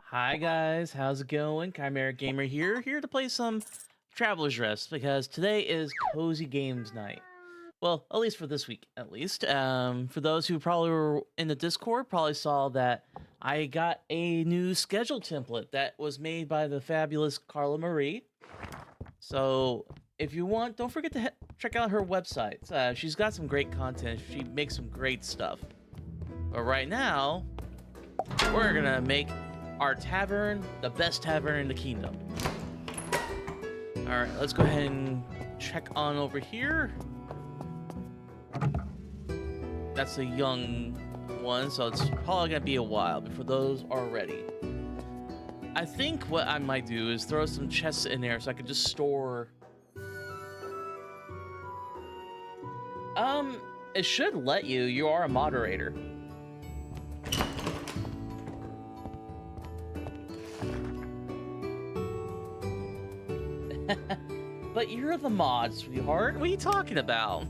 Hi guys, how's it going? Chimera Gamer here to play some Traveler's Rest because today is Cozy Games night. Well, at least for this week, at least. For those who probably were in the Discord, probably saw that I got a new schedule template that was made by the fabulous Carla Marie. So if you want, don't forget to check out her website. She's got some great content. She makes some great stuff. But right now, we're gonna make our tavern the best tavern in the kingdom. All right, let's go ahead and check on over here. That's a young one, so it's probably gonna be a while before those are ready. I think what I might do is throw some chests in there so I can just store. It should let you. You are a moderator. But you're the mod, sweetheart. What are you talking about?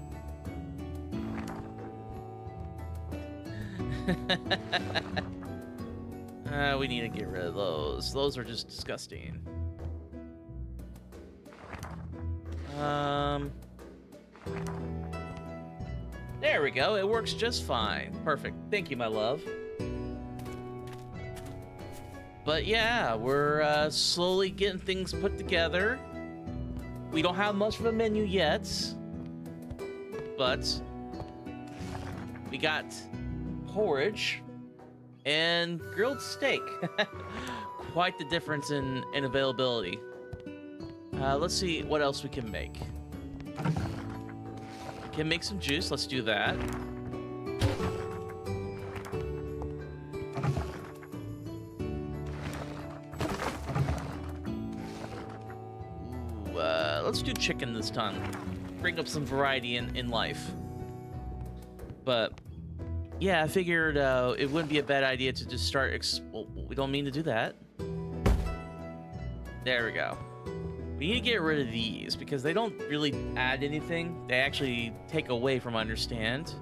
We need to get rid of those. Those are just disgusting. There we go. It works just fine. Perfect. Thank you, my love. But yeah, we're slowly getting things put together. We don't have much of a menu yet, but we got porridge and grilled steak. Quite the difference in availability. Let's see what else we can make. We can make some juice. Let's do that. Let's do chicken this time. Bring up some variety in life. But yeah, I figured it wouldn't be a bad idea to just start. Well, we don't mean to do that. There we go. We need to get rid of these because they don't really add anything. They actually take away from understand.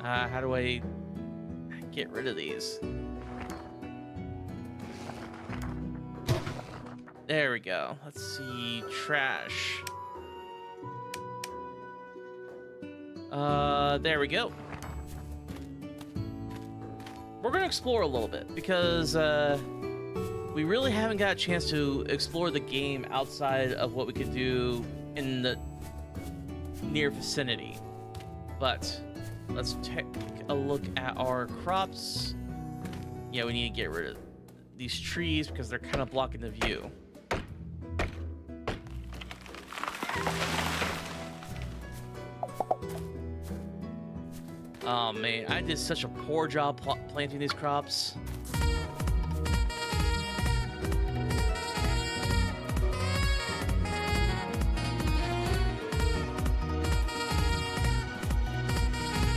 How do I get rid of these? There we go. Let's see. Trash. There we go. We're gonna explore a little bit because we really haven't got a chance to explore the game outside of what we could do in the near vicinity. But let's take a look at our crops. Yeah, we need to get rid of these trees because they're kind of blocking the view. Oh man, I did such a poor job planting these crops.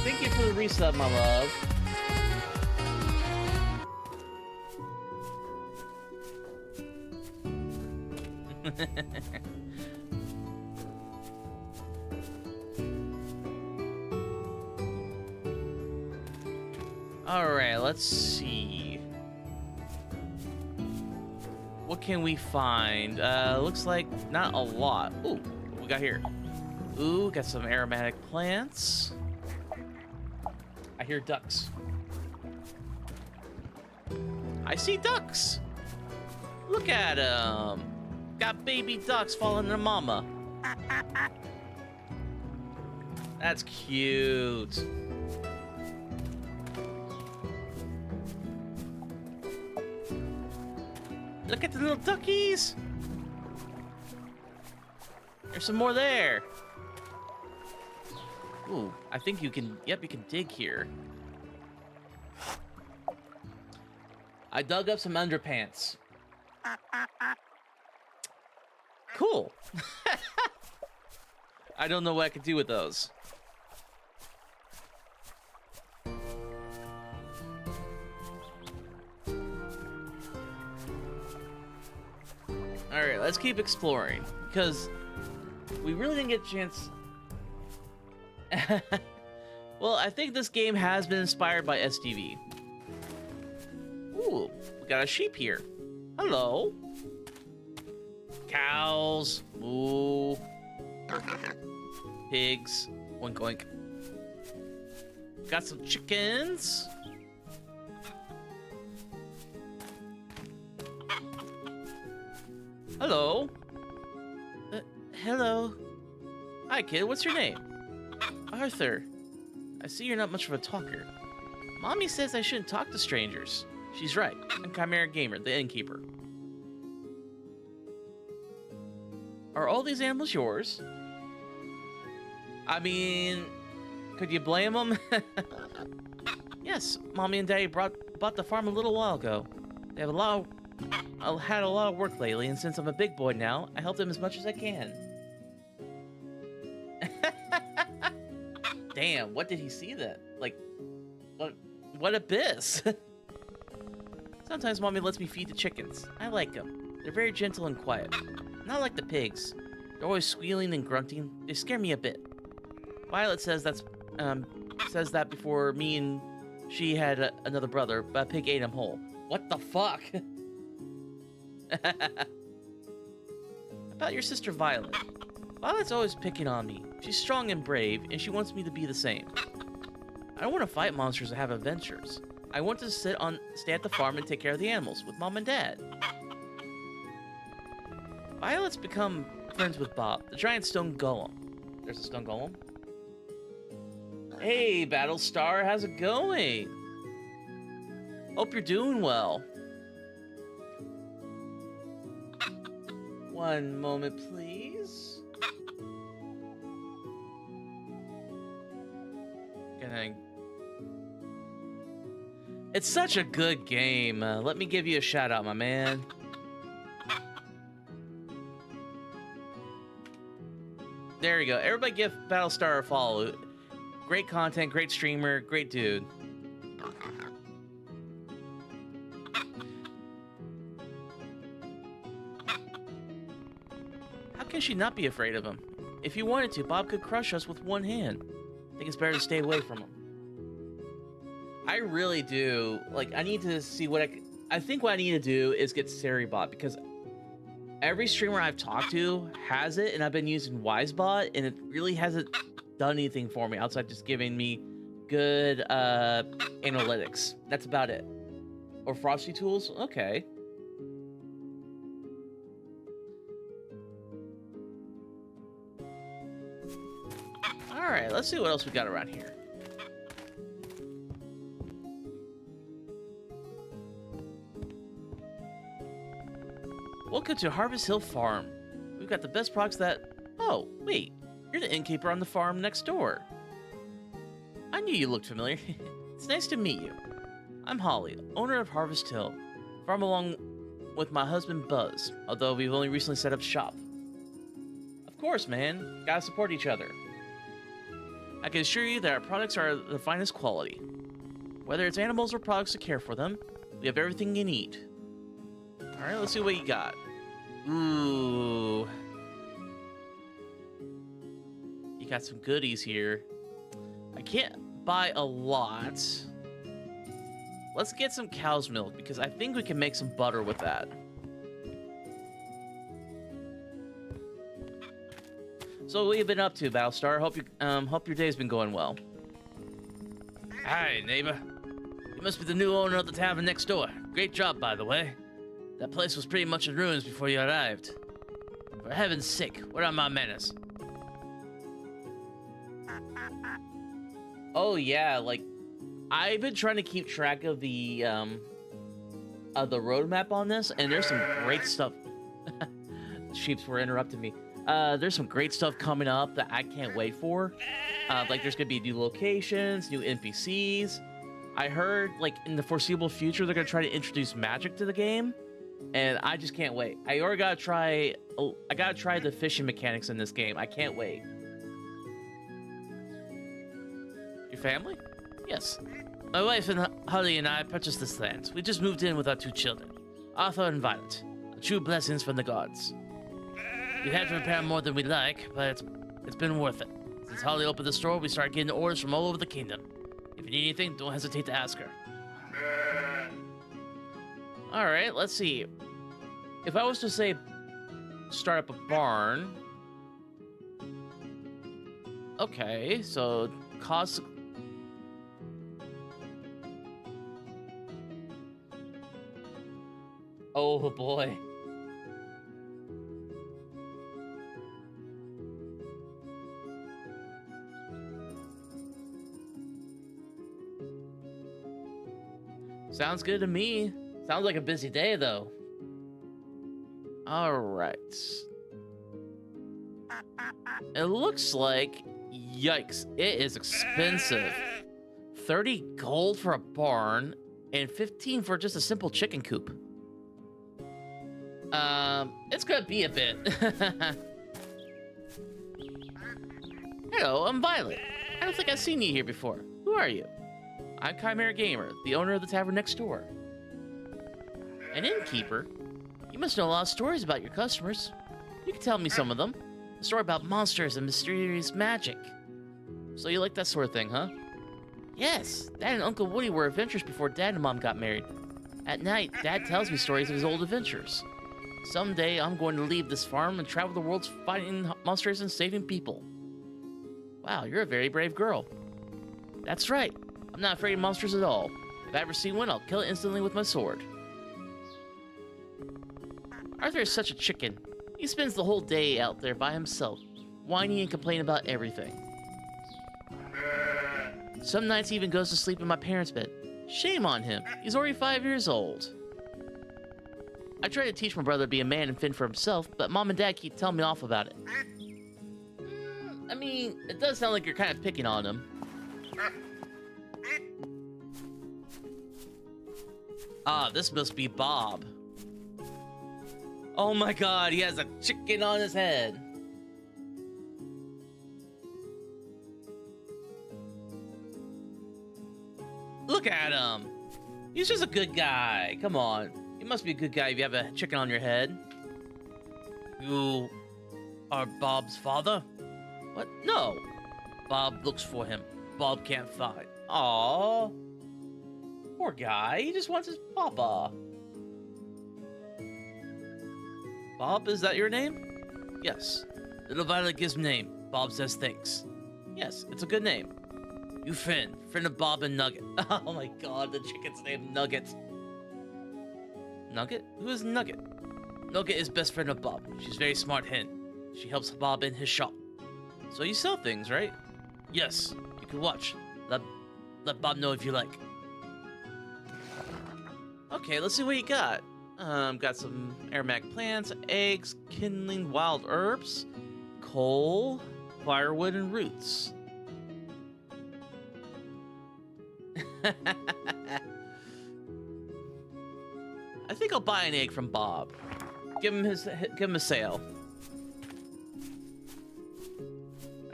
Thank you for the reset, my love. All right, let's see. What can we find? Looks like not a lot. Ooh, what we got here? Ooh, got some aromatic plants. I hear ducks. I see ducks. Look at them. Got baby ducks following their mama. That's cute. Look at the little duckies. There's some more there. Ooh, I think you can, yep, you can dig here. I dug up some underpants. Cool. I don't know what I could do with those. Alright, let's keep exploring, because we really didn't get a chance. Well, I think this game has been inspired by SDV. Ooh, we got a sheep here. Hello. Cows. Moo. Pigs. Oink oink. Got some chickens. Hello. Hello. Hi, kid. What's your name? Arthur. I see you're not much of a talker. Mommy says I shouldn't talk to strangers. She's right. I'm Chimera Gamer, the innkeeper. Are all these animals yours? I mean, could you blame them? Yes, Mommy and Daddy bought the farm a little while ago. They have had a lot of work lately, and since I'm a big boy now, I help them as much as I can. Damn, what did he see then? Like, what abyss? Sometimes Mommy lets me feed the chickens. I like them. They're very gentle and quiet. Not like the pigs. They're always squealing and grunting. They scare me a bit. Violet says that before me and she had another brother, but a pig ate him whole. What the fuck? About your sister Violet. Violet's always picking on me. She's strong and brave, and she wants me to be the same. I don't want to fight monsters or have adventures. I want to stay at the farm and take care of the animals with Mom and Dad. Violet's become friends with Bob, the giant stone golem. There's a stone golem. Hey, Battlestar, how's it going? Hope you're doing well. One moment, please. It's such a good game. Let me give you a shout out, my man. There you go. Everybody give Battlestar a follow. Great content, great streamer, great dude. How can she not be afraid of him? If he wanted to, Bob could crush us with one hand. I think it's better to stay away from him. I really do. Like, I need to see what I think what I need to do is get Seribot, because every streamer I've talked to has it, and I've been using Wisebot, and it really hasn't done anything for me outside just giving me good analytics. That's about it. Or Frosty Tools? Okay. Alright, let's see what else we got around here. Welcome to Harvest Hill Farm. We've got the best products that... Oh, wait. You're the innkeeper on the farm next door. I knew you looked familiar. It's nice to meet you. I'm Holly, owner of Harvest Hill. Farm along with my husband Buzz, although we've only recently set up shop. Of course, man. Gotta support each other. I can assure you that our products are the finest quality. Whether it's animals or products to care for them, we have everything you need. Alright, let's see what you got. Ooh. You got some goodies here. I can't buy a lot. Let's get some cow's milk, because I think we can make some butter with that. So what have you been up to, Battlestar? Hope your day's been going well. Hi, neighbor. You must be the new owner of the tavern next door. Great job, by the way. That place was pretty much in ruins before you arrived. For heaven's sake, what are my manners? Oh yeah, like, I've been trying to keep track of the roadmap on this, and there's some great stuff. Sheeps were interrupting me. There's some great stuff coming up that I can't wait for. Like, there's gonna be new locations, new NPCs. I heard, like, in the foreseeable future, they're gonna try to introduce magic to the game, and I just can't wait. I already gotta try. I gotta try the fishing mechanics in this game. I can't wait. Your family? Yes. My wife and Holly and I purchased this land. We just moved in with our 2 children, Arthur and Violet. True blessings from the gods. We had to repair more than we'd like, but it's been worth it. Since Holly opened the store, we started getting orders from all over the kingdom. If you need anything, don't hesitate to ask her. Alright, let's see. If I was to say start up a barn... Okay, so cost... Oh boy. Sounds good to me. Sounds like a busy day, though. Alright. It looks like... Yikes, it is expensive. 30 gold for a barn, and 15 for just a simple chicken coop. It's gonna be a bit. Hello, I'm Violet. I don't think I've seen you here before. Who are you? I'm Chimera Gamer, the owner of the tavern next door. An innkeeper? You must know a lot of stories about your customers. You can tell me some of them. A story about monsters and mysterious magic. So you like that sort of thing, huh? Yes, Dad and Uncle Woody were adventurers before Dad and Mom got married. At night, Dad tells me stories of his old adventures. Someday, I'm going to leave this farm and travel the world fighting monsters and saving people. Wow, you're a very brave girl. That's right. I'm not afraid of monsters at all. If I ever see one, I'll kill it instantly with my sword. Arthur is such a chicken. He spends the whole day out there by himself, whining and complaining about everything. Some nights he even goes to sleep in my parents' bed. Shame on him. He's already 5 years old. I try to teach my brother to be a man and fend for himself, but Mom and Dad keep telling me off about it. I mean, it does sound like you're kind of picking on him. Ah, this must be Bob. Oh my god, he has a chicken on his head. Look at him. He's just a good guy. Come on. You must be a good guy if you have a chicken on your head. You are Bob's father? What? No. Bob looks for him. Bob can't find. Aww. Poor guy. He just wants his papa. Bob, is that your name? Yes. Little Violet gives name. Bob says thanks. Yes, it's a good name. You friend of Bob and Nugget. Oh my god, the chicken's name Nugget. Nugget? Who is Nugget? Nugget is best friend of Bob. She's a very smart hen. She helps Bob in his shop. So you sell things, right? Yes. You can watch. Let Bob know if you like. Okay, let's see what you got. Got some aromatic plants, eggs, kindling wild herbs, coal, firewood, and roots. I think I'll buy an egg from Bob. Give him a sale.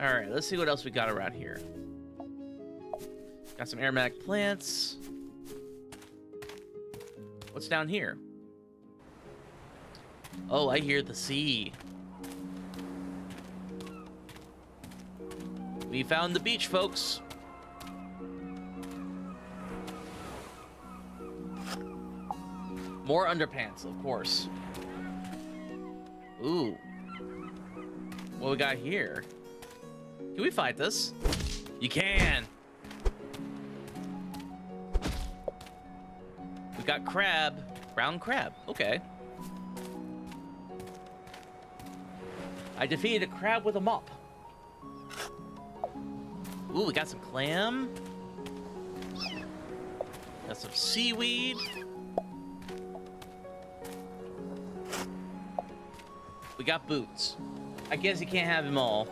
All right, let's see what else we got around here. Got some aromatic plants. What's down here? Oh, I hear the sea. We found the beach, folks. More underpants, of course. Ooh. What we got here? Can we fight this? You can. We got crab. Brown crab. Okay. I defeated a crab with a mop. Ooh, we got some clam. Got some seaweed. We got boots. I guess you can't have them all.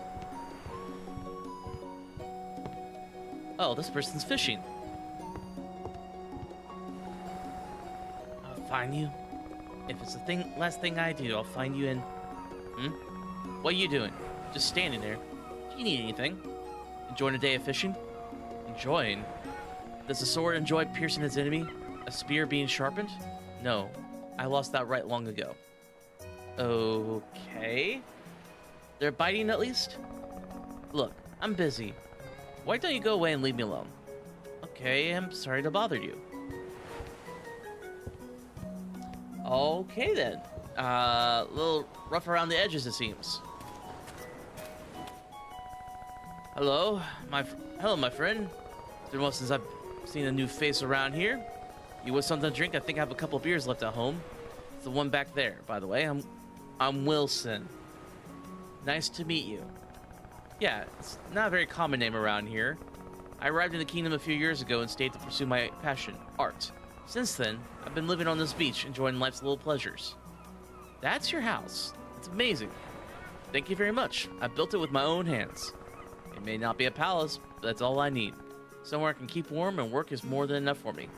Oh, this person's fishing. I'll find you. If it's the last thing I do, I'll find you in... What are you doing? Just standing there. Do you need anything? Enjoying a day of fishing? Enjoying? Does a sword enjoy piercing its enemy? A spear being sharpened? No. I lost that right long ago. Okay. They're biting at least? Look, I'm busy. Why don't you go away and leave me alone? Okay, I'm sorry to bother you. Okay then. A little rough around the edges, it seems. Hello, my friend. It's been a while since I've seen a new face around here. You want something to drink? I think I have a couple beers left at home. It's the one back there, by the way. I'm Wilson. Nice to meet you. Yeah, it's not a very common name around here. I arrived in the kingdom a few years ago and stayed to pursue my passion, art. Since then, I've been living on this beach, enjoying life's little pleasures. That's your house. It's amazing. Thank you very much. I built it with my own hands. It may not be a palace, but that's all I need. Somewhere I can keep warm and work is more than enough for me.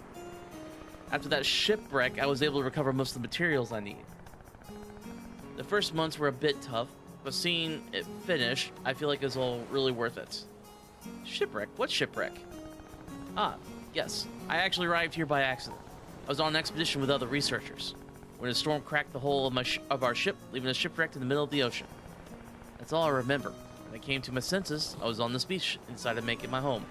After that shipwreck, I was able to recover most of the materials I need. The first months were a bit tough, but seeing it finish, I feel like it's all really worth it. Shipwreck? What shipwreck? Ah, yes. I actually arrived here by accident. I was on an expedition with other researchers when a storm cracked the hull of our ship, leaving us shipwrecked in the middle of the ocean. That's all I remember. When I came to my senses, I was on this beach and decided to make it my home.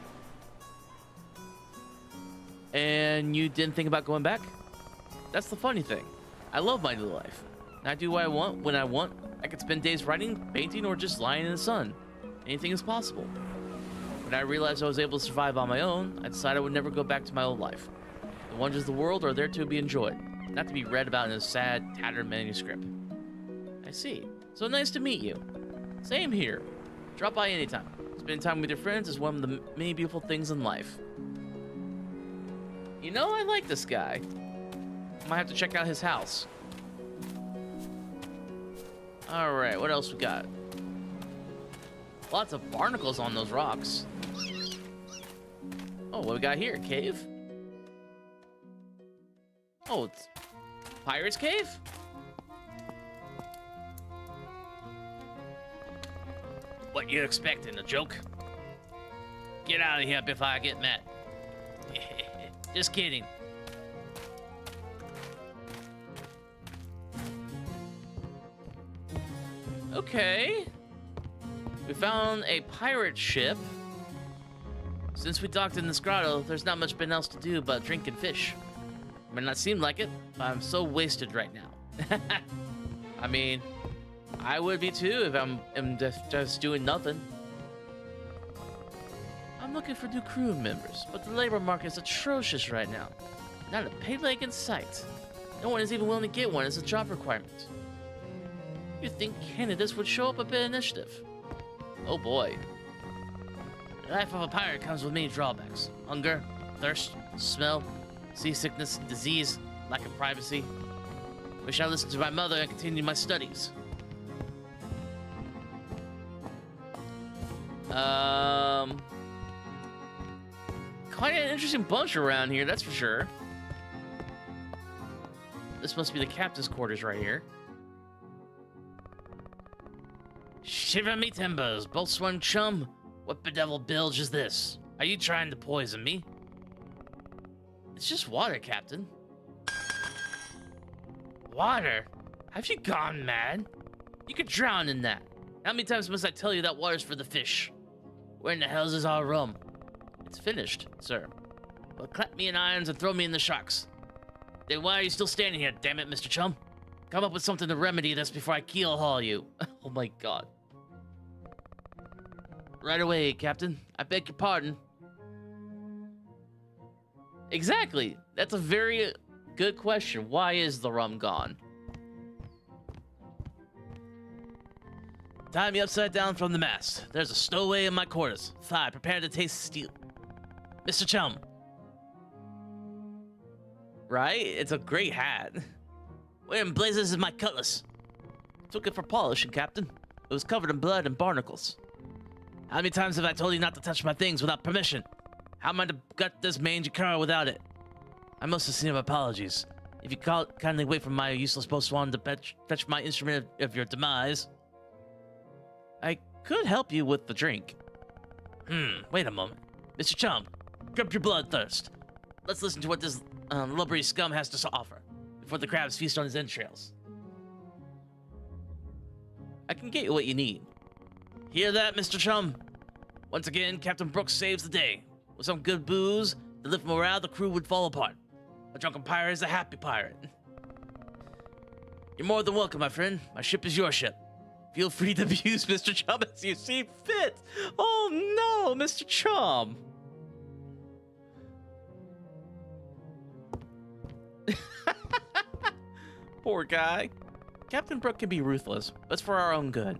And you didn't think about going back? That's the funny thing. I love my new life. And I do what I want when I want. I could spend days writing, painting, or just lying in the sun. Anything is possible. When I realized I was able to survive on my own, I decided I would never go back to my old life. The wonders of the world are there to be enjoyed, not to be read about in a sad, tattered manuscript. I see. So nice to meet you. Same here. Drop by anytime. Spending time with your friends is one of the many beautiful things in life. You know, I like this guy. Might have to check out his house. Alright, what else we got? Lots of barnacles on those rocks. Oh, what we got here? Cave? Oh, it's Pirate's Cave? What you expecting, a joke? Get out of here before I get mad. Just kidding. Okay. We found a pirate ship. Since we docked in this grotto, there's not much been else to do but drink and fish. It may not seem like it, but I'm so wasted right now. I mean, I would be too if I'm just doing nothing. I'm looking for new crew members, but the labor market is atrocious right now. Not a pay leg in sight. No one is even willing to get one as a job requirement. You'd think candidates would show up a bit of initiative. Oh boy. The life of a pirate comes with many drawbacks. Hunger, thirst, smell, seasickness, disease, lack of privacy. Wish I listened to my mother and continued my studies. quite an interesting bunch around here, that's for sure. This must be the captain's quarters right here. Shiver me timbers, boatswain chum. What bedeviled bilge is this? Are you trying to poison me? It's just water, Captain. Water? Have you gone mad? You could drown in that. How many times must I tell you that water's for the fish? Where in the hell's is our rum? It's finished, sir. Well, clap me in irons and throw me in the sharks. Then why are you still standing here, damn it, Mr. Chum? Come up with something to remedy this before I keel haul you. Oh my god. Right away, Captain. I beg your pardon. Exactly. That's a very good question. Why is the rum gone? Tie me upside down from the mast. There's a stowaway in my quarters. Thigh, prepare to taste steel. Mr. Chum. Right? It's a great hat. Where in blazes is my cutlass? Took it for polishing, Captain. It was covered in blood and barnacles. How many times have I told you not to touch my things without permission? How am I to gut this mangy car without it? I most sincere apologies. If you kindly wait for my useless boatswain to fetch my instrument of your demise. I could help you with the drink. Wait a moment. Mr. Chum, grab your bloodthirst. Let's listen to what this lubberly scum has to offer before the crabs feast on his entrails. I can get you what you need. Hear that, Mr. Chum? Once again, Captain Brooks saves the day. With some good booze, to lift morale, the crew would fall apart. A drunken pirate is a happy pirate. You're more than welcome, my friend. My ship is your ship. Feel free to abuse Mr. Chum as you see fit. Oh no, Mr. Chum. Poor guy. Captain Brooke can be ruthless, but it's for our own good.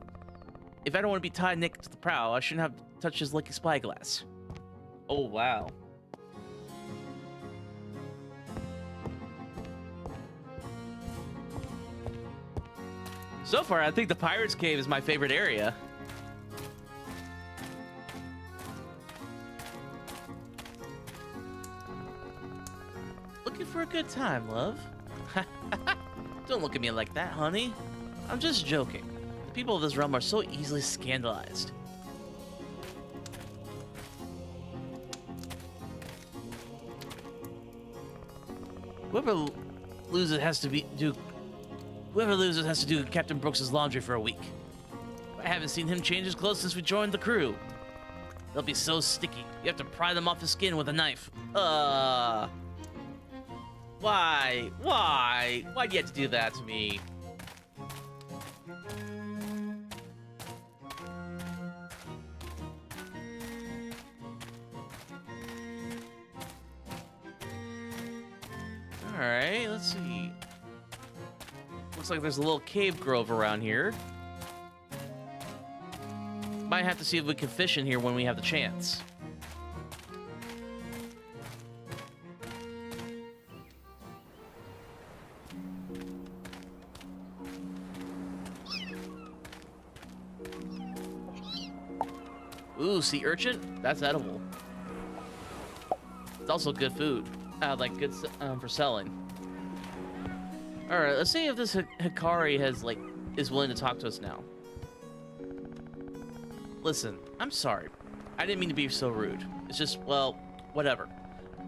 If I don't want to be tied naked to the prow, I shouldn't have touched his lucky spyglass. Oh, wow. So far, I think the Pirate's Cave is my favorite area. Looking for a good time, love? Don't look at me like that, honey. I'm just joking. The people of this realm are so easily scandalized. Whoever loses has to do Captain Brooks' laundry for a week. I haven't seen him change his clothes since we joined the crew. They'll be so sticky. You have to pry them off his skin with a knife. Why? Why? Why'd you have to do that to me? Alright, let's see. Looks like there's a little cave grove around here. Might have to see if we can fish in here when we have the chance. Ooh, sea urchin? That's edible. It's also good food. Like good for selling. All right, let's see if this Hikari is willing to talk to us now. Listen, I'm sorry. I didn't mean to be so rude. It's just, well, whatever.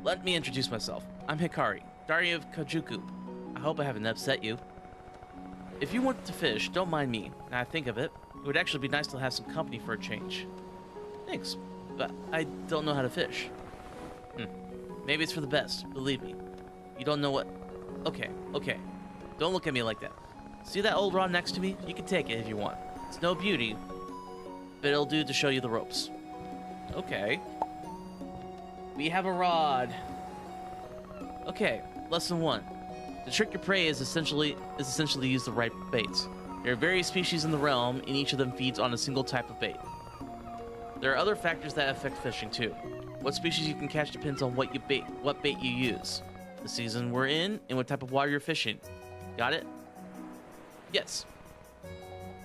Let me introduce myself. I'm Hikari, Dari of Kajuku. I hope I haven't upset you. If you want to fish, don't mind me. Now I think of it, it would actually be nice to have some company for a change. Thanks, but I don't know how to fish. Maybe it's for the best, believe me. You don't know what... Okay. Don't look at me like that. See that old rod next to me? You can take it if you want. It's no beauty, but it'll do to show you the ropes. Okay. We have a rod. Okay, lesson 1. To trick your prey is essentially to use the right baits. There are various species in the realm, and each of them feeds on a single type of bait. There are other factors that affect fishing too. What species you can catch depends on what bait you use, the season we're in, and what type of water you're fishing. Got it? Yes.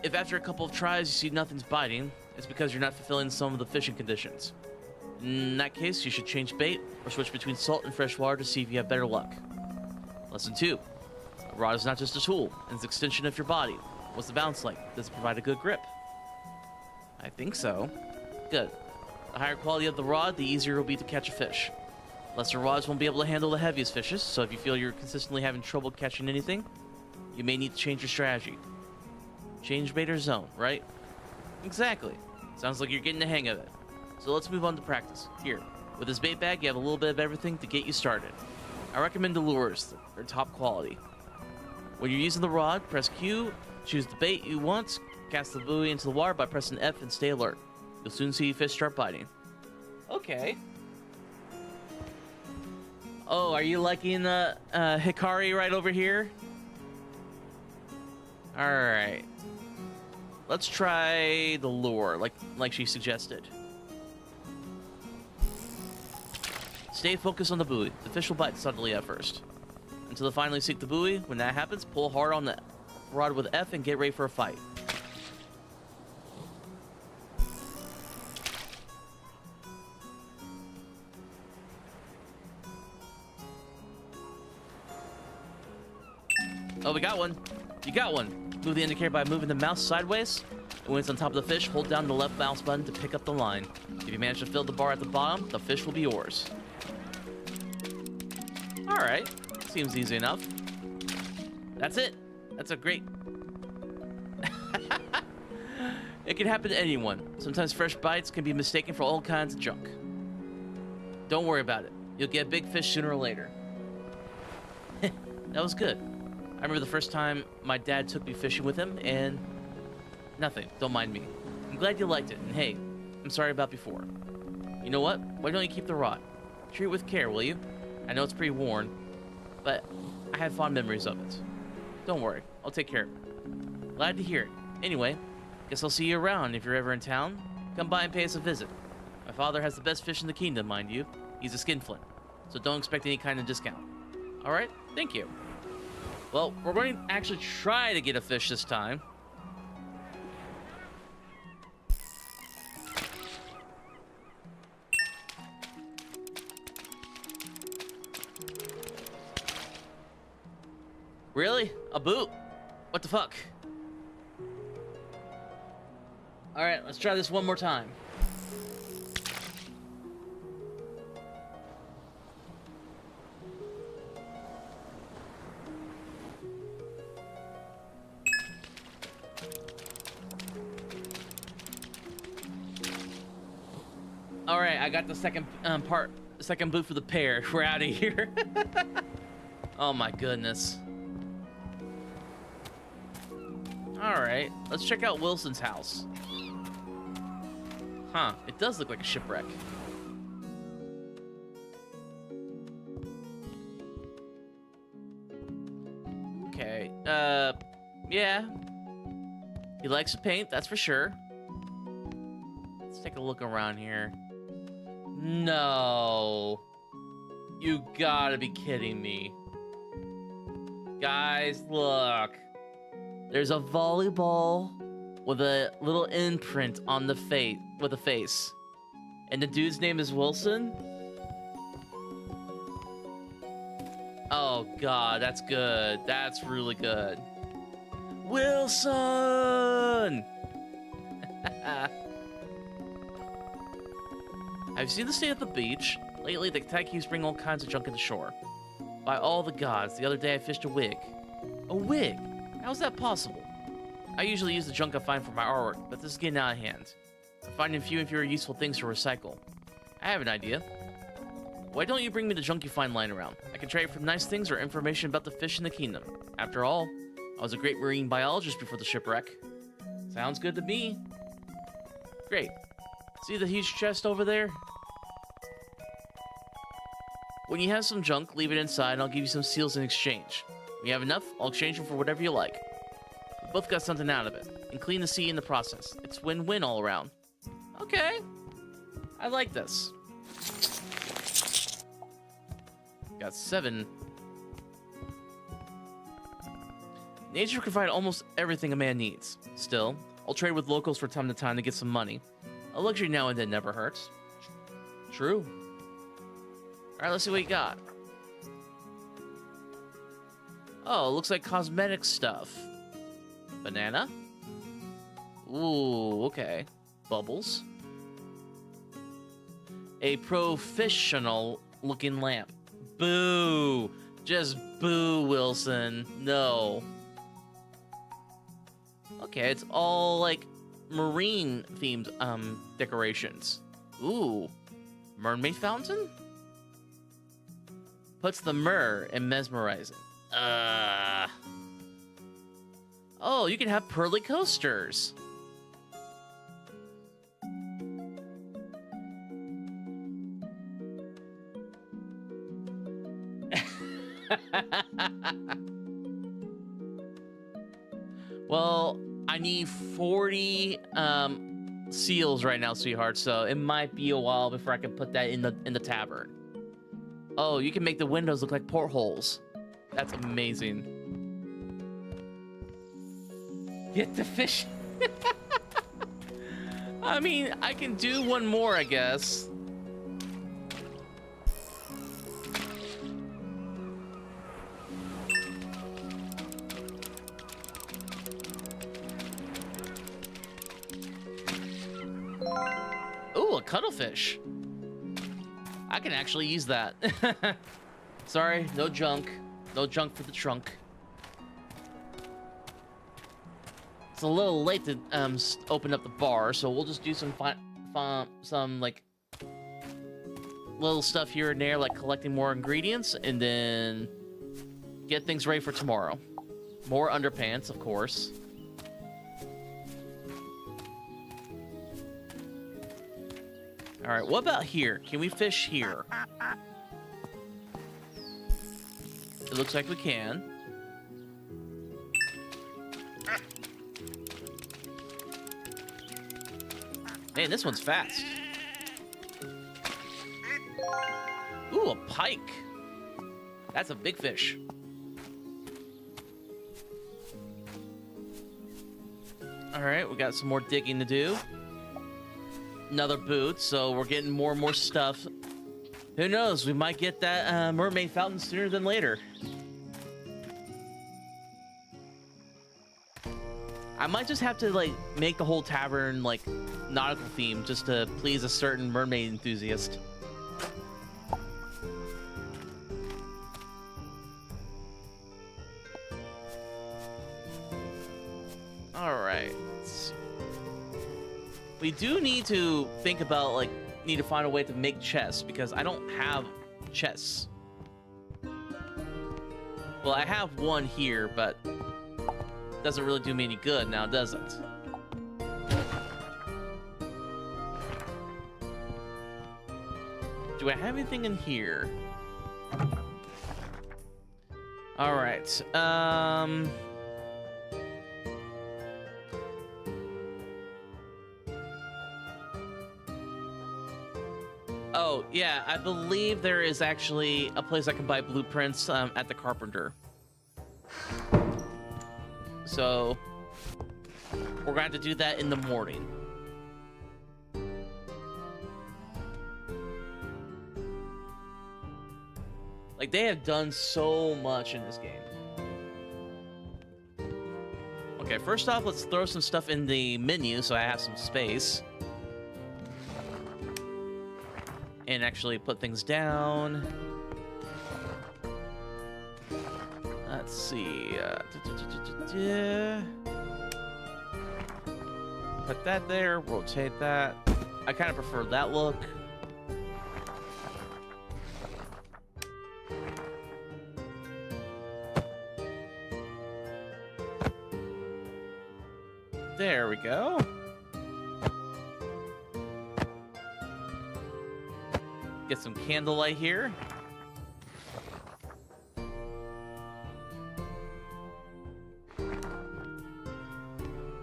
If after a couple of tries you see nothing's biting, it's because you're not fulfilling some of the fishing conditions. In that case, you should change bait or switch between salt and fresh water to see if you have better luck. Lesson 2. A rod is not just a tool, it's an extension of your body. What's the balance like? Does it provide a good grip? I think so. Good. The higher quality of the rod, the easier it will be to catch a fish. Lesser rods won't be able to handle the heaviest fishes, so if you feel you're consistently having trouble catching anything, you may need to change your strategy. Change bait or zone, right? Exactly. Sounds like you're getting the hang of it. So let's move on to practice. Here, with this bait bag, you have a little bit of everything to get you started. I recommend the lures. They're top quality. When you're using the rod, press Q, choose the bait you want, cast the buoy into the water by pressing F and stay alert. You'll soon see fish start biting. Okay. Oh, are you liking the Hikari right over here? Alright. Let's try the lure, like she suggested. Stay focused on the buoy. The fish will bite subtly at first. Until they finally sink the buoy. When that happens, pull hard on the rod with F and get ready for a fight. Oh, we got one. You got one. Move the indicator by moving the mouse sideways. And when it's on top of the fish, hold down the left mouse button to pick up the line. If you manage to fill the bar at the bottom, the fish will be yours. Alright. Seems easy enough. That's it. That's a great... It can happen to anyone. Sometimes fresh bites can be mistaken for all kinds of junk. Don't worry about it. You'll get a big fish sooner or later. That was good. I remember the first time my dad took me fishing with him, and nothing. Don't mind me. I'm glad you liked it, and hey, I'm sorry about before. You know what? Why don't you keep the rod? Treat it with care, will you? I know it's pretty worn, but I have fond memories of it. Don't worry. I'll take care of it. Glad to hear it. Anyway, guess I'll see you around if you're ever in town. Come by and pay us a visit. My father has the best fish in the kingdom, mind you. He's a skinflint, so don't expect any kind of discount. Alright? Thank you. Well, we're going to actually try to get a fish this time. Really? A boot? What the fuck? Alright, let's try this one more time. Alright, I got the second second boot for the pair. We're out of here. Oh my goodness. Alright, let's check out Wilson's house. Huh, it does look like a shipwreck. Okay, yeah. He likes to paint, that's for sure. Let's take a look around here. No. You gotta be kidding me. Guys, look. There's a volleyball with a little imprint on the face, with a face. And the dude's name is Wilson? Oh god, that's good. That's really good. Wilson! Have you seen the state of the beach? Lately, the tide keeps bringing all kinds of junk into shore. By all the gods, the other day I fished a wig. A wig? How's that possible? I usually use the junk I find for my artwork, but this is getting out of hand. I'm finding few and fewer useful things to recycle. I have an idea. Why don't you bring me the junk you find lying around? I can trade for nice things or information about the fish in the kingdom. After all, I was a great marine biologist before the shipwreck. Sounds good to me. Great. See the huge chest over there? When you have some junk, leave it inside and I'll give you some seals in exchange. When you have enough, I'll exchange them for whatever you like. We both got something out of it, and clean the sea in the process. It's win-win all around. Okay. I like this. Got 7. Nature can provide almost everything a man needs. Still, I'll trade with locals from time to time to get some money. A luxury now and then never hurts. True. All right, let's see what you got. Oh, looks like cosmetic stuff. Banana. Ooh, okay. Bubbles. A professional-looking lamp. Boo! Just boo, Wilson. No. Okay, it's all, like, marine-themed, decorations. Ooh. Mermaid fountain? Puts the myrrh in mesmerizing. Oh, you can have pearly coasters. Well, I need 40 seals right now, sweetheart, so it might be a while before I can put that in the tavern. Oh, you can make the windows look like portholes. That's amazing. Get the fish. I mean, I can do one more, I guess. Ooh, a cuttlefish. I can actually use that. Sorry, no junk. No junk for the trunk. It's a little late to open up the bar, so we'll just do some like little stuff here and there, like collecting more ingredients, and then get things ready for tomorrow. More underpants, of course. All right, what about here? Can we fish here? It looks like we can. Man, this one's fast. Ooh, a pike. That's a big fish. All right, we got some more digging to do. Another boot, so we're getting more and more stuff. Who knows? We might get that mermaid fountain sooner than later. I might just have to like make the whole tavern like nautical theme just to please a certain mermaid enthusiast. All right. We do need to think about like need to find a way to make chests because I don't have chests. Well, I have one here, but doesn't really do me any good now, does it? Do I have anything in here? All right. Oh, yeah, I believe there is actually a place I can buy blueprints at the carpenter. So, we're going to have to do that in the morning. Like, they have done so much in this game. Okay, first off, let's throw some stuff in the menu so I have some space. And actually put things down. Let's see. Put that there. Rotate that. I kind of prefer that look. There we go. Get some candlelight here.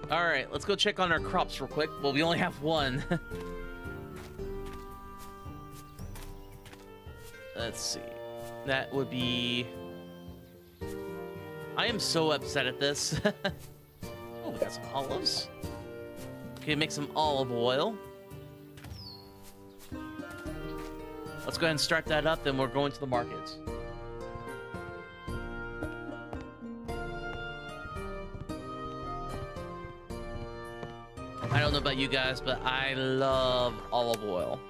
All right, let's go check on our crops real quick. Well, we only have one. Let's see. That would be... I am so upset at this. Oh, we got some olives. Okay, make some olive oil. let's go ahead and start that up, then we're going to the market. I don't know about you guys, but I love olive oil.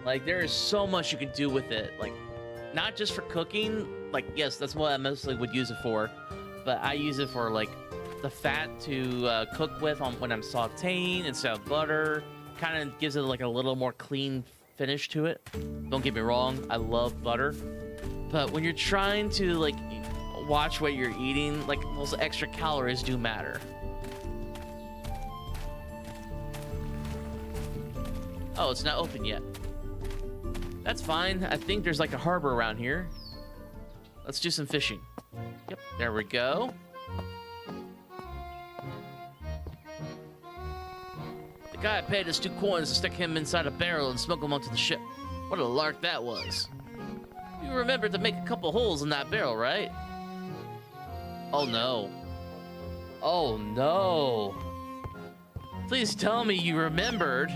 Like, there is so much you can do with it. Like, not just for cooking. Like, yes, that's what I mostly would use it for. But I use it for, like, the fat to cook with when I'm sauteing instead of butter. Kind of gives it, like, a little more clean finish to it. Don't get me wrong, I love butter. But when you're trying to, like, watch what you're eating, like, those extra calories do matter. Oh, it's not open yet. That's fine. I think there's like a harbor around here. Let's do some fishing. Yep, there we go. The guy paid us 2 coins to stick him inside a barrel and smoke him onto the ship. What a lark that was. You remembered to make a couple holes in that barrel, right? Oh no. Oh no. Please tell me you remembered.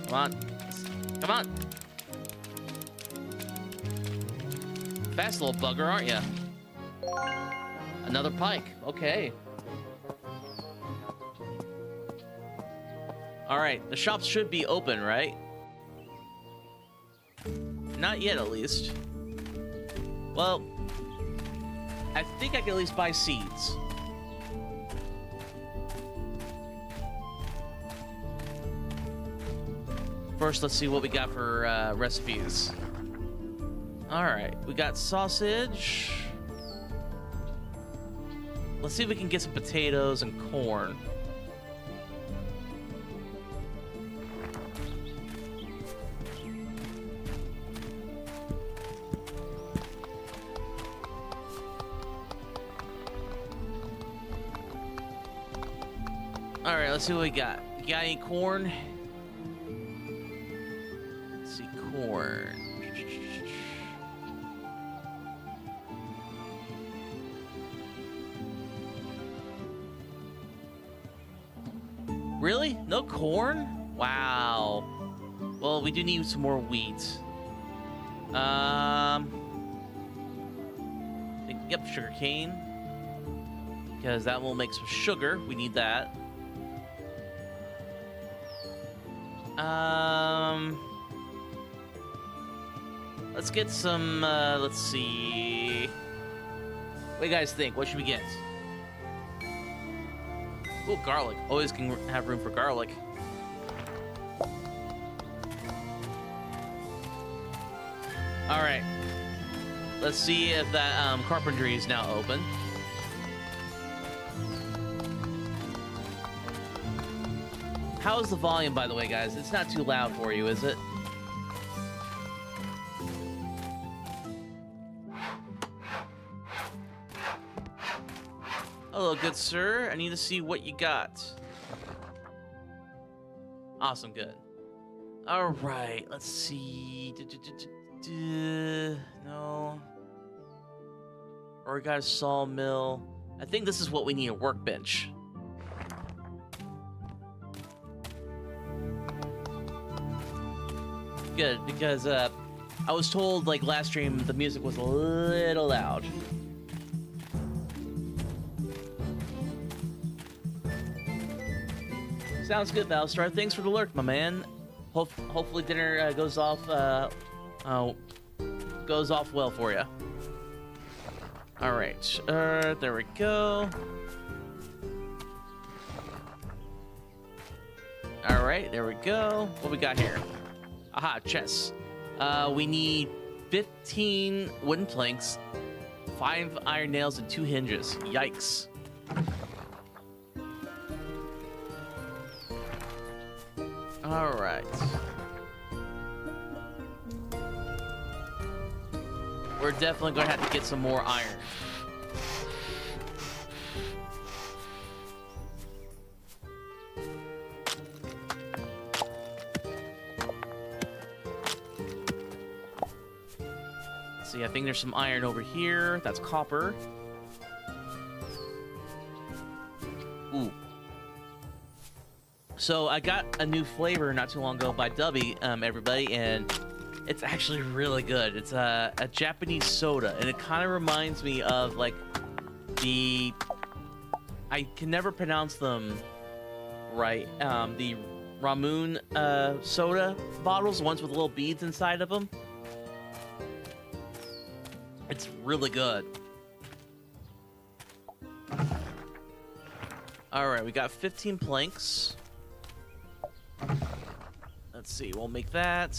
Come on. Come on. Fast little bugger, aren't you? Another pike. Okay. All right. The shops should be open, right? Not yet, at least. Well, I think I can at least buy seeds. First, let's see what we got for recipes. All right, we got sausage. Let's see if we can get some potatoes and corn. All right, let's see what we got. You got any corn? Corn. Really? No corn? Wow. Well, we do need some more wheat. Yep, sugar cane. Because that will make some sugar. We need that. Let's get some, let's see. What do you guys think? What should we get? Ooh, garlic. Always can have room for garlic. All right. Let's see if that carpentry is now open. How's the volume, by the way, guys? It's not too loud for you, is it? Hello, good sir. I need to see what you got. Awesome, good. All right, let's see. No. Or we got a sawmill. I think this is what we need, a workbench. Good, because I was told, like, last stream, the music was a little loud. Sounds good, Valstar. Thanks for the lurk, my man. Hopefully dinner goes off well for you. All right, there we go. All right, there we go. What we got here? Aha, chess. We need 15 wooden planks, 5 iron nails, and 2 hinges. Yikes. All right. We're definitely going to have to get some more iron. Let's see, I think there's some iron over here. That's copper. Ooh. So I got a new flavor not too long ago by Dubby, everybody, and it's actually really good. It's a Japanese soda, and it kind of reminds me of like the... I can never pronounce them right. The Ramoon soda bottles, the ones with little beads inside of them. It's really good. All right, we got 15 planks. Let's see, we'll make that.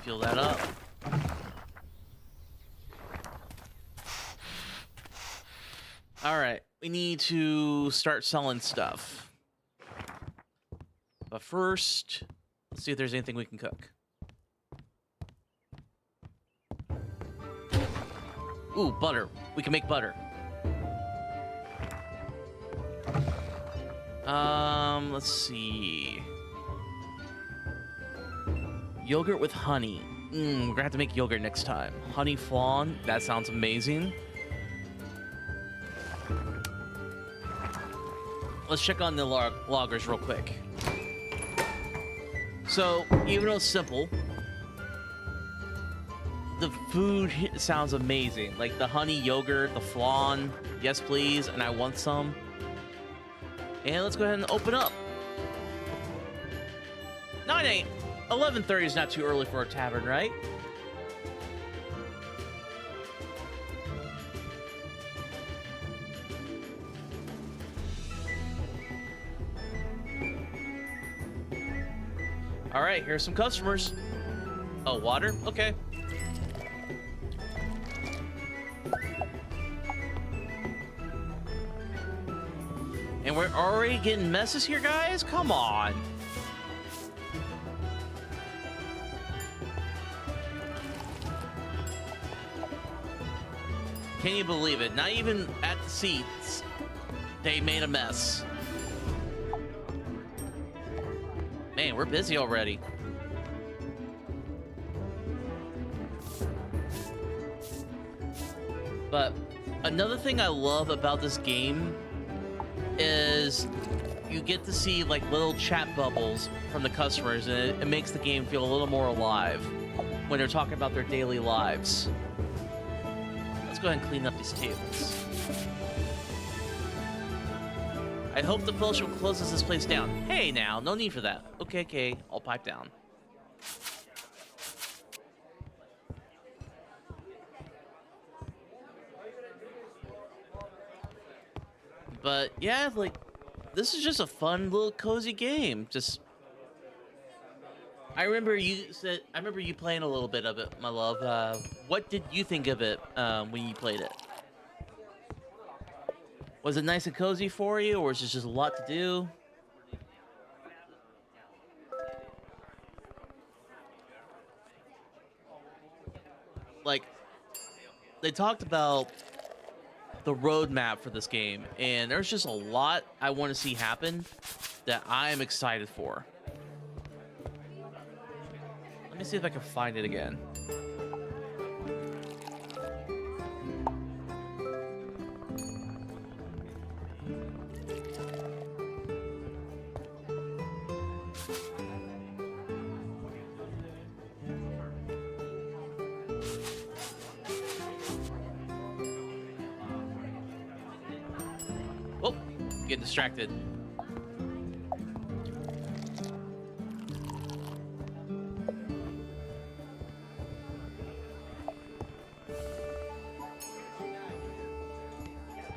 Fill that up. All right, we need to start selling stuff. But first, let's see if there's anything we can cook. Ooh, butter. We can make butter. Let's see. Yogurt with honey. We're gonna have to make yogurt next time. Honey flan. That sounds amazing. Let's check on the loggers real quick. So, even though it's simple, the food sounds amazing. Like the honey yogurt, the flan. Yes, please. And I want some. And let's go ahead and open up. 11:30 is not too early for a tavern, right? All right, here's some customers. Oh, water? Okay. And we're already getting messes here, guys? Come on. Can you believe it? Not even at the seats, they made a mess. Man, we're busy already. But another thing I love about this game is you get to see like little chat bubbles from the customers, and it makes the game feel a little more alive when they're talking about their daily lives. Let's go ahead and clean up these tables. I hope the fellowship closes this place down. Hey now, no need for that. Okay, I'll pipe down. But yeah, like, this is just a fun little cozy game. Just, I remember you playing a little bit of it, my love. What did you think of it when you played it? Was it nice and cozy for you, or was it just a lot to do? Like, they talked about the roadmap for this game, and there's just a lot I want to see happen that I'm excited for. Let me see if I can find it again. Oh, get distracted.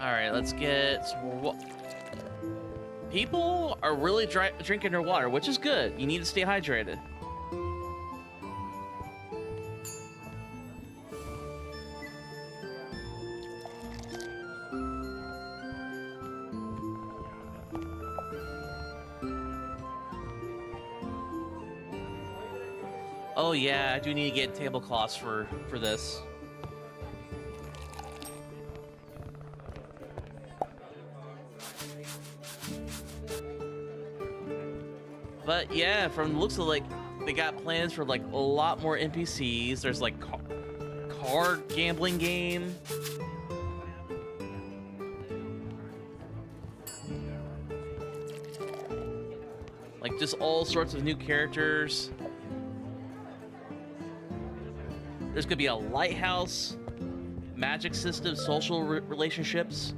All right, let's get some more. People are really drinking their water, which is good. You need to stay hydrated. Oh yeah, I do need to get tablecloths for this. But yeah, from the looks of like, they got plans for like a lot more NPCs. There's like card gambling game. Like just all sorts of new characters. There's gonna be a lighthouse, magic system, social relationships.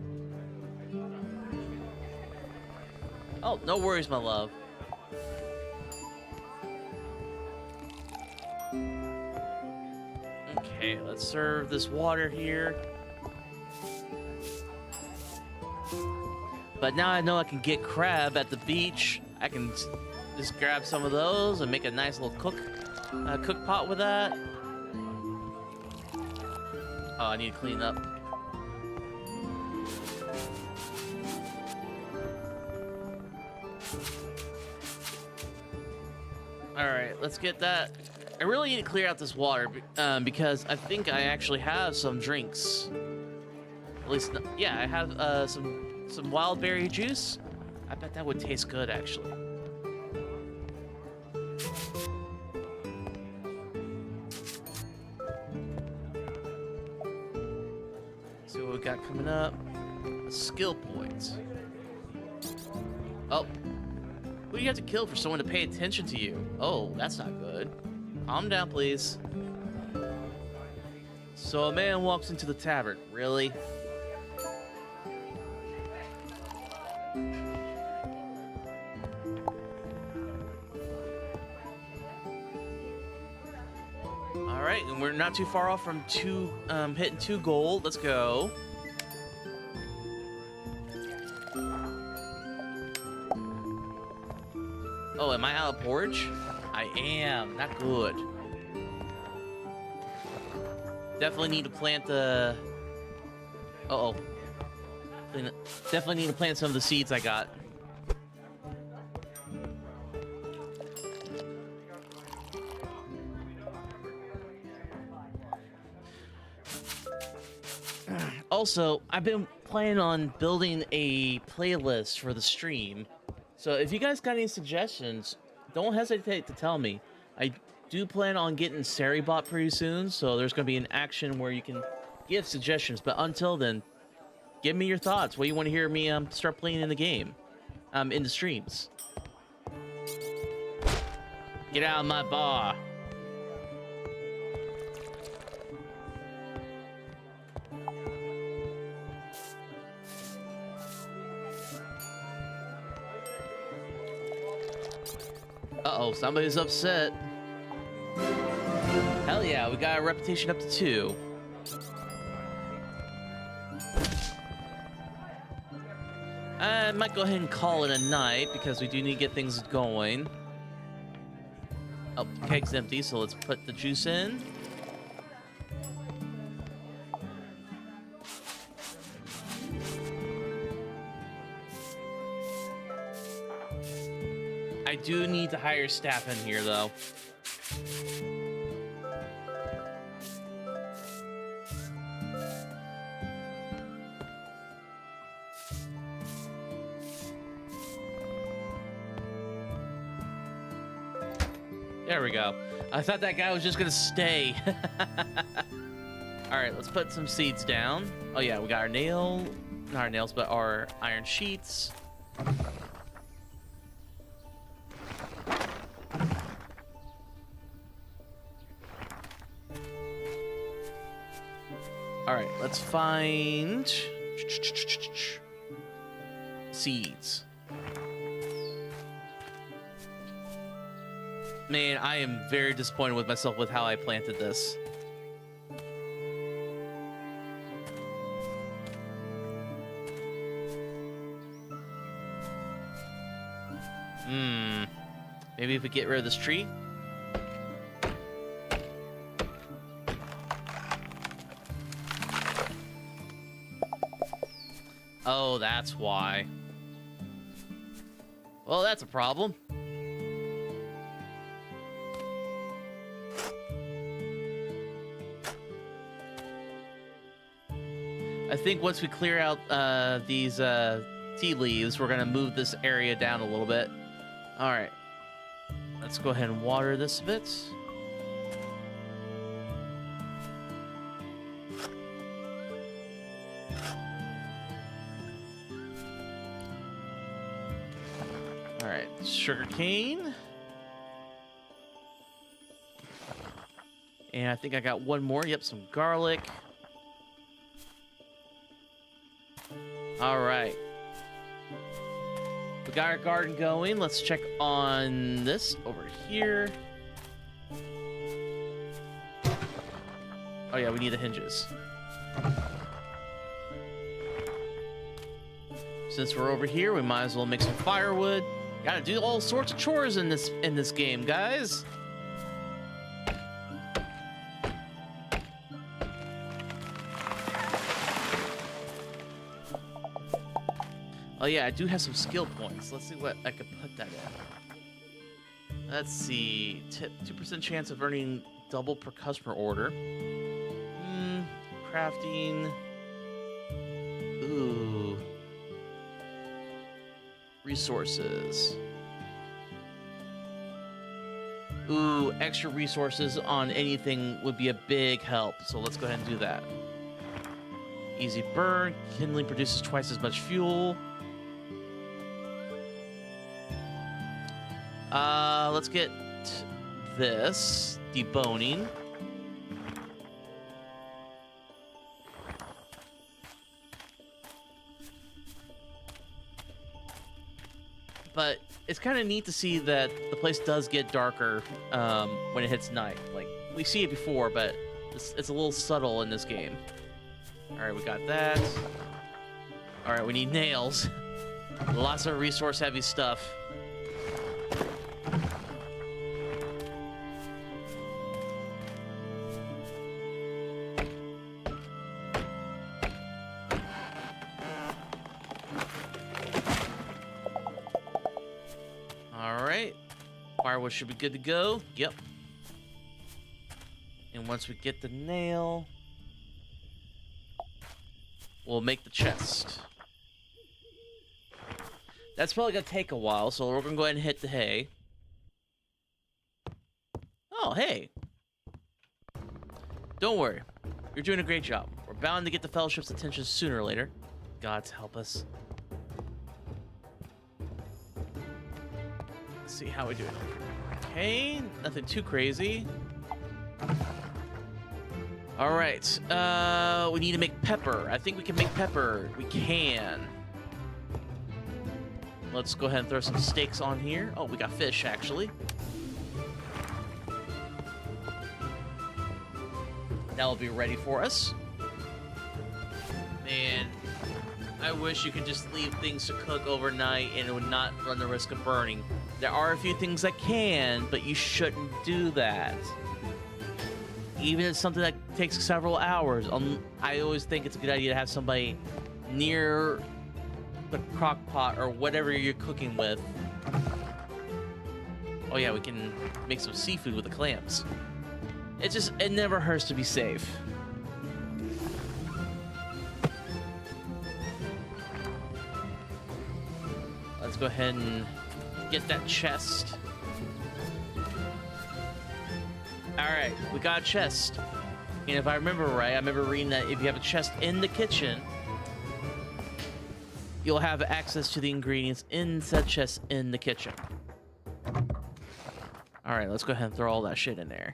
Oh, no worries, my love. Okay, let's serve this water here. But now I know I can get crab at the beach. I can just grab some of those and make a nice little cook pot with that. Oh, I need to clean up. All right, let's get that. I really need to clear out this water because I think I actually have some drinks. At least, yeah, I have some wild berry juice. I bet that would taste good, actually. See what we got coming up. A skill point. Oh. Who do you have to kill for someone to pay attention to you? Oh, that's not good. Calm down, please. So a man walks into the tavern. Really? Alright, and we're not too far off from hitting 2 gold. Let's go. Oh, am I out of porridge? I am. Not good. Definitely need to plant the... Uh-oh. Definitely need to plant some of the seeds I got. Also, I've been planning on building a playlist for the stream. So if you guys got any suggestions, don't hesitate to tell me. I do plan on getting Seribot pretty soon, so there's going to be an action where you can give suggestions. But until then, give me your thoughts. What do you want to hear me start playing in the game, in the streams? Get out of my bar. Uh-oh, somebody's upset. Hell yeah, we got a reputation up to 2. I might go ahead and call it a night because we do need to get things going. Oh, keg's empty, so let's put the juice in. I do need to hire staff in here, though. There we go. I thought that guy was just gonna stay. All right, let's put some seeds down. Oh yeah, we got our not our nails, but our iron sheets. All right, let's find seeds. Man, I am very disappointed with myself with how I planted this. Maybe if we get rid of this tree. Oh, that's why. Well, that's a problem. I think once we clear out these tea leaves, we're gonna move this area down a little bit. All right. Let's go ahead and water this a bit. All right, sugar cane. And I think I got one more. Yep, some garlic. All right. We got our garden going. Let's check on this over here. Oh yeah, we need the hinges. Since we're over here, we might as well make some firewood. Gotta do all sorts of chores in this game, guys. Oh yeah, I do have some skill points. Let's see what I could put that in. Let's see. 2% chance of earning double per customer order. Crafting. Ooh. Resources. Ooh, extra resources on anything would be a big help. So let's go ahead and do that. Easy burn. Kindling produces twice as much fuel. Let's get this deboning. But it's kind of neat to see that the place does get darker when it hits night. Like, we see it before, but it's a little subtle in this game. All right, we got that. All right, we need nails. Lots of resource-heavy stuff. Firewood should be good to go. Yep. And once we get the nail, we'll make the chest. That's probably gonna take a while, so we're gonna go ahead and hit the hay. Oh, hey. Don't worry. You're doing a great job. We're bound to get the Fellowship's attention sooner or later. Gods help us. Let's see how we do it. Okay, nothing too crazy. All right, we need to make pepper. I think we can make pepper. We can. Let's go ahead and throw some steaks on here. Oh, we got fish, actually. That'll be ready for us. Man, I wish you could just leave things to cook overnight and it would not run the risk of burning. There are a few things that can, but you shouldn't do that. Even if it's something that takes several hours. I always think it's a good idea to have somebody near the crock pot or whatever you're cooking with. Oh yeah, we can make some seafood with the clams. It never hurts to be safe. Let's go ahead and get that chest. All right, we got a chest. And if I remember right, I remember reading that if you have a chest in the kitchen, you'll have access to the ingredients in said chest in the kitchen. All right, let's go ahead and throw all that shit in there.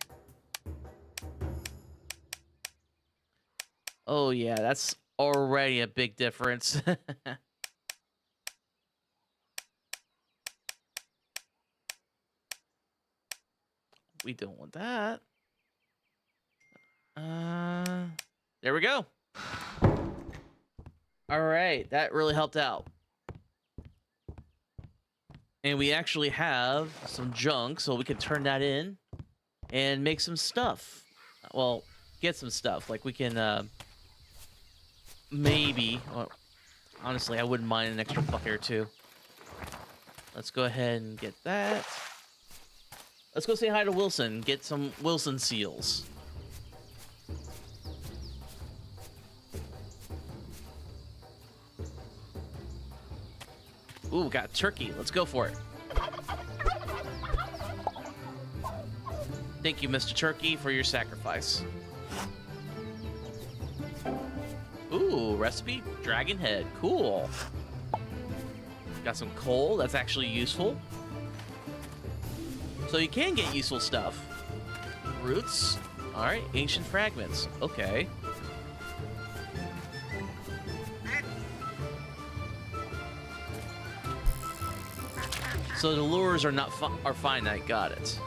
Oh yeah, that's already a big difference. We don't want that. There we go. All right, that really helped out. And we actually have some junk, so we can turn that in and make some stuff. Well, get some stuff. Like we can maybe, well, honestly, I wouldn't mind an extra bucket or two. Let's go ahead and get that. Let's go say hi to Wilson. Get some Wilson seals. Ooh, got turkey. Let's go for it. Thank you, Mr. Turkey, for your sacrifice. Ooh, recipe? Dragon head. Cool. Got some coal. That's actually useful. So you can get useful stuff. Roots. Alright, ancient fragments. Okay. So the lures are not are finite. Got it.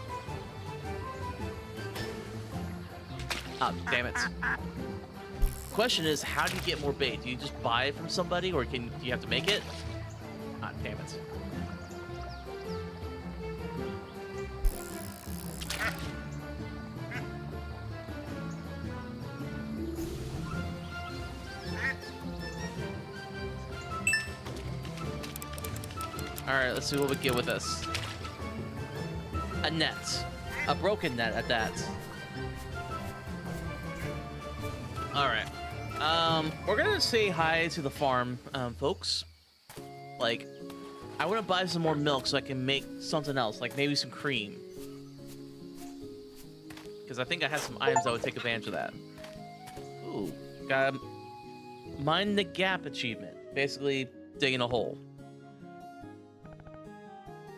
Ah, damn it. Question is, how do you get more bait? Do you just buy it from somebody, or do you have to make it? Ah, damn it. Alright, let's see what we get with this. A net. A broken net at that. Alright. We're gonna say hi to the farm, folks. Like, I want to buy some more milk so I can make something else, like maybe some cream. Because I think I have some items that would take advantage of that. Ooh, got a Mind the Gap achievement. Basically, digging a hole.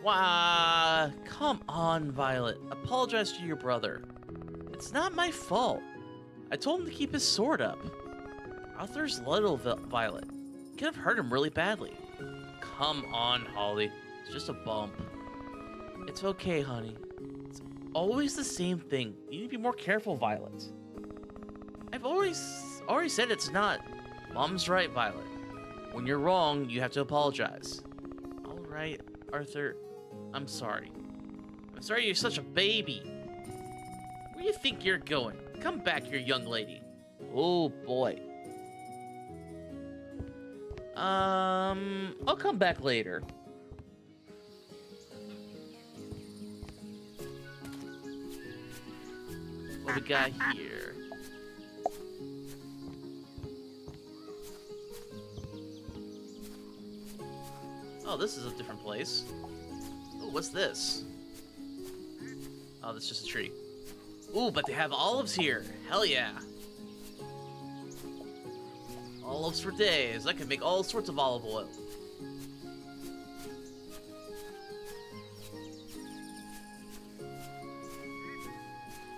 Wow, come on, Violet. Apologize to your brother. It's not my fault. I told him to keep his sword up. Arthur's little Violet. Could have hurt him really badly. Come on, Holly. It's just a bump. It's okay, honey. It's always the same thing. You need to be more careful, Violet. I've already said it's not. Mom's right, Violet. When you're wrong, you have to apologize. All right, Arthur. I'm sorry. I'm sorry you're such a baby. Where do you think you're going? Come back here, young lady. Oh, boy. I'll come back later. What we got here? Oh, this is a different place. Oh, what's this? Oh, that's just a tree. Ooh, but they have olives here. Hell yeah. Olives for days. I can make all sorts of olive oil.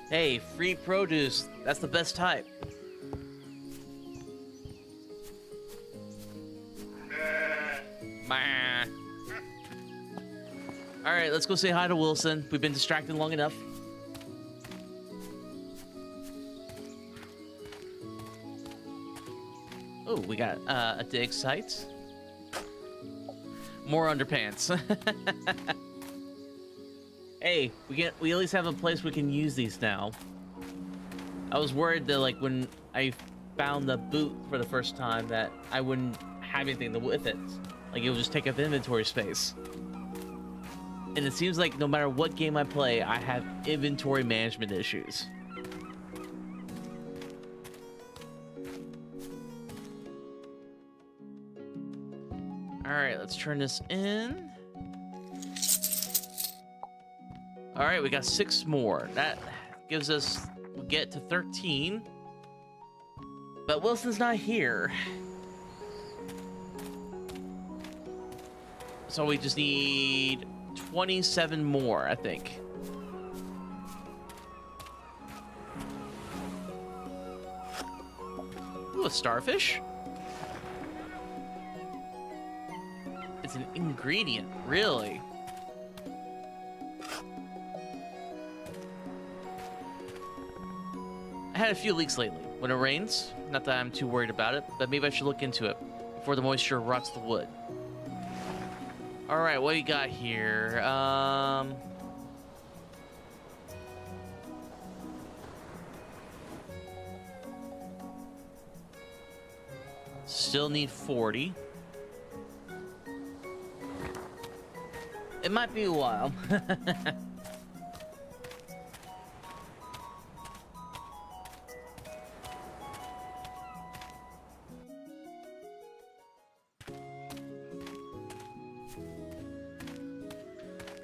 Hey, free produce. That's the best type. Alright, let's go say hi to Wilson. We've been distracted long enough. Oh, we got a dig site. More underpants. Hey, we at least have a place we can use these now. I was worried that, like, when I found the boot for the first time that I wouldn't have anything with it. Like, it would just take up inventory space. And it seems like no matter what game I play, I have inventory management issues. Alright, let's turn this in. Alright, we got 6 more. That gives us, we get to 13. But Wilson's not here. So we just need 27 more, I think. Ooh, a starfish? It's an ingredient, really? I had a few leaks lately. When it rains, not that I'm too worried about it, but maybe I should look into it before the moisture rots the wood. Alright, what you got here? Still need 40. It might be a while.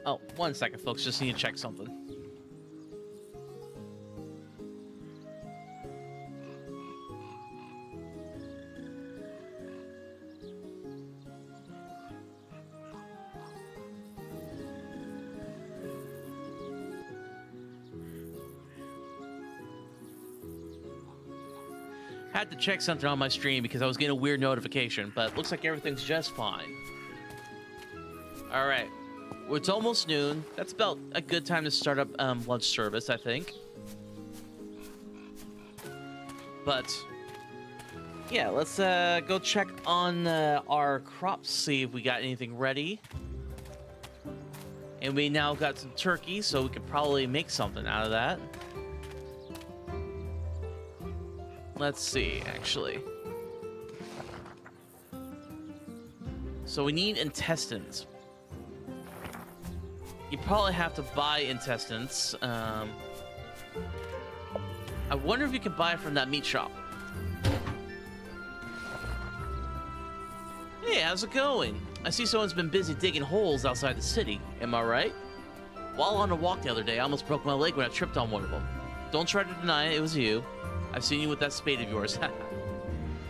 Oh, 1 second, folks. Just need to check something. Had to check something on my stream because I was getting a weird notification, but looks like everything's just fine. All right, well, it's almost noon. That's about a good time to start up lunch service, I think. But yeah, let's go check on our crops, see if we got anything ready. And we now got some turkey, so we could probably make something out of that. Let's see, actually. So we need intestines. You probably have to buy intestines. I wonder if you can buy from that meat shop. Hey, how's it going? I see someone's been busy digging holes outside the city. Am I right? While on a walk the other day, I almost broke my leg when I tripped on one of them. Don't try to deny it, it was you. I've seen you with that spade of yours.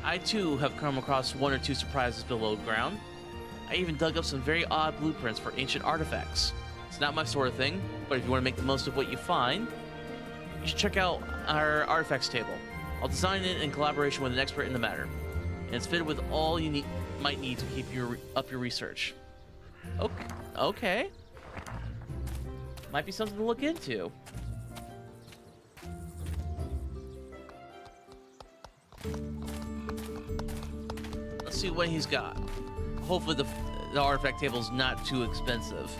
I too have come across one or two surprises below ground. I even dug up some very odd blueprints for ancient artifacts. It's not my sort of thing, but if you want to make the most of what you find, you should check out our artifacts table. I'll design it in collaboration with an expert in the matter, and it's fitted with all you might need to keep up your research. Okay. Might be something to look into. Let's see what he's got. Hopefully the artifact table's not too expensive.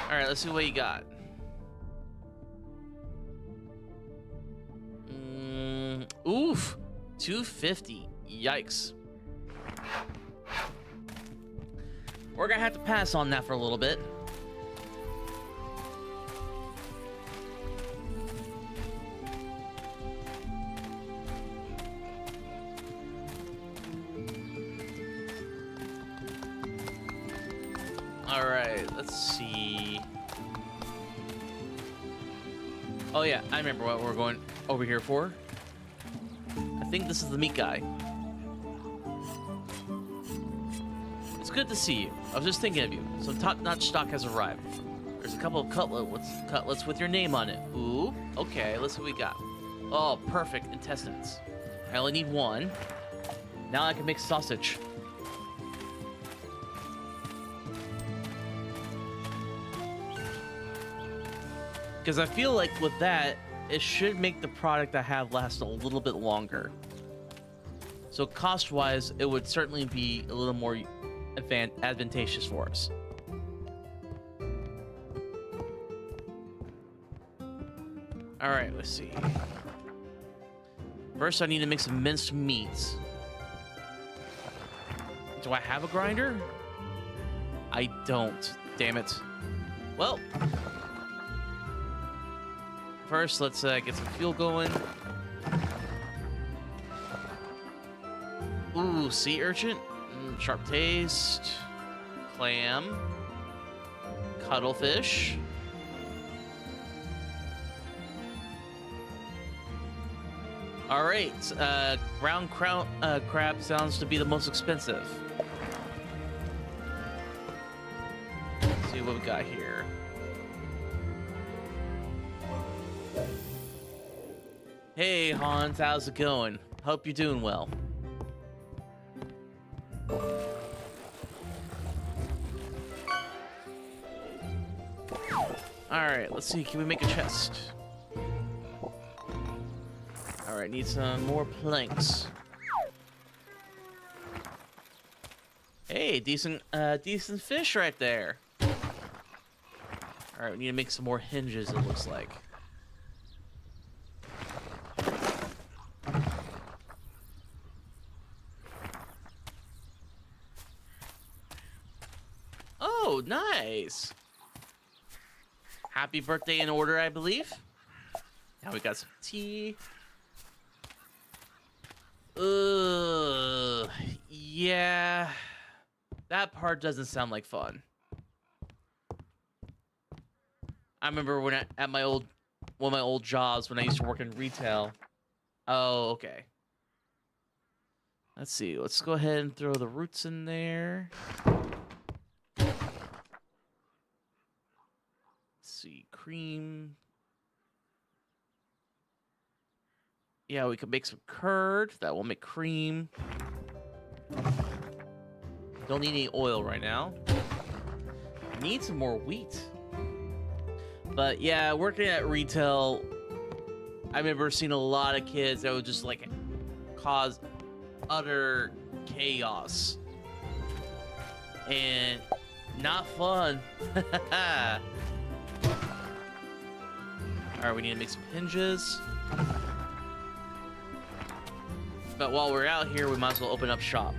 Alright, let's see what you got. Oof! 250. Yikes. We're gonna have to pass on that for a little bit. Alright, let's see. Oh yeah, I remember what we're going over here for. I think this is the meat guy. It's good to see you. I was just thinking of you. Some top-notch stock has arrived. There's a couple of cutlets with your name on it. Ooh, okay, let's see what we got. Oh, perfect, intestines. I only need one. Now I can make sausage. Because I feel like with that, it should make the product I have last a little bit longer. So cost-wise, it would certainly be a little more advantageous for us. All right, let's see. First, I need to make some minced meats. Do I have a grinder? I don't. Damn it. Well, first, let's get some fuel going. Ooh, sea urchin. Sharp taste. Clam. Cuttlefish. All right. Brown crab sounds to be the most expensive. Let's see what we got here. Hey Hans, how's it going? Hope you're doing well. Alright, let's see, can we make a chest? Alright, need some more planks. Hey, decent fish right there. Alright, we need to make some more hinges, it looks like. Oh, nice. Happy birthday in order, I believe. Now we got some tea. Yeah. That part doesn't sound like fun. I remember when at one of my old jobs when I used to work in retail. Oh, okay. Let's see. Let's go ahead and throw the roots in there. see, cream. Yeah, we could make some curd. That will make cream. Don't need any oil right now. Need some more wheat. But yeah, working at retail, I remember seeing a lot of kids that would just like cause utter chaos. And not fun. Alright, we need to make some hinges. But while we're out here, we might as well open up shop.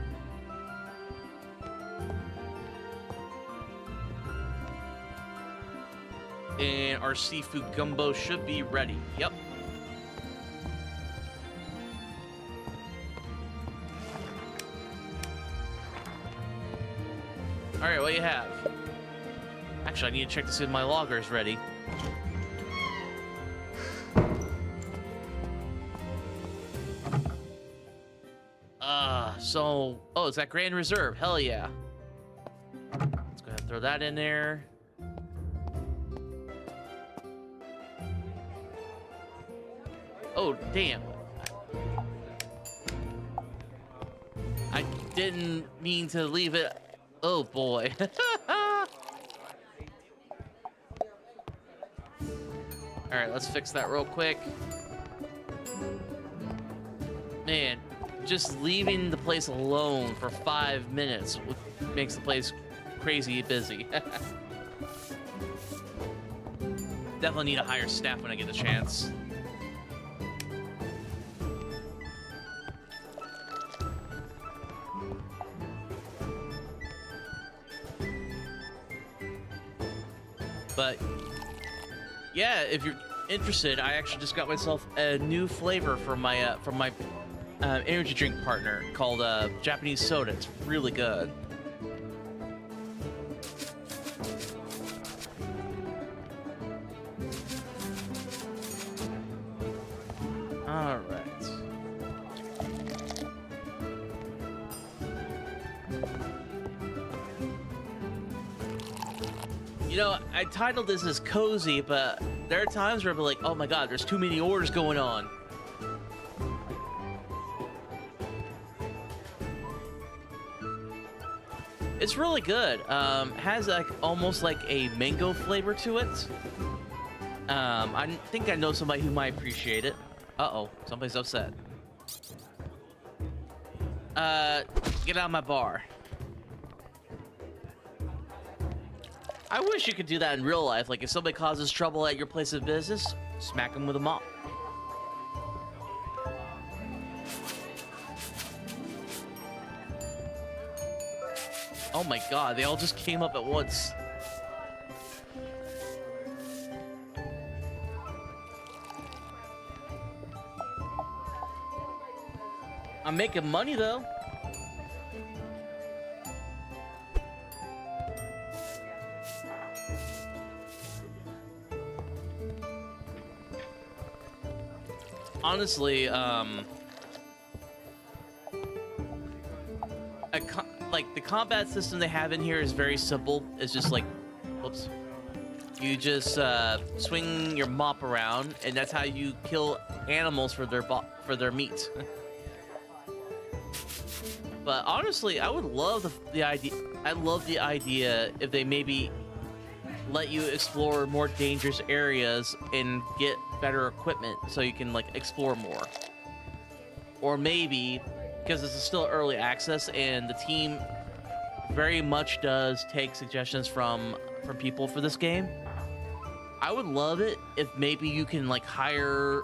And our seafood gumbo should be ready. Yep. Alright, what do you have? Actually, I need to check to see if my logger is ready. Oh, it's that Grand Reserve. Hell yeah. Let's go ahead and throw that in there. Oh, damn. I didn't mean to leave it. Oh, boy. Alright, let's fix that real quick. Man, just leaving the place alone for 5 minutes makes the place crazy busy. Definitely need to hire staff when I get the chance. But yeah, if you're interested, I actually just got myself a new flavor for my energy drink partner called Japanese soda. It's really good. All right. You know, I titled this as cozy, but there are times where I'll be like, oh my god, there's too many orders going on. It's really good. Has like almost like a mango flavor to it. I think I know somebody who might appreciate it. Uh-oh, somebody's upset. Get out of my bar. I wish you could do that in real life. Like, if somebody causes trouble at your place of business, smack them with a mop. Oh my god, they all just came up at once. I'm making money, though. Honestly, like the combat system they have in here is very simple. It's just like, whoops, you just swing your mop around, and that's how you kill animals for their meat. But honestly, I would love the idea. I love the idea if they maybe let you explore more dangerous areas and get better equipment so you can like explore more. Or maybe, because this is still early access and the team very much does take suggestions from people for this game, I would love it if maybe you can like hire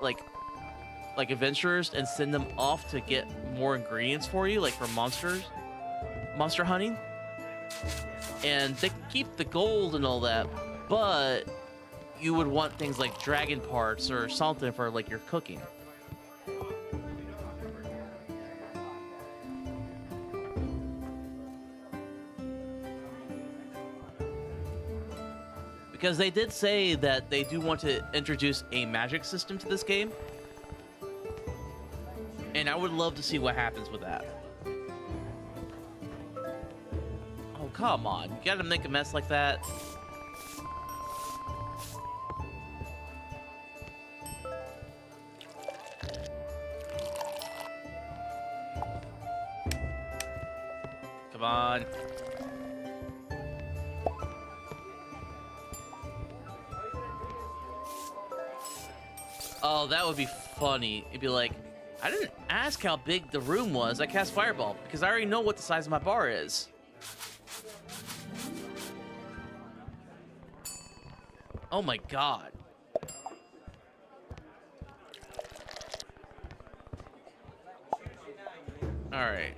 like adventurers and send them off to get more ingredients for you, like for monster hunting. And they can keep the gold and all that, but you would want things like dragon parts or something for like your cooking. Because they did say that they do want to introduce a magic system to this game. And I would love to see what happens with that. Oh, come on. You gotta make a mess like that. Come on. Oh, that would be funny. It'd be like, I didn't ask how big the room was. I cast Fireball because I already know what the size of my bar is. Oh my god. Alright.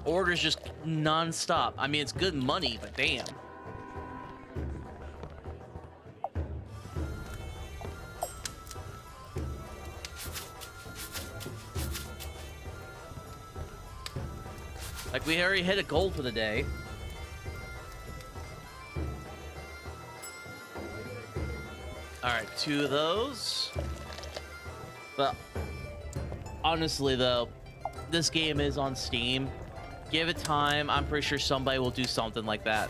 Orders just non-stop. I mean, it's good money, but damn. Like, we already hit a goal for the day. Alright, 2 of those. But honestly, though, this game is on Steam. Give it time. I'm pretty sure somebody will do something like that.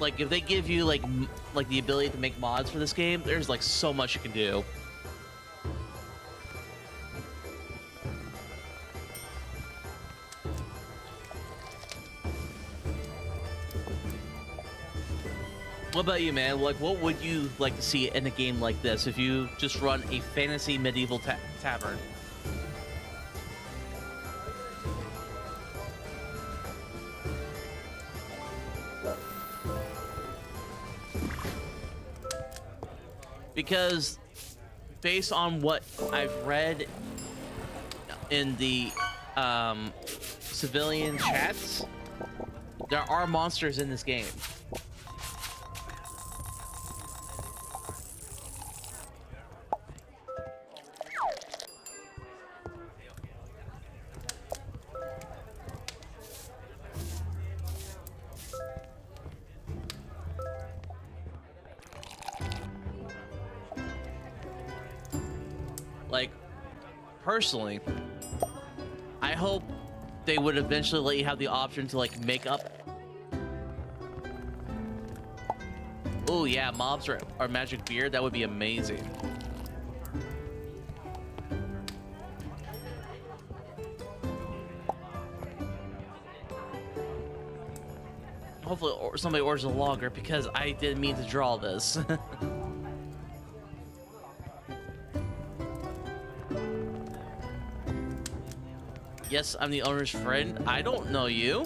Like, if they give you, like the ability to make mods for this game, there's, like, so much you can do. What about you, man? Like, what would you like to see in a game like this if you just run a fantasy medieval tavern? Because based on what I've read in the civilian chats, there are monsters in this game. Like, personally, I hope they would eventually let you have the option to, like, make up. Oh, yeah, mobs are magic beer. That would be amazing. Hopefully somebody orders a logger because I didn't mean to draw this. Yes, I'm the owner's friend. I don't know you.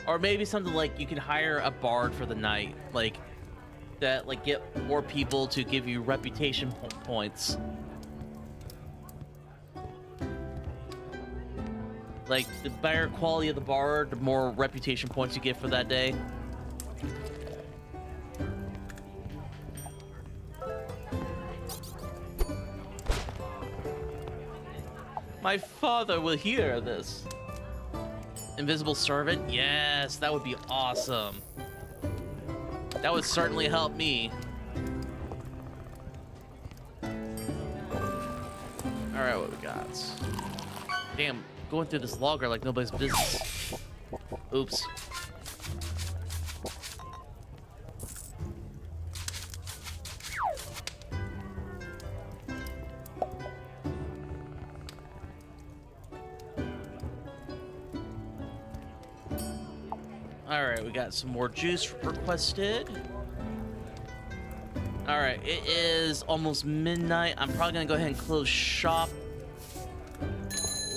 Or maybe something like you can hire a bard for the night, like that, like get more people to give you reputation points. Like, the better quality of the bard, the more reputation points you get for that day. My father will hear this. Invisible servant? Yes, that would be awesome. That would certainly help me. Alright, what we got? Damn, going through this logger like nobody's business. Oops. Alright, we got some more juice requested. Alright, it is almost midnight. I'm probably gonna go ahead and close shop.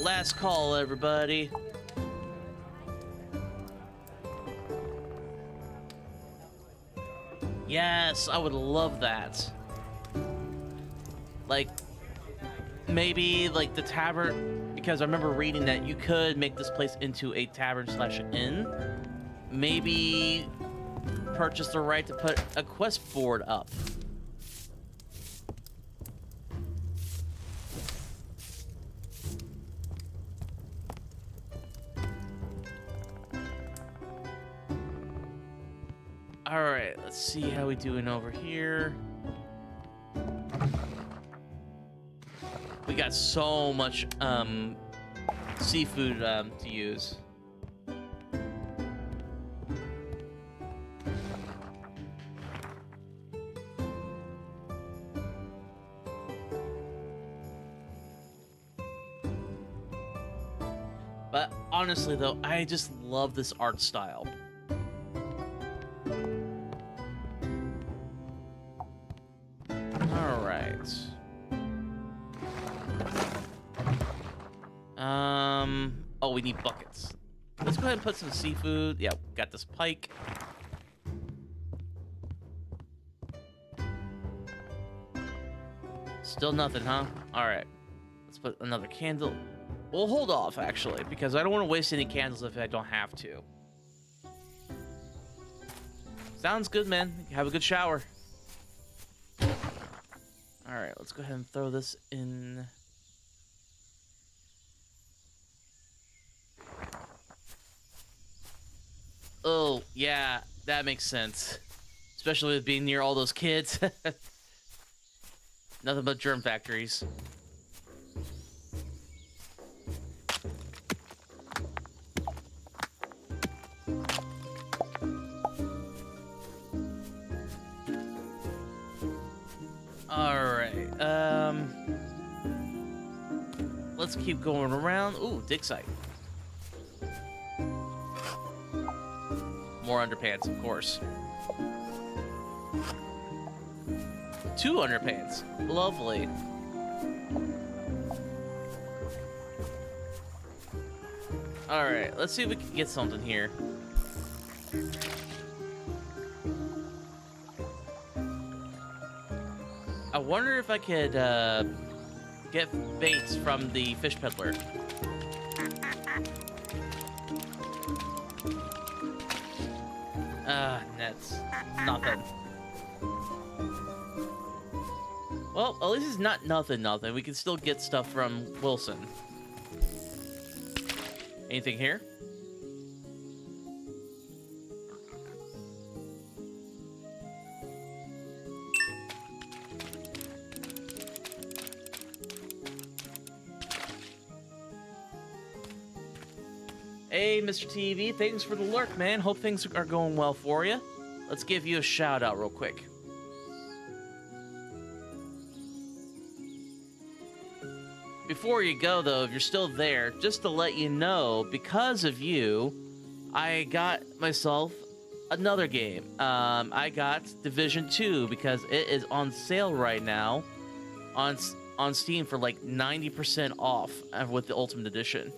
Last call, everybody. Yes, I would love that. Like, maybe like the tavern, because I remember reading that you could make this place into a tavern/inn. Maybe purchase the right to put a quest board up. Alright, let's see how we doing over here. We got so much seafood to use. But honestly, though, I just love this art style. All right. Oh, we need buckets. Let's go ahead and put some seafood. Yeah, got this pike. Still nothing, huh? All right. Let's put another candle. We'll hold off, actually, because I don't want to waste any candles if I don't have to. Sounds good, man. Have a good shower. All right, let's go ahead and throw this in. Oh, yeah, that makes sense. Especially with being near all those kids. Nothing but germ factories. Alright, let's keep going around. Ooh, dig site. More underpants, of course. 2 underpants. Lovely. Alright, let's see if we can get something here. I wonder if I could get baits from the fish peddler. Nets. Nothing. Well, at least it's not nothing. We can still get stuff from Wilson. Anything here? Hey, Mr. TV, thanks for the lurk, man. Hope things are going well for you. Let's give you a shout out real quick. Before you go, though, if you're still there, just to let you know, because of you, I got myself another game. I got Division 2 because it is on sale right now on Steam for like 90% off with the Ultimate Edition.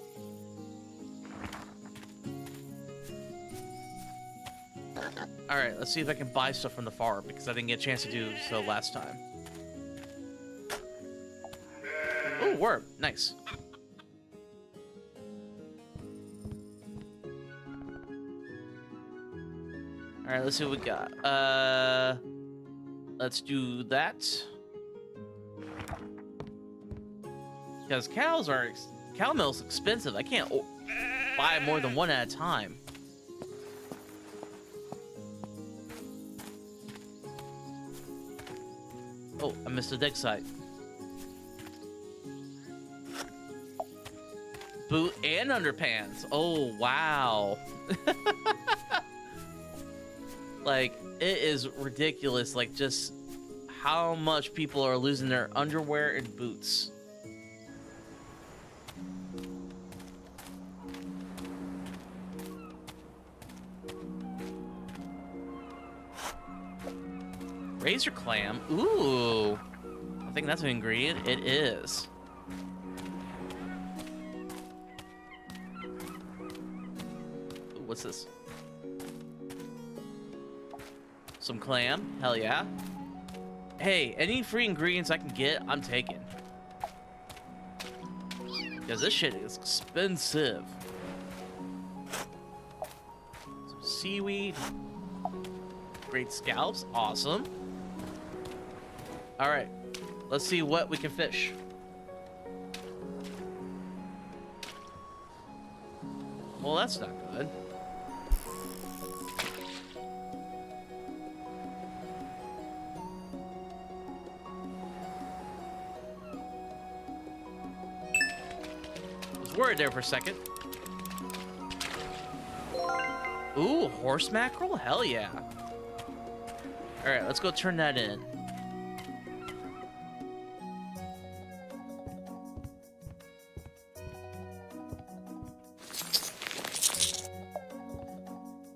Alright, let's see if I can buy stuff from the farm, because I didn't get a chance to do so last time. Oh, worm. Nice. Alright, let's see what we got. Let's do that. Because cow milk's expensive. I can't buy more than one at a time. Oh, I missed a dig site. Boot and underpants. Oh, wow. Like, it is ridiculous, like, just how much people are losing their underwear and boots. Razor clam. Ooh. I think that's an ingredient. It is. Ooh, what's this? Some clam. Hell yeah. Hey, any free ingredients I can get, I'm taking. Because this shit is expensive. Some seaweed. Great scallops. Awesome. All right, let's see what we can fish. Well, that's not good. worried there for a second. Ooh, horse mackerel? Hell yeah. Alright, let's go turn that in.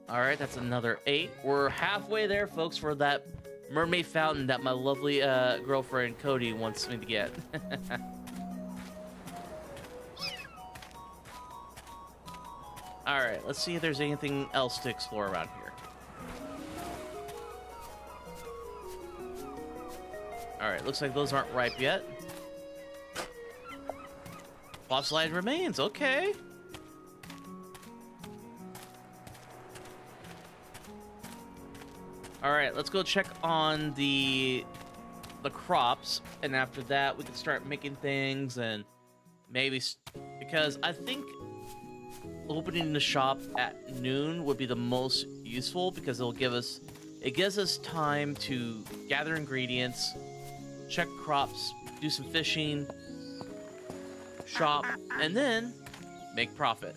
Alright, that's another 8. We're halfway there, folks, for that mermaid fountain that my lovely girlfriend Cody wants me to get. Alright, let's see if there's anything else to explore around here. Alright, looks like those aren't ripe yet. Fossilized remains, okay. Alright, let's go check on the crops, and after that we can start making things, and maybe because I think opening the shop at noon would be the most useful, because it gives us time to gather ingredients, check crops, do some fishing, shop, and then make profit.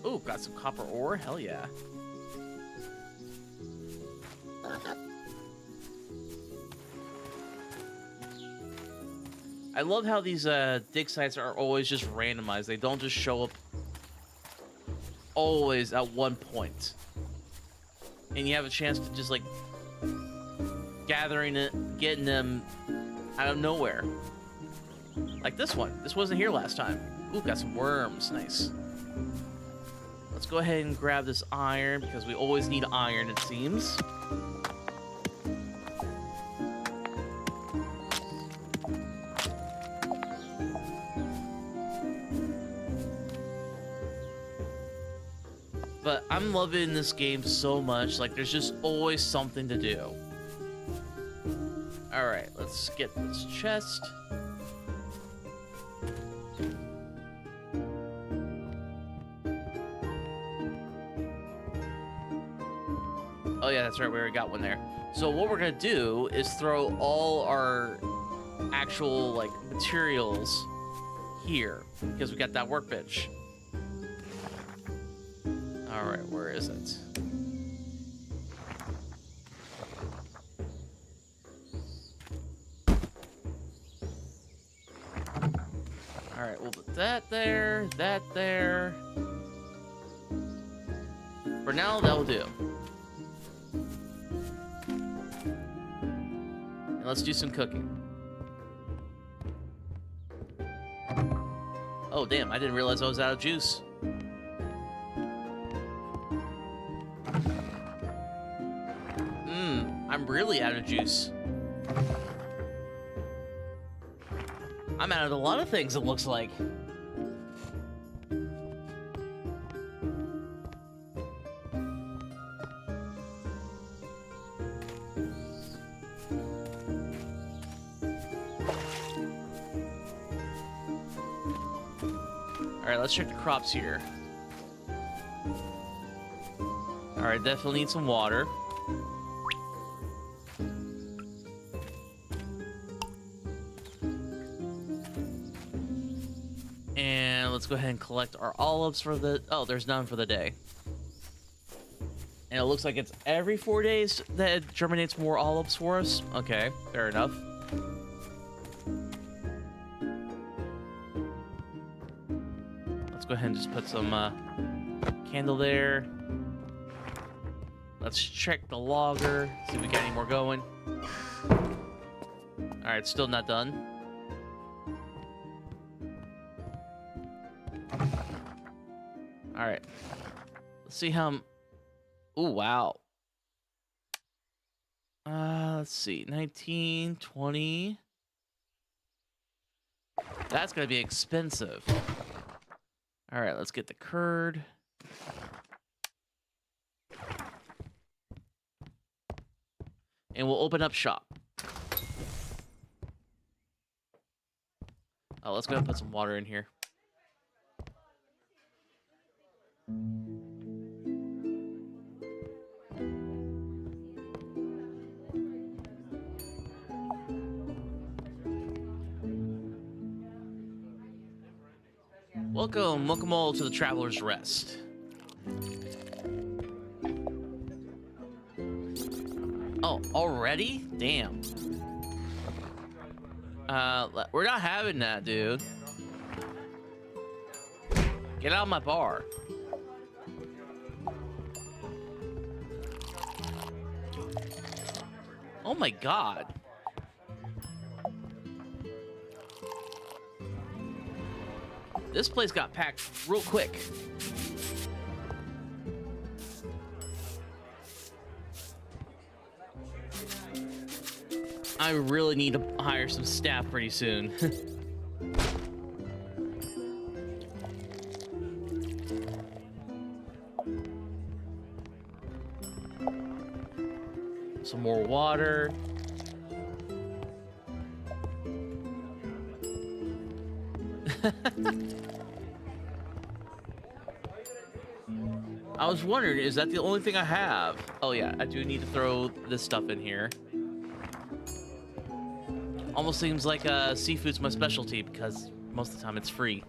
Ooh, got some copper ore, hell yeah. I love how these dig sites are always just randomized. They don't just show up always at one point. And you have a chance to just like gathering it, getting them out of nowhere. Like this one. This wasn't here last time. Ooh, got some worms. Nice. Let's go ahead and grab this iron, because we always need iron, it seems. But I'm loving this game so much. Like, there's just always something to do. Alright, let's get this chest. Oh yeah, that's right, we already got one there. So what we're gonna do is throw all our actual, like, materials here, because we got that workbench. Alright, where is it? Alright, we'll put that there, that there. For now, that'll do. And let's do some cooking. Oh, damn, I didn't realize I was out of juice. I'm really out of juice. I'm out of a lot of things, it looks like. Alright, let's check the crops here. Alright, definitely need some water. And let's go ahead and collect our olives for the... Oh, there's none for the day. And it looks like it's every 4 days that it germinates more olives for us. Okay, fair enough. Let's go ahead and just put some candle there. Let's check the logger, see if we got any more going. Alright, still not done. Alright. Let's see how... Ooh, wow. Let's see. 19, 20. That's gonna be expensive. Alright, let's get the curd. And we'll open up shop. Oh, let's go and put some water in here. Welcome all to the Traveler's Rest. Oh, already? Damn. We're not having that, dude. Get out of my bar. Oh my god. This place got packed real quick. I really need to hire some staff pretty soon. Some more water. I was wondering, is that the only thing I have? Oh yeah, I do need to throw this stuff in here. Almost seems like seafood's my specialty because most of the time it's free.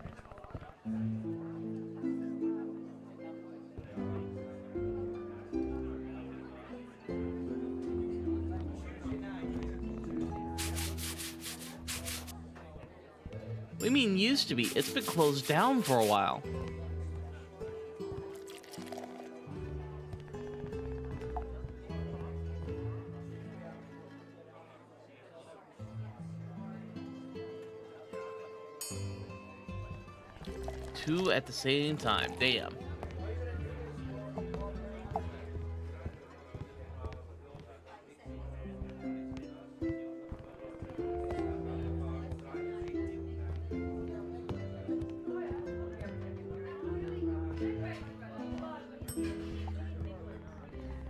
What do you mean used to be? It's been closed down for a while. Two at the same time. Damn.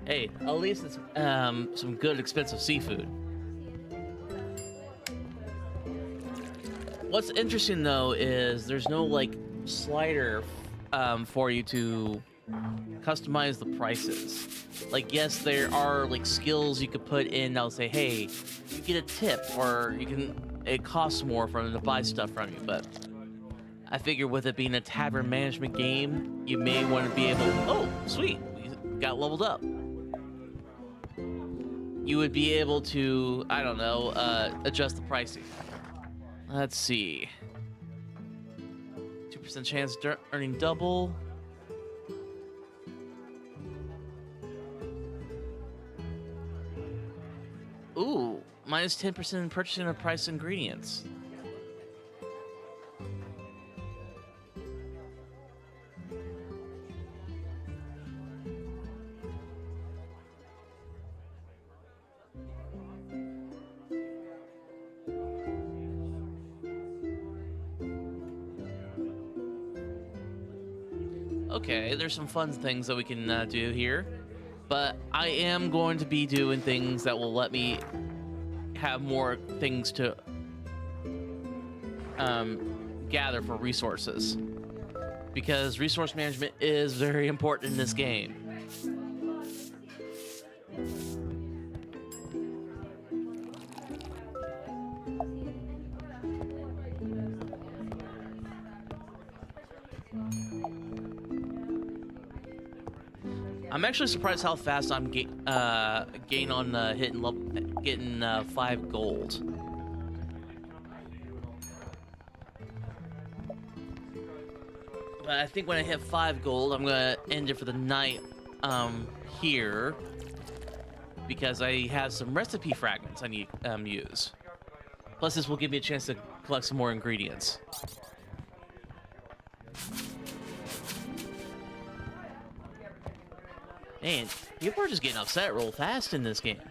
Hey, at least it's some good expensive seafood. What's interesting though is there's no like slider for you to customize the prices. Like, yes, there are like skills you could put in that'll say, hey, you get a tip, or it costs more for them to buy stuff from you. But I figure with it being a tavern management game, you may want to be able, oh sweet, we got leveled up. You would be able to, I don't know, adjust the pricing. Let's see. 2% chance earning double. Ooh, minus 10% in purchasing of price ingredients. Okay, there's some fun things that we can do here, but I am going to be doing things that will let me have more things to gather for resources, because resource management is very important in this game. I'm actually surprised how fast I'm gain on getting 5 gold. But I think when I hit 5 gold, I'm gonna end it for the night here, because I have some recipe fragments I need use. Plus, this will give me a chance to collect some more ingredients. Man, people are just getting upset real fast in this game.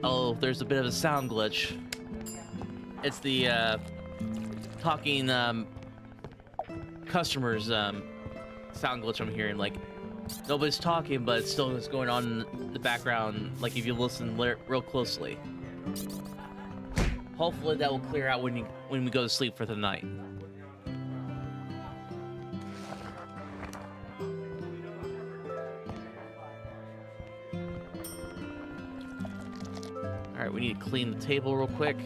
Oh, there's a bit of a sound glitch. It's the talking customers sound glitch I'm hearing. Like, nobody's talking, but it's still is going on in the background, like if you listen real closely. Hopefully that will clear out when we go to sleep for the night. Alright, we need to clean the table real quick.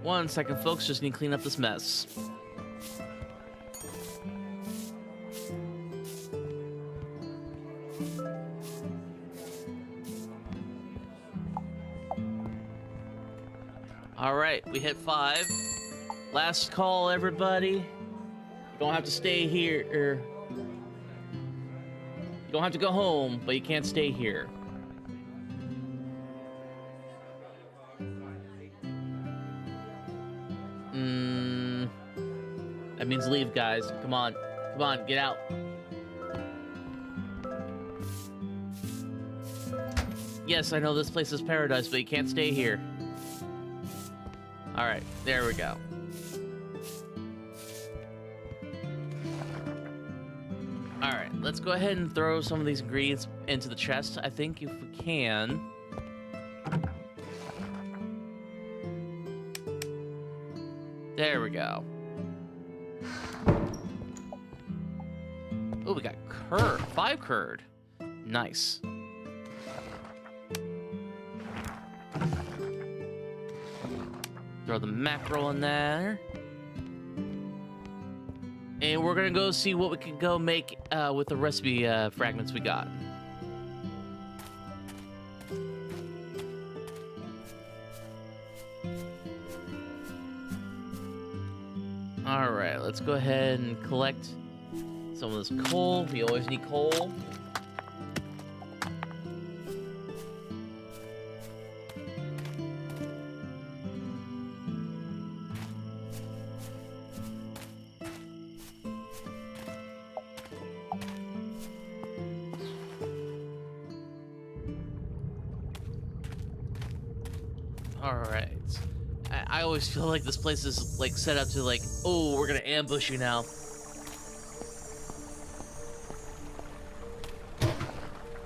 One second, folks. Just need to clean up this mess. All right, we hit 5. Last call, everybody. You don't have to stay here, or you don't have to go home, but you can't stay here. That means leave, guys. Come on. Come on, get out. Yes, I know this place is paradise, but you can't stay here. Alright, there we go. Alright, let's go ahead and throw some of these ingredients into the chest, I think, if we can. There we go. Oh, we got curd. 5 curd. Nice. Throw the mackerel in there. And we're gonna go see what we can go make with the recipe fragments we got. Alright, let's go ahead and collect some of this coal. We always need coal. Alright. I always feel like this place is like set up to like, oh, we're gonna ambush you now.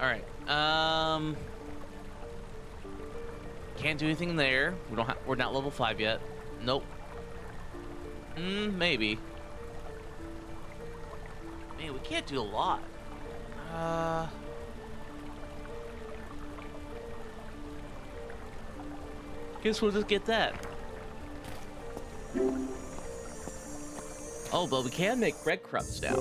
Alright, can't do anything there. We're not level 5 yet. Nope. Maybe. Man, we can't do a lot. Guess we'll just get that. Oh, but we can make breadcrumbs now.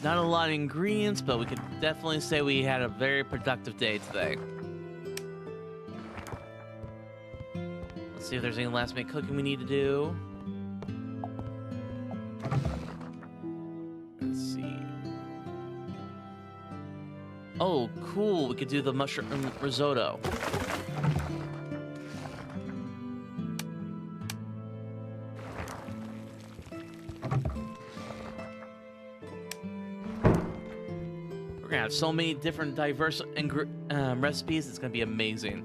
Not a lot of ingredients, but we could definitely say we had a very productive day today. Let's see if there's any last minute cooking we need to do. Let's see. Oh, cool. We could do the mushroom risotto. We're gonna have so many different diverse recipes, it's gonna be amazing.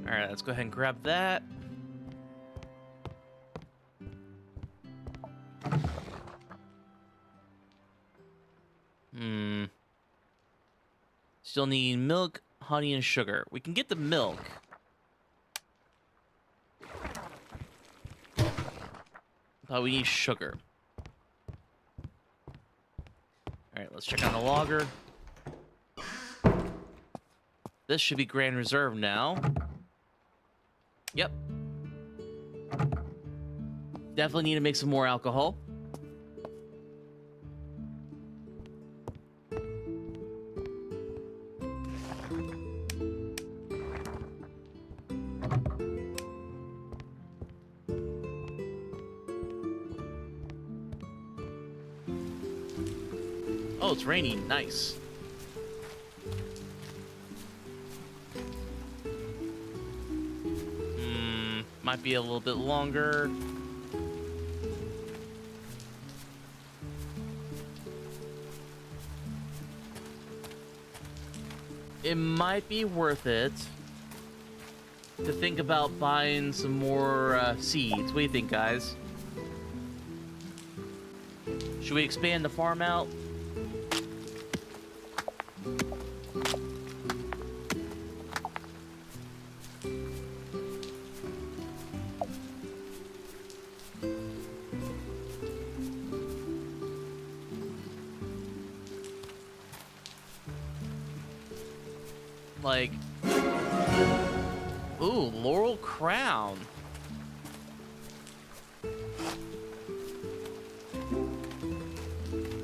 Alright, let's go ahead and grab that. Still need milk, honey, and sugar. We can get the milk. But we need sugar. Alright, let's check on the logger. This should be Grand Reserve now. Yep. Definitely need to make some more alcohol. Oh, it's raining. Nice. Might be a little bit longer. It might be worth it to think about buying some more seeds. What do you think, guys? Should we expand the farm out? Like, ooh, laurel crown.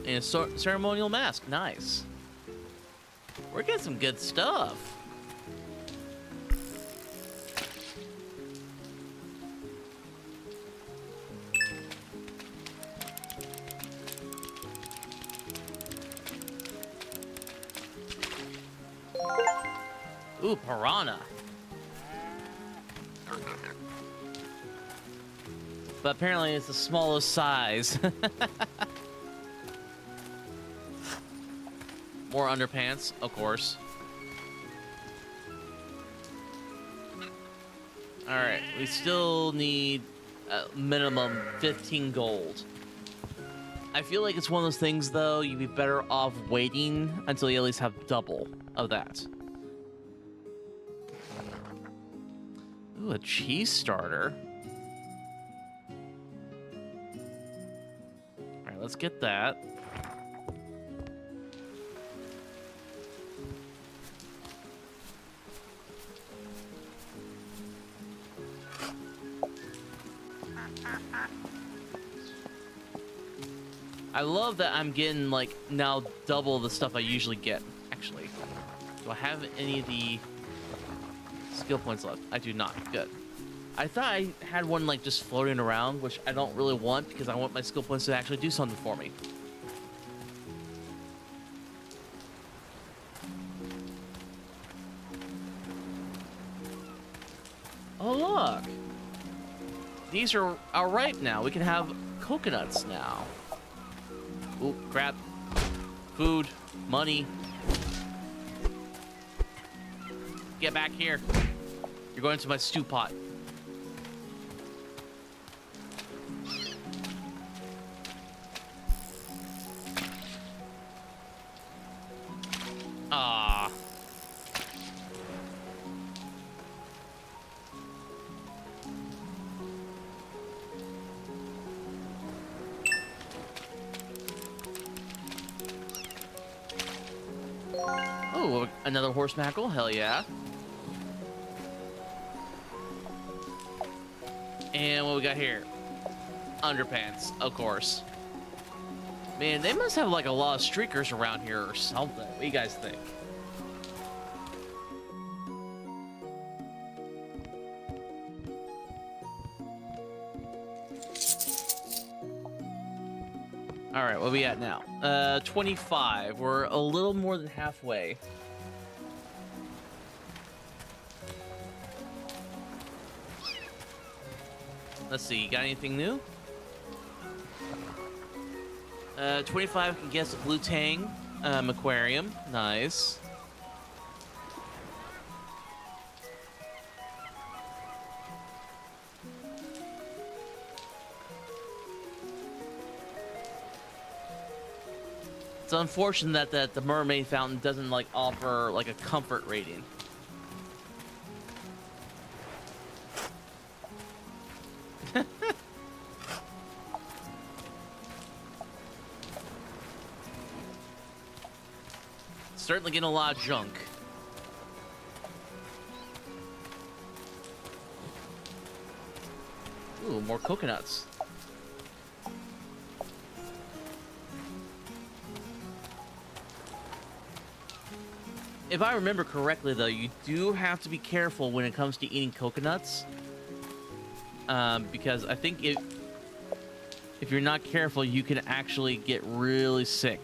And a ceremonial mask. Nice. We're getting some good stuff. Ooh, piranha. But apparently it's the smallest size. More underpants, of course. Alright, we still need minimum 15 gold. I feel like it's one of those things, though, you'd be better off waiting until you at least have double of that. Ooh, a cheese starter. Alright, let's get that. I love that I'm getting, like, now double the stuff I usually get. Actually, do I have any of the skill points left? I do not. Good. I thought I had one, like, just floating around, which I don't really want because I want my skill points to actually do something for me. Oh, look. These are ripe now. We can have coconuts now. Ooh, crap. Food. Money. Get back here. You're going into my stew pot. Ah. Oh, another horse mackerel. Hell yeah. And what we got here? Underpants, of course. Man, they must have like a lot of streakers around here or something. What do you guys think? All right, what are we at now? 25. We're a little more than halfway. Let's see, you got anything new? 25 can guess a blue tang aquarium. Nice. It's unfortunate that the mermaid fountain doesn't like offer like a comfort rating. Certainly getting a lot of junk. Ooh, more coconuts. If I remember correctly, though, you do have to be careful when it comes to eating coconuts. Because I think if you're not careful, you can actually get really sick.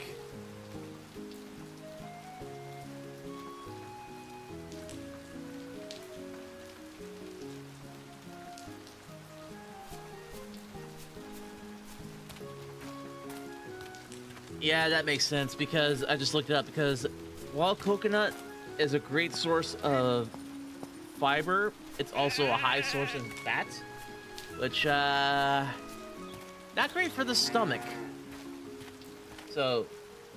Yeah, that makes sense because I just looked it up because while coconut is a great source of fiber, it's also a high source of fat, which not great for the stomach. So,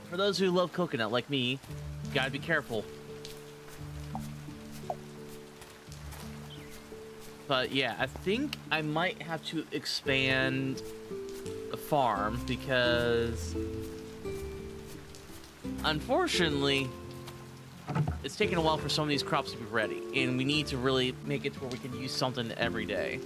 for those who love coconut like me, you gotta be careful. But yeah, I think I might have to expand the farm because unfortunately it's taking a while for some of these crops to be ready, and we need to really make it to where we can use something every day.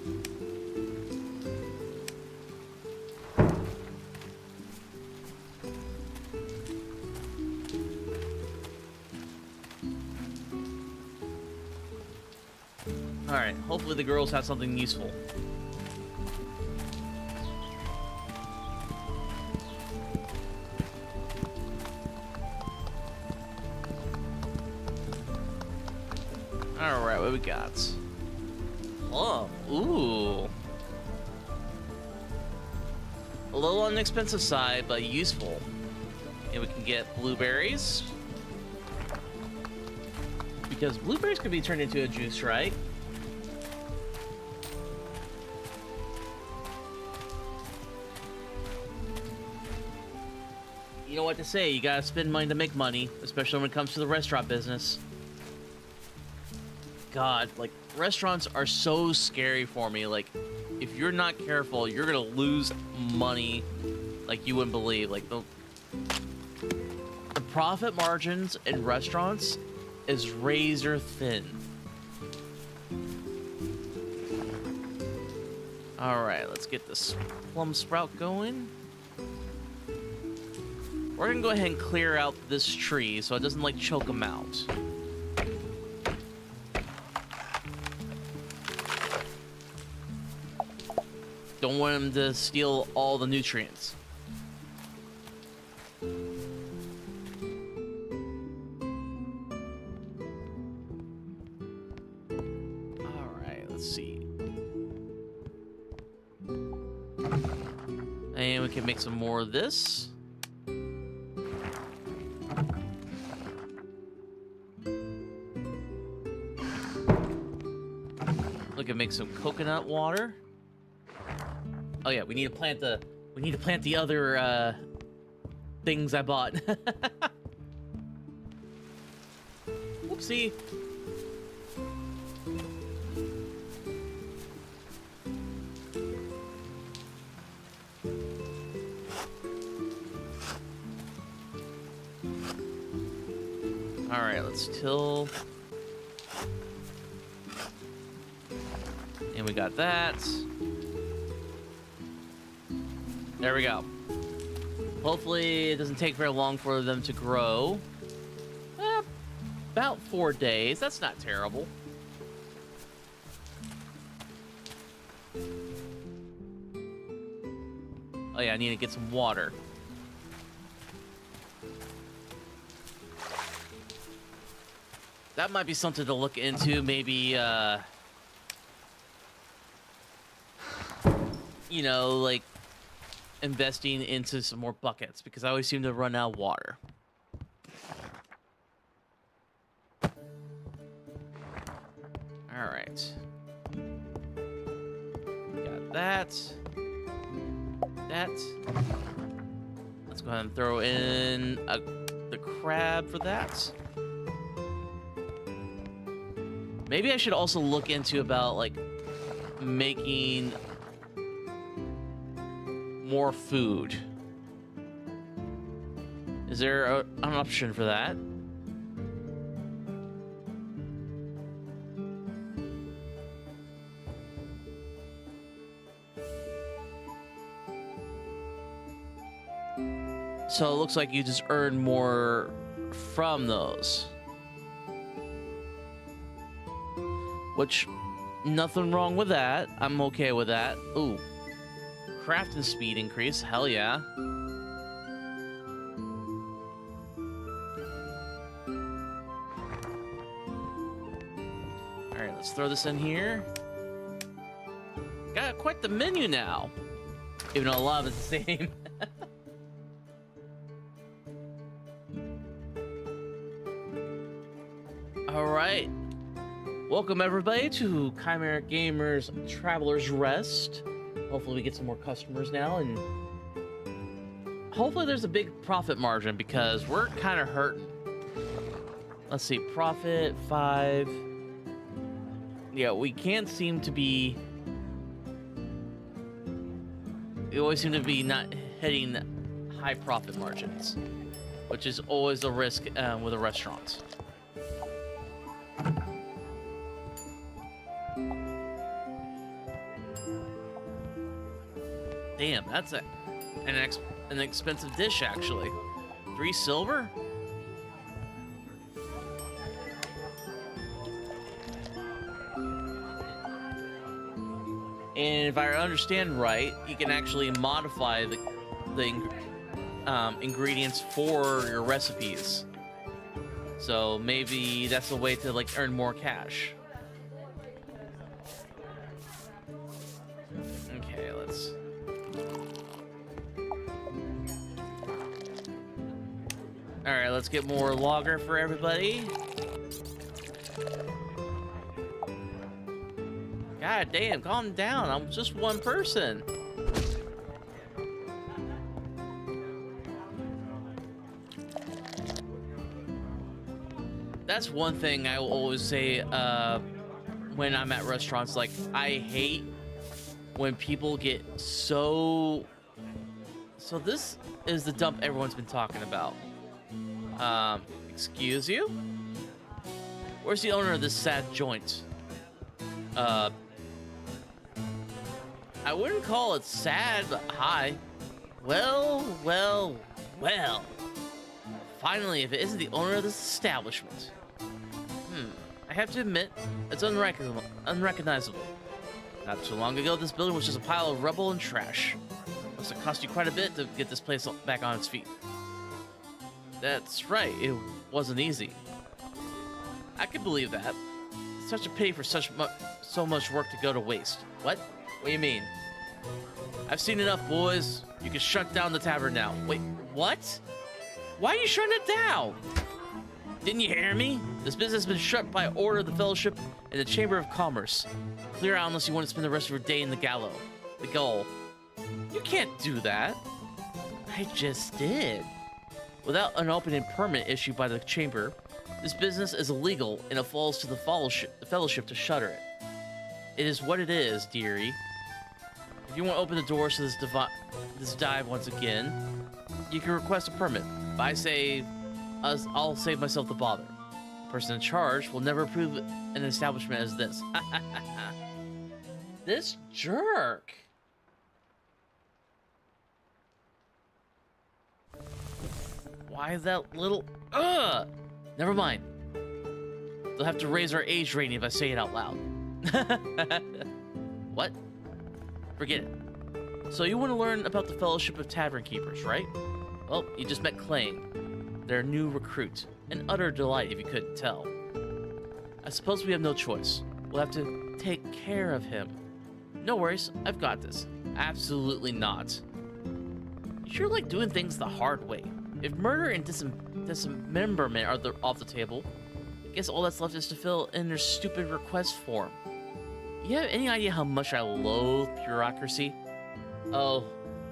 Alright, hopefully the girls have something useful. Alright, what we got? Oh, ooh. A little on the expensive side, but useful. And we can get blueberries. Because blueberries could be turned into a juice, right? You know what to say, you gotta spend money to make money, especially when it comes to the restaurant business. God, like, restaurants are so scary for me. Like, if you're not careful, you're gonna lose money like you wouldn't believe. Like, the profit margins in restaurants is razor thin. Alright, let's get this plum sprout going. We're gonna go ahead and clear out this tree so it doesn't, like, choke them out. Don't want them to steal all the nutrients. Alright, let's see. And we can make some more of this. We can make some coconut water. Oh yeah, we need to plant the other things I bought. Whoopsie. All right, let's till. And we got that. There we go. Hopefully it doesn't take very long for them to grow. About 4 days. That's not terrible. Oh yeah, I need to get some water. That might be something to look into. Maybe, you know, like, investing into some more buckets, because I always seem to run out of water. All right. Got that. That. Let's go ahead and throw in the crab for that. Maybe I should also look into about, like, making more food. Is there an option for that? So it looks like you just earn more from those. Which, nothing wrong with that. I'm okay with that. Ooh. Crafting speed increase. Hell yeah. Alright, let's throw this in here. Got quite the menu now. Even though a lot of it's the same. Alright. Welcome everybody to Chimera Gamers Traveler's Rest. Hopefully we get some more customers now, and hopefully there's a big profit margin because we're kind of hurting. Let's see, profit 5. Yeah, we can't seem to be... We always seem to be not hitting high profit margins, which is always a risk with a restaurant. Damn, that's an expensive dish, actually. 3 silver? And if I understand right, you can actually modify the ingredients for your recipes. So maybe that's a way to like earn more cash. Okay, let's... Alright, let's get more lager for everybody. God damn, calm down. I'm just one person. That's one thing I will always say when I'm at restaurants. Like, I hate when people get so... So this is the dump everyone's been talking about. Excuse you? Where's the owner of this sad joint? I wouldn't call it sad, but hi. Well. Finally, if it isn't the owner of this establishment. I have to admit, it's unrecognizable. Not too long ago, this building was just a pile of rubble and trash. Must have cost you quite a bit to get this place back on its feet. That's right, it wasn't easy. I could believe that. It's such a pity for so much work to go to waste. What? What do you mean? I've seen enough, boys. You can shut down the tavern now. Wait, what? Why are you shutting it down? Didn't you hear me? This business has been shut by order of the Fellowship and the Chamber of Commerce. Clear out unless you want to spend the rest of your day in the gallows. The goal. You can't do that. I just did. Without an opening permit issued by the Chamber, this business is illegal and it falls to the Fellowship to shutter it. It is what it is, dearie. If you want to open the doors to this dive once again, you can request a permit. But I say, I'll save myself the bother. The person in charge will never approve an establishment as this. This jerk. Why that little... Ugh! Never mind. They'll have to raise our age rating if I say it out loud. What? Forget it. So you want to learn about the Fellowship of Tavern Keepers, right? Well, you just met Clayne, their new recruit. An utter delight if you couldn't tell. I suppose we have no choice. We'll have to take care of him. No worries, I've got this. Absolutely not. You sure like doing things the hard way. If murder and dismemberment are off the table, I guess all that's left is to fill in their stupid request form. You have any idea how much I loathe bureaucracy? Oh,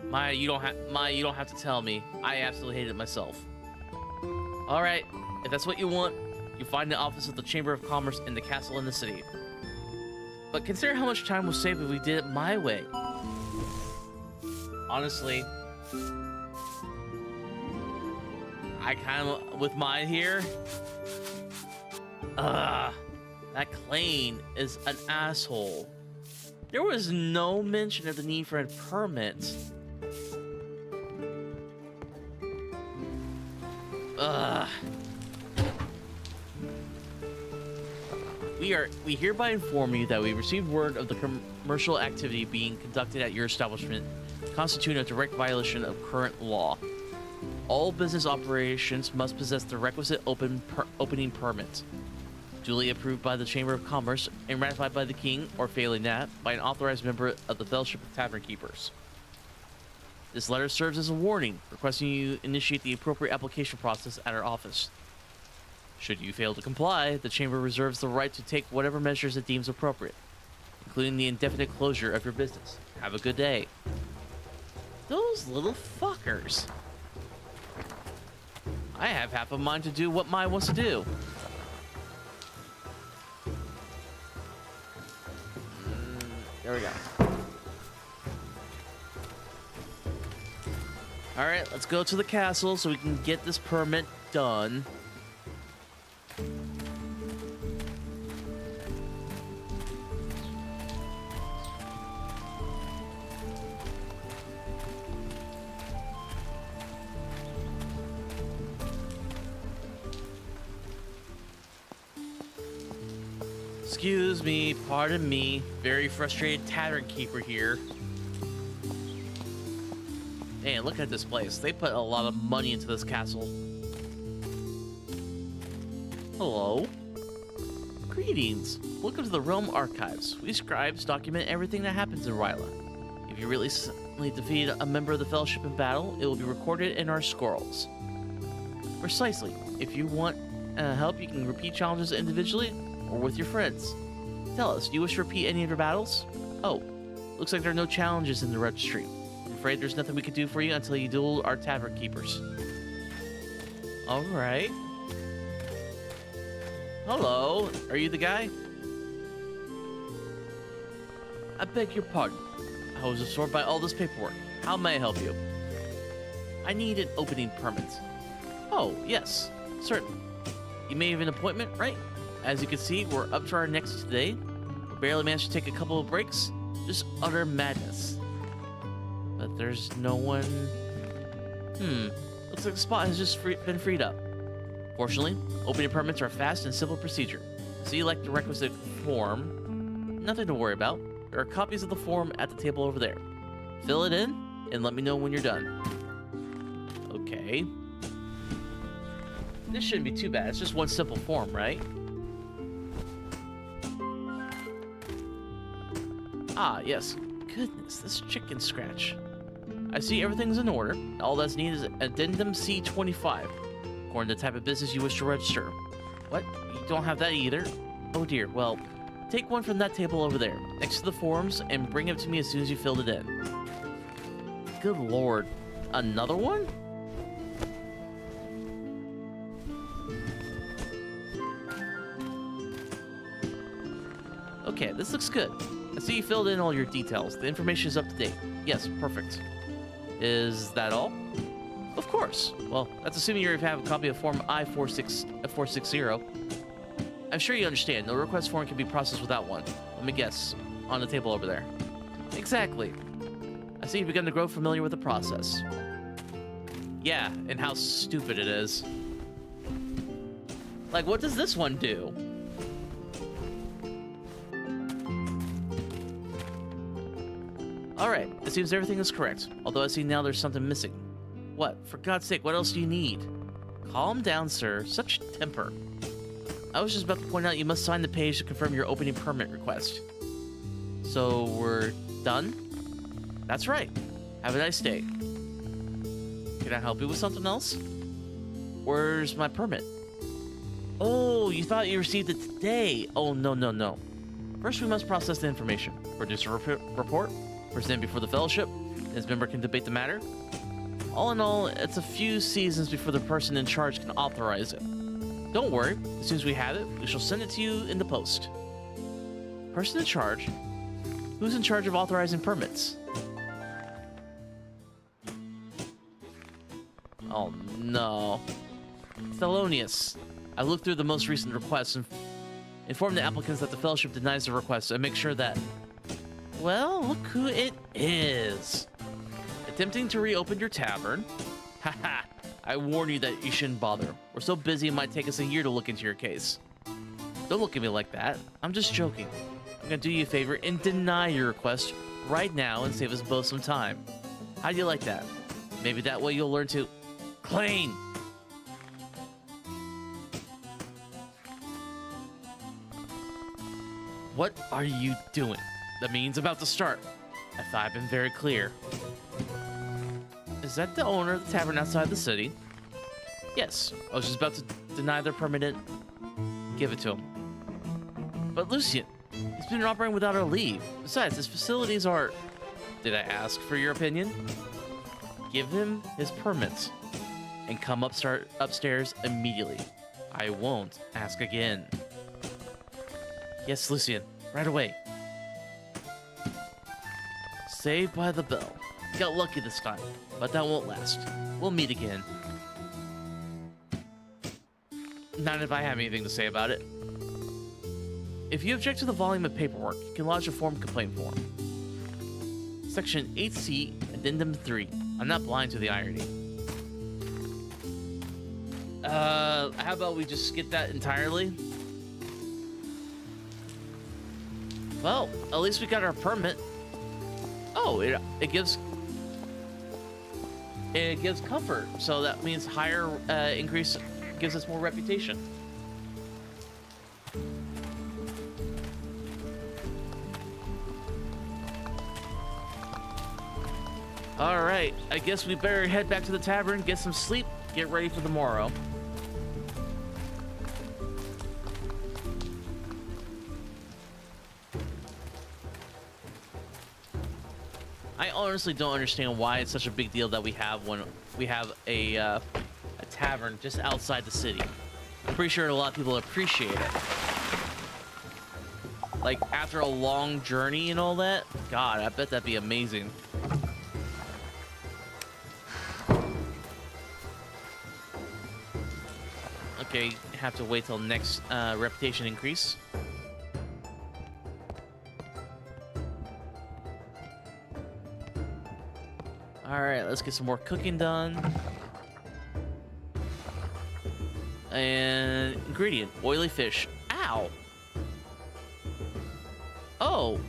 Maya, you don't have to tell me. I absolutely hate it myself. All right, if that's what you want, you find the office of the Chamber of Commerce in the castle in the city. But consider how much time was saved if we did it my way. Honestly, I kind of with mine here. That Clayne is an asshole. There was no mention of the need for a permit. We hereby inform you that we received word of the commercial activity being conducted at your establishment constituting a direct violation of current law. All business operations must possess the requisite opening permit, duly approved by the Chamber of Commerce and ratified by the King, or failing that, by an authorized member of the Fellowship of Tavern Keepers. This letter serves as a warning, requesting you initiate the appropriate application process at our office. Should you fail to comply, the Chamber reserves the right to take whatever measures it deems appropriate, including the indefinite closure of your business. Have a good day. Those little fuckers. I have half a mind to do what Mai wants to do. There we go. Alright, let's go to the castle so we can get this permit done. Excuse me, pardon me. Very frustrated tavern keeper here. Man, look at this place. They put a lot of money into this castle. Hello. Greetings. Welcome to the Realm Archives. We scribes document everything that happens in Ryla. If you recently defeated a member of the Fellowship in battle, it will be recorded in our scrolls. Precisely. If you want help, you can repeat challenges individually or with your friends. Tell us, do you wish to repeat any of your battles? Oh, looks like there are no challenges in the registry. I'm afraid there's nothing we can do for you until you duel our tavern keepers. Alright. Hello, are you the guy? I beg your pardon. I was absorbed by all this paperwork. How may I help you? I need an opening permit. Oh, yes, certainly. You may have an appointment, right? As you can see, we're up to our necks today. We barely managed to take a couple of breaks. Just utter madness. But there's no one... Looks like the spot has just been freed up. Fortunately, opening permits are a fast and simple procedure. Select the requisite form. Nothing to worry about. There are copies of the form at the table over there. Fill it in, and let me know when you're done. Okay. This shouldn't be too bad. It's just one simple form, right? Ah, yes. Goodness, this chicken scratch. I see everything's in order. All that's needed is Addendum C25, according to the type of business you wish to register. What? You don't have that either? Oh dear, well, take one from that table over there, next to the forms, and bring it to me as soon as you filled it in. Good lord. Another one? Okay, this looks good. I see you filled in all your details. The information is up to date. Yes, perfect. Is that all? Of course. Well, that's assuming you have a copy of Form I-460. I'm sure you understand. No request form can be processed without one. Let me guess. On the table over there. Exactly. I see you've begun to grow familiar with the process. Yeah, and how stupid it is. Like, what does this one do? Alright, it seems everything is correct. Although I see now there's something missing. What? For God's sake, what else do you need? Calm down, sir. Such temper. I was just about to point out you must sign the page to confirm your opening permit request. So, we're done? That's right. Have a nice day. Can I help you with something else? Where's my permit? Oh, you thought you received it today. Oh, no, no, no. First, we must process the information. Produce a report. Present before the Fellowship. Its member can debate the matter. All in all, it's a few seasons before the person in charge can authorize it. Don't worry. As soon as we have it, we shall send it to you in the post. Person in charge? Who's in charge of authorizing permits? Oh, no. Thelonious. I looked through the most recent requests and informed the applicants that the Fellowship denies the request and make sure that... Well, look who it is. Attempting to reopen your tavern? Haha, I warn you that you shouldn't bother. We're so busy it might take us a year to look into your case. Don't look at me like that. I'm just joking. I'm gonna do you a favor and deny your request right now and save us both some time. How do you like that? Maybe that way you'll learn to clean. What are you doing? The meeting's about to start. I thought I'd been very clear. Is that the owner of the tavern outside the city? Yes, I was just about to deny their permit. Give it to him. But Lucian, he's been operating without our leave. Besides, his facilities are... Did I ask for your opinion? Give him his permits and come upstairs immediately. I won't ask again. Yes, Lucian, right away. Saved by the bell. Got lucky this time, but that won't last. We'll meet again. Not if I have anything to say about it. If you object to the volume of paperwork, you can lodge a complaint form. Section 8C, Addendum 3. I'm not blind to the irony. How about we just skip that entirely? Well, at least we got our permit. Oh, it gives comfort, so that means higher increase gives us more reputation. All right, I guess we better head back to the tavern, get some sleep, get ready for the morrow. I honestly don't understand why it's such a big deal that we have when we have a tavern just outside the city. I'm pretty sure a lot of people appreciate it. Like, after a long journey and all that, God, I bet that'd be amazing. Okay, have to wait till next reputation increase. All right, let's get some more cooking done. And ingredient, oily fish. Ow. Oh.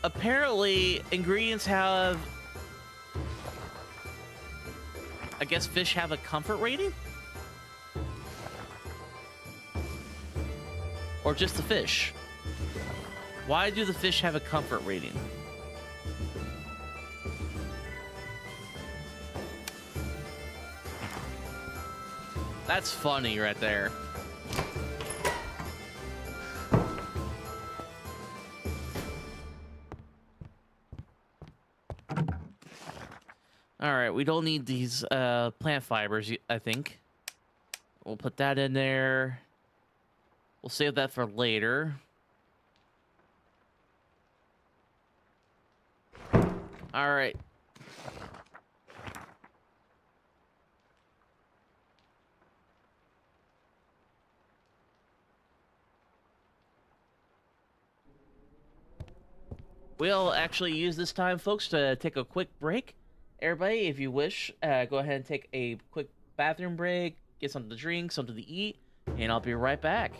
Apparently, ingredients have... I guess fish have a comfort rating? Or just the fish? Why do the fish have a comfort rating? That's funny right there. All right, we don't need these plant fibers, I think. We'll put that in there. We'll save that for later. All right. We'll actually use this time, folks, to take a quick break. Everybody, if you wish, go ahead and take a quick bathroom break, get something to drink, something to eat, and I'll be right back.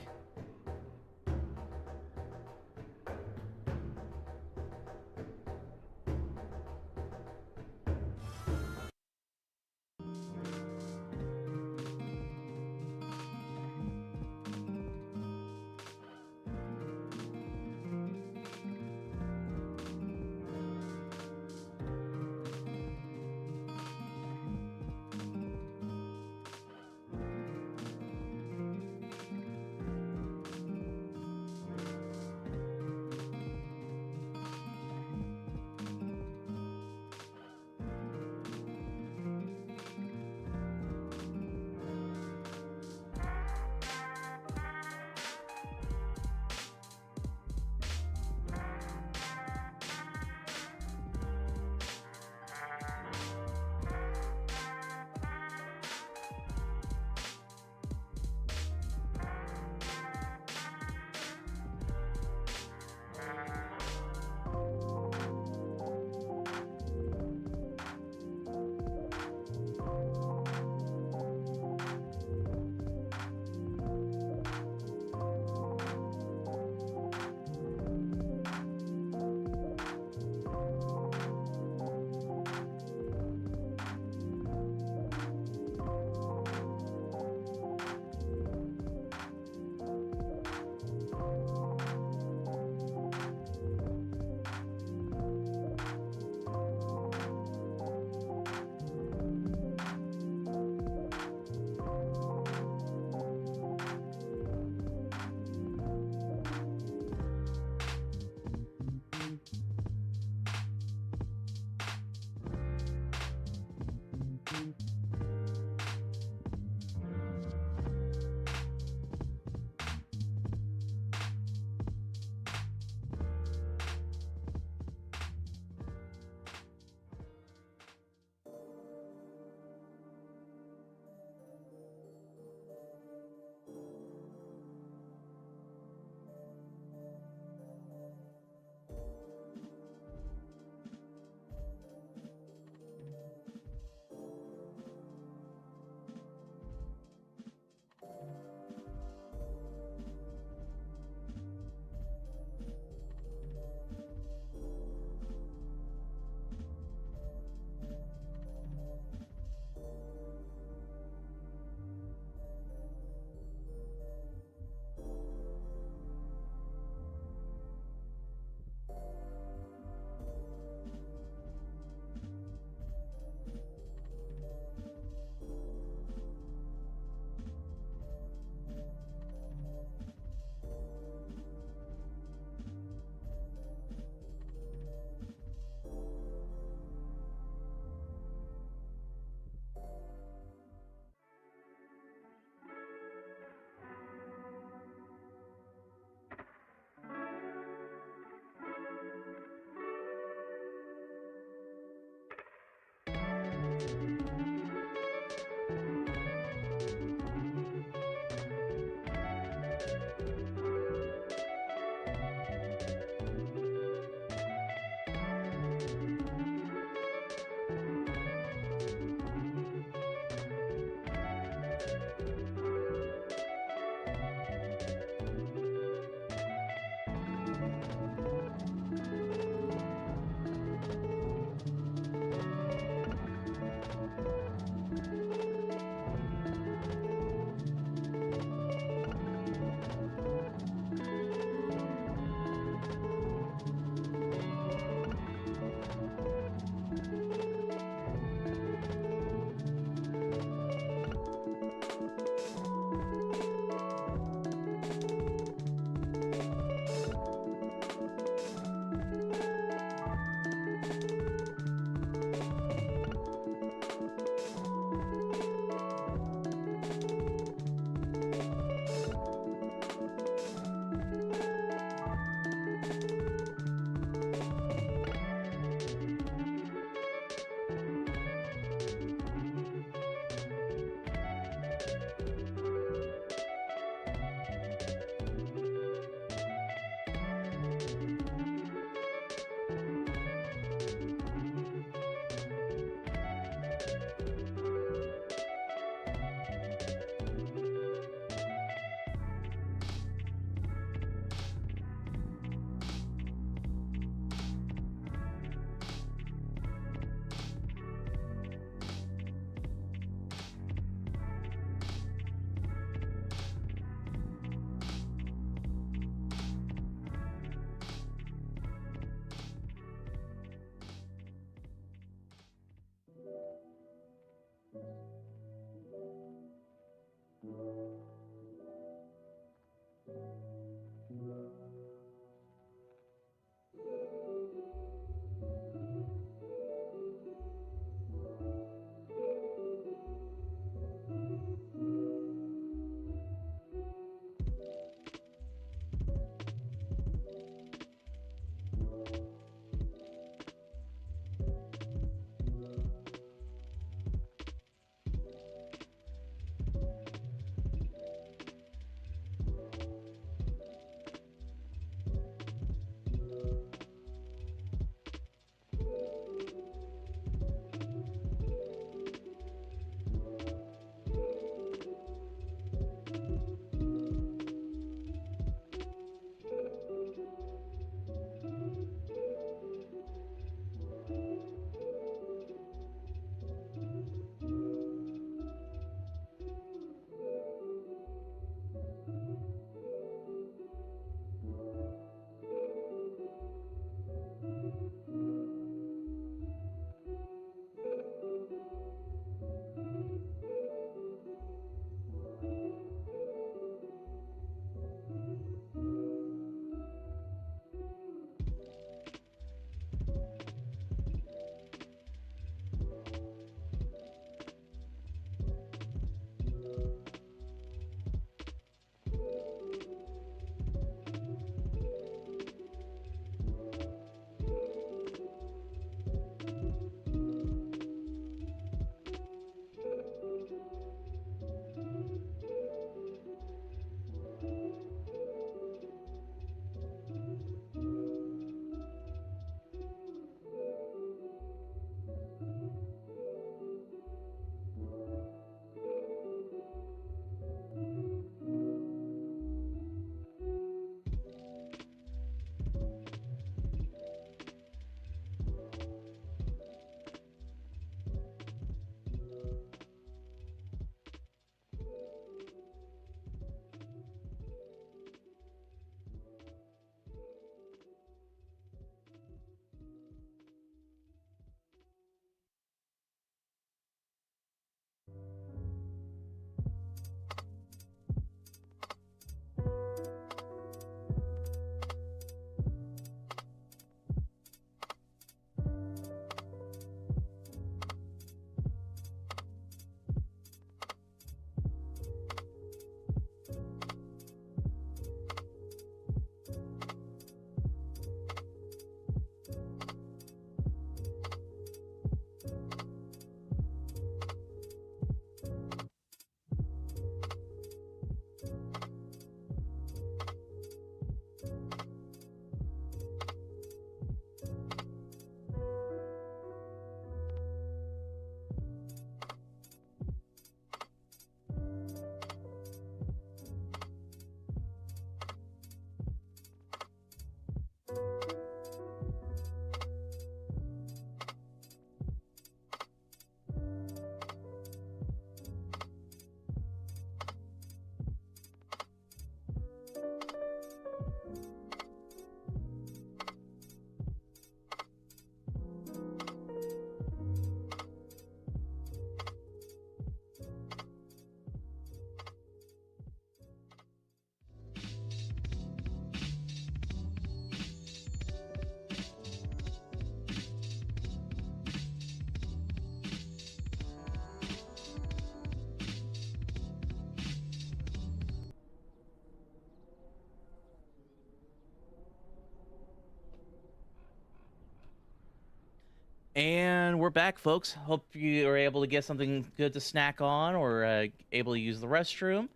And we're back, folks. Hope you are able to get something good to snack on or able to use the restroom.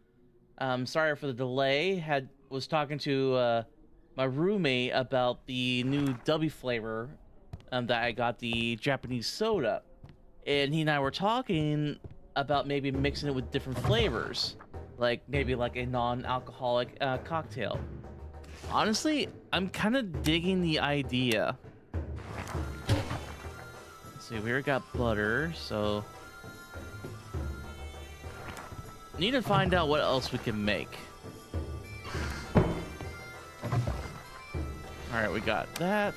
Sorry for the delay. Was talking to my roommate about the new W flavor that I got, the Japanese soda, and he and I were talking about maybe mixing it with different flavors, like maybe like a non-alcoholic cocktail. Honestly, I'm kind of digging the idea. See, we already got butter, so need to find out what else we can make. All right, we got that.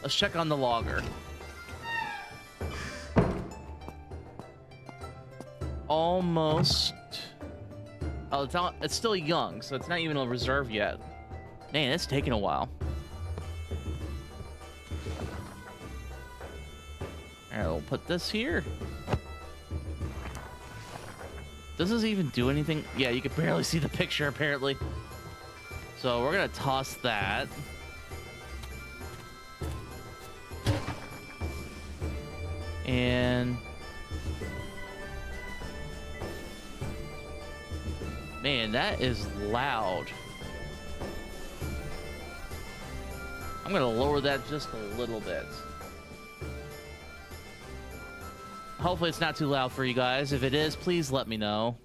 Let's check on the lager. Almost. Oh, it's still young, so it's not even a reserve yet. Man, it's taking a while. Alright, we'll put this here. Does this even do anything? Yeah, you can barely see the picture, apparently. So we're gonna toss that. And... man, that is loud. I'm gonna lower that just a little bit. Hopefully it's not too loud for you guys. If it is, please let me know.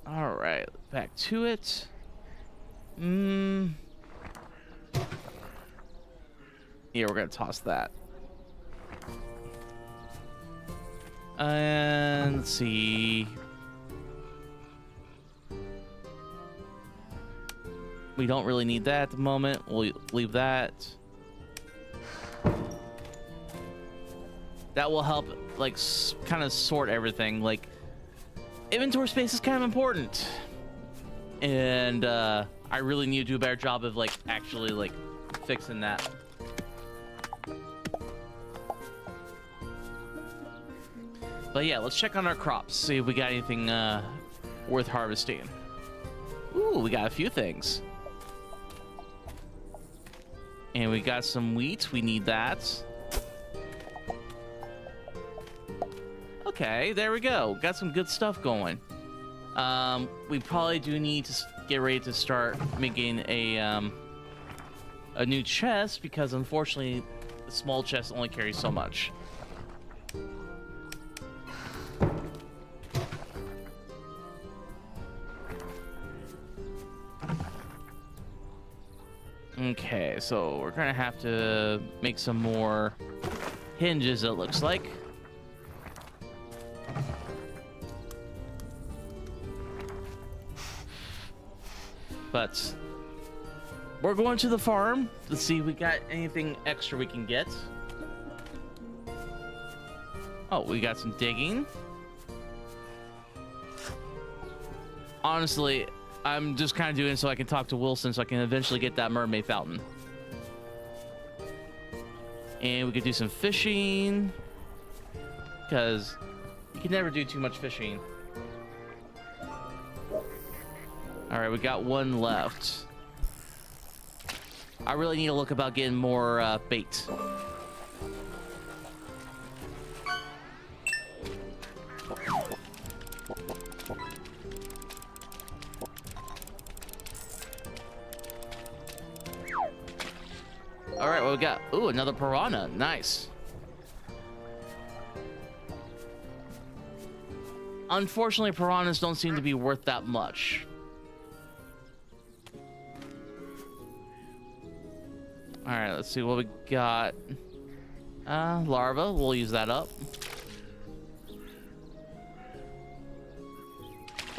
All right, back to it. Yeah, we're gonna toss that. And let's see. We don't really need that at the moment. We'll leave that. That will help, like, kind of sort everything. Like, inventory space is kind of important, and I really need to do a better job of, like, actually, like, fixing that. But yeah, let's check on our crops, see if we got anything worth harvesting. Ooh, we got a few things. And we got some wheat. We need that. Okay, there we go. Got some good stuff going. We probably do need to get ready to start making a new chest, because unfortunately the small chest only carries so much. Okay, so we're gonna have to make some more hinges, it looks like. But we're going to the farm. Let's see if we got anything extra we can get. Oh, we got some digging. Honestly, I'm just kind of doing it so I can talk to Wilson so I can eventually get that mermaid fountain. And we could do some fishing, because you can never do too much fishing. All right, we got one left. I really need to look about getting more bait. All right, what we got? Ooh, another piranha. Nice. Unfortunately, piranhas don't seem to be worth that much. All right, let's see what we got. Larva, we'll use that up.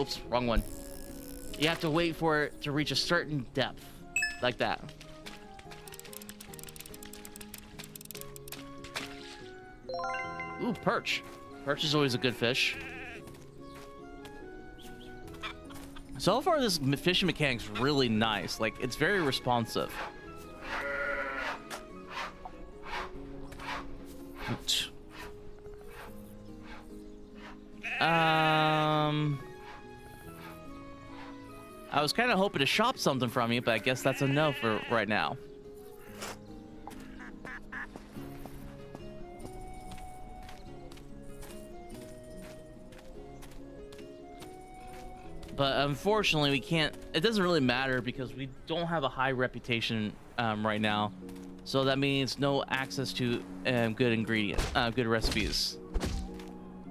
Oops, wrong one. You have to wait for it to reach a certain depth, like that. Ooh, perch. Perch is always a good fish. So far, this fishing mechanic's really nice. Like, it's very responsive. I was kind of hoping to shop something from you, but I guess that's a no for right now. But unfortunately, we can't. It doesn't really matter because we don't have a high reputation right now. So that means no access to good ingredients, good recipes.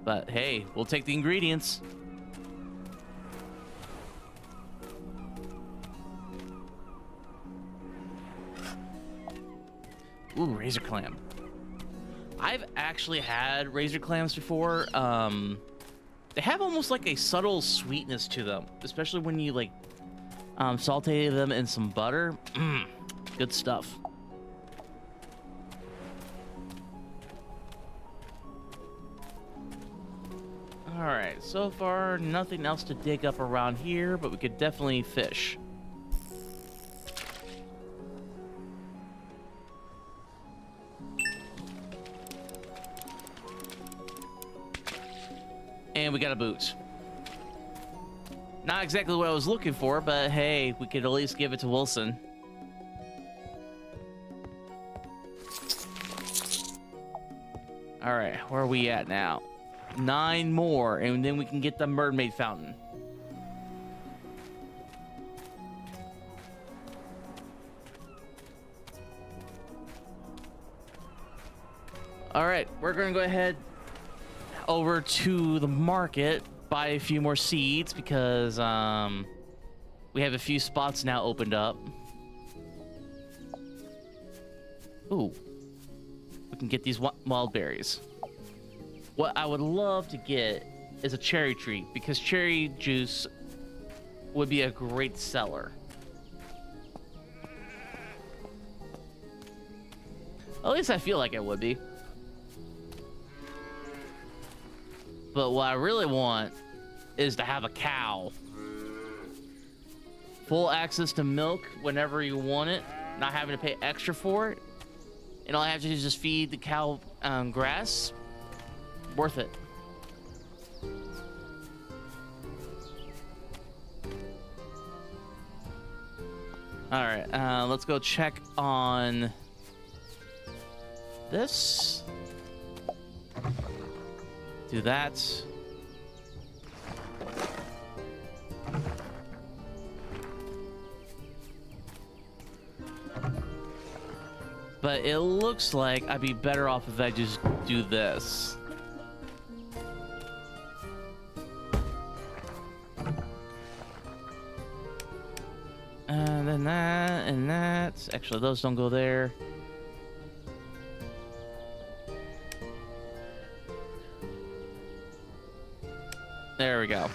But hey, we'll take the ingredients. Ooh, razor clam. I've actually had razor clams before. They have almost like a subtle sweetness to them, especially when you like saute them in some butter. Good stuff. All right, so far nothing else to dig up around here, but we could definitely fish. And we got a boot. Not exactly what I was looking for, but hey, we could at least give it to Wilson. All right, where are we at now? 9 more, and then we can get the mermaid fountain. All right, we're gonna go ahead over to the market, buy a few more seeds because we have a few spots now opened up. Ooh, we can get these wild berries. What I would love to get is a cherry tree because cherry juice would be a great seller. At least I feel like it would be. But what I really want is to have a cow. Full access to milk whenever you want it, not having to pay extra for it. And all I have to do is just feed the cow grass. Worth it. All right, let's go check on this. Do that. But it looks like I'd be better off if I just do this. And then that, and that. Actually, those don't go there. There we go.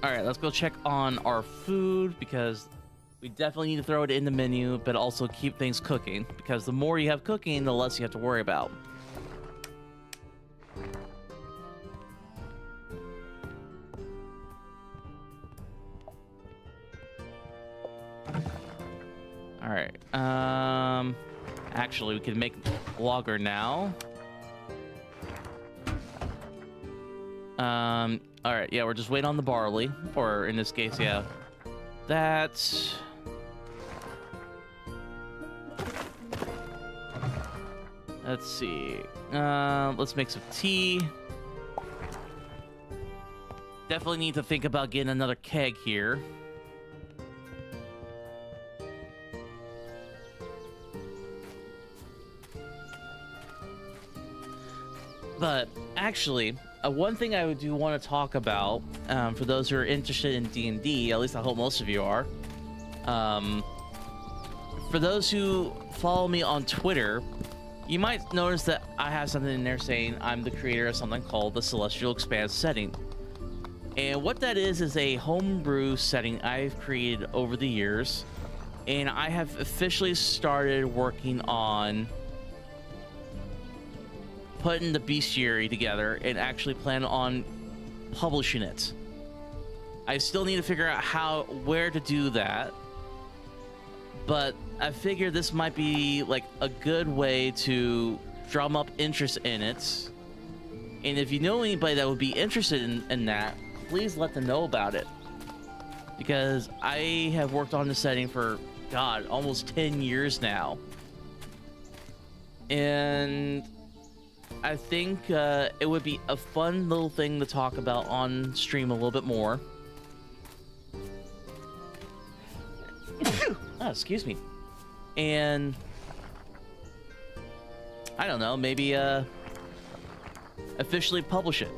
All right, let's go check on our food because we definitely need to throw it in the menu, but also keep things cooking because the more you have cooking, the less you have to worry about. All right. Actually, we can make lager now. All right, yeah, we're just waiting on the barley, or in this case, yeah, that. Let's see. Let's make some tea. Definitely need to think about getting another keg here. But actually, one thing I do want to talk about, for those who are interested in D&D, at least I hope most of you are, for those who follow me on Twitter, you might notice that I have something in there saying I'm the creator of something called the Celestial Expanse setting. And what that is a homebrew setting I've created over the years, and I have officially started working on putting the bestiary together and actually plan on publishing it. I still need to figure out where to do that, but I figure this might be like a good way to drum up interest in it. And if you know anybody that would be interested in that, please let them know about it. Because I have worked on the setting for, God, almost 10 years now. And I think it would be a fun little thing to talk about on stream a little bit more. Oh, excuse me. And I don't know, maybe officially publish it.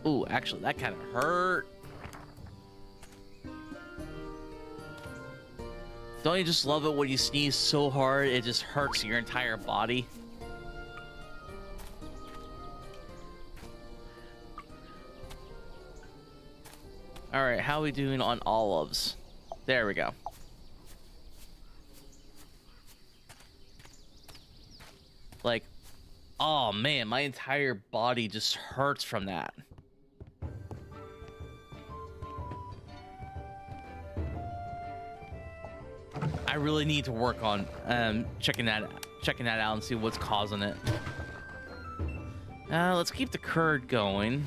Ooh, actually, that kind of hurt. Don't you just love it when you sneeze so hard it just hurts your entire body? All right, how are we doing on olives? There we go. Like, oh man, my entire body just hurts from that. I really need to work on checking that out and see what's causing it. Let's keep the curd going.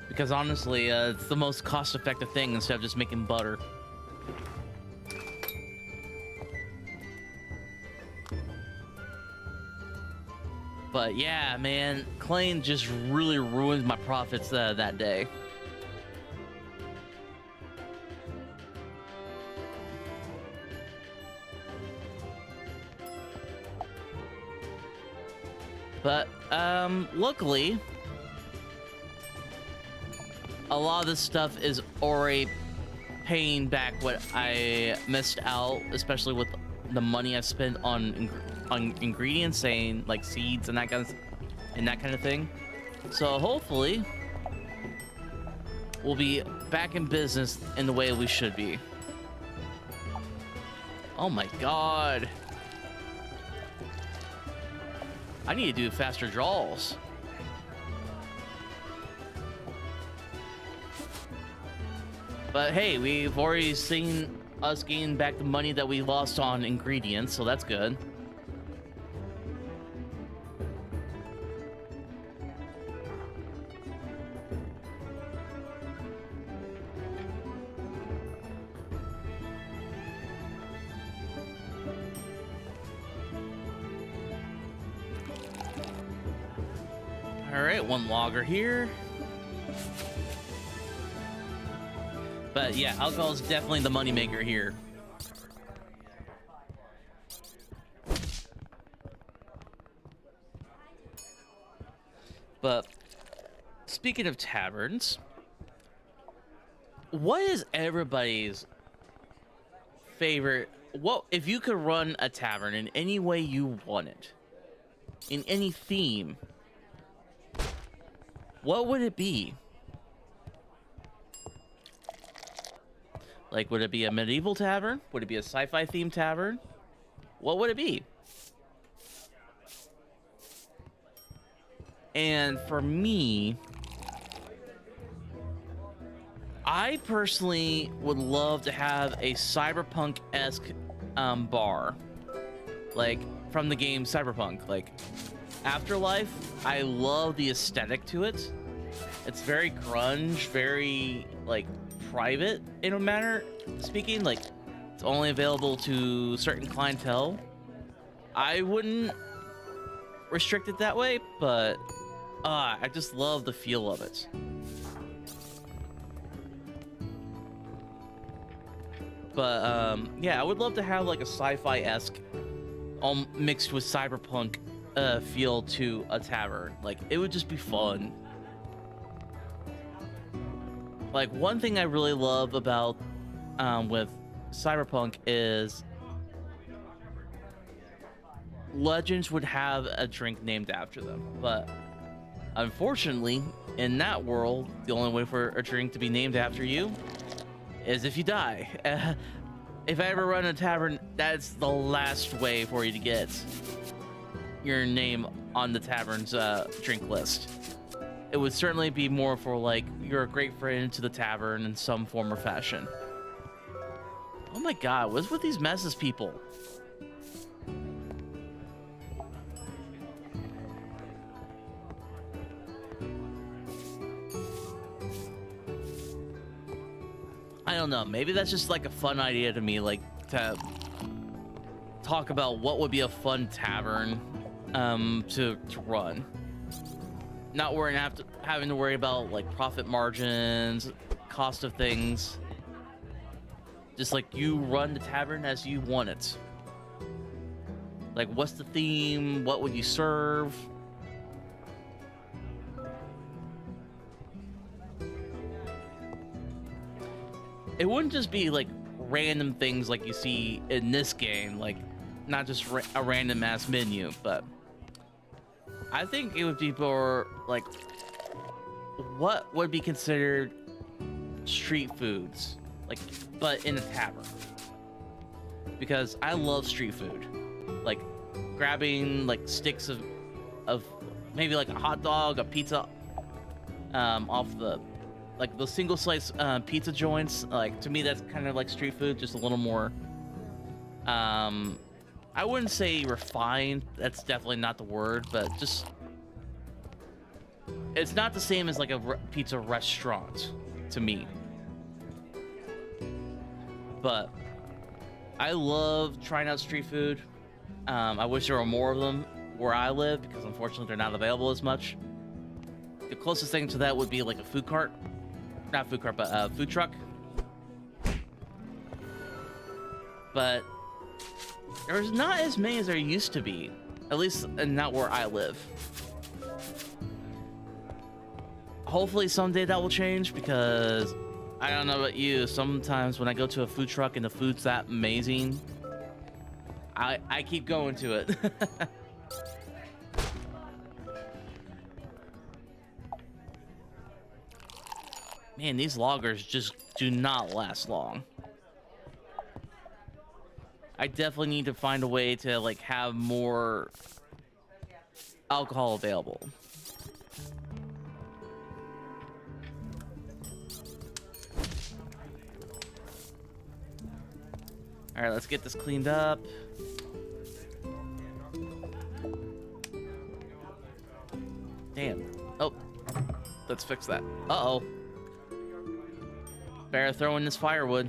Because honestly, it's the most cost-effective thing instead of just making butter. But yeah, man, Klein just really ruined my profits that day. But luckily, a lot of this stuff is already paying back what I missed out, especially with the money I spent on ingredients, saying like seeds and that kind of thing. So hopefully, we'll be back in business in the way we should be. Oh my god. I need to do faster draws. But hey, we've already seen us gain back the money that we lost on ingredients, so that's good. All right, one logger here. But yeah, alcohol is definitely the moneymaker here. But speaking of taverns, what is everybody's favorite? What if you could run a tavern in any way you want it, in any theme? What would it be? Like, would it be a medieval tavern? Would it be a sci-fi themed tavern? What would it be? And for me, I personally would love to have a cyberpunk-esque bar. Like, from the game Cyberpunk. Like, Afterlife, I love the aesthetic to it. It's very grunge, very, like, private in a manner speaking. Like, it's only available to certain clientele. I wouldn't restrict it that way, but I just love the feel of it. But yeah, I would love to have like a sci-fi-esque mixed with cyberpunk feel to a tavern. Like, it would just be fun. Like, one thing I really love about with cyberpunk is legends would have a drink named after them, but unfortunately in that world the only way for a drink to be named after you is if you die. If I ever run a tavern, that's the last way for you to get your name on the tavern's drink list. It would certainly be more for like, you're a great friend to the tavern in some form or fashion. Oh my god, what's with these messes, people? don't know. Maybe that's just like a fun idea to me, like to talk about what would be a fun tavern to run. Not worrying having to worry about like profit margins, cost of things. Just like you run the tavern as you want it. Like, what's the theme? What would you serve? It wouldn't just be like random things like you see in this game, like not just a random ass menu, but I think it would be more like what would be considered street foods, like, but in a tavern. Because I love street food, like grabbing like sticks of maybe like a hot dog, a pizza, off the like the single slice pizza joints. Like, to me, that's kind of like street food, just a little more. I wouldn't say refined. That's definitely not the word, but just it's not the same as like a pizza restaurant to me. But I love trying out street food. I wish there were more of them where I live because unfortunately they're not available as much. The closest thing to that would be like a food cart. Not food cart, but a food truck. But there's not as many as there used to be. At least not where I live. Hopefully someday that will change, because I don't know about you, sometimes when I go to a food truck and the food's that amazing, I keep going to it. Man, these loggers just do not last long. I definitely need to find a way to like have more alcohol available. All right, let's get this cleaned up. Damn. Oh, let's fix that. Uh-oh. Better throw in this firewood.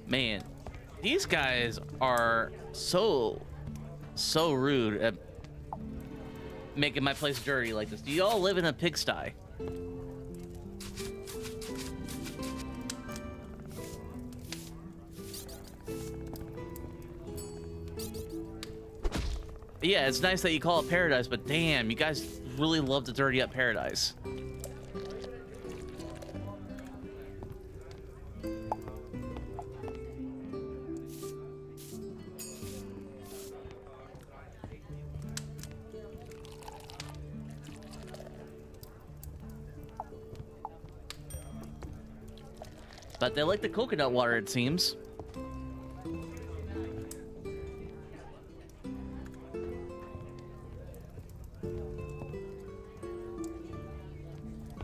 Man, these guys are so rude at making my place dirty like this. Do y'all live in a pigsty? Yeah, it's nice that you call it paradise, but damn, you guys really love to dirty up paradise. But they like the coconut water, it seems.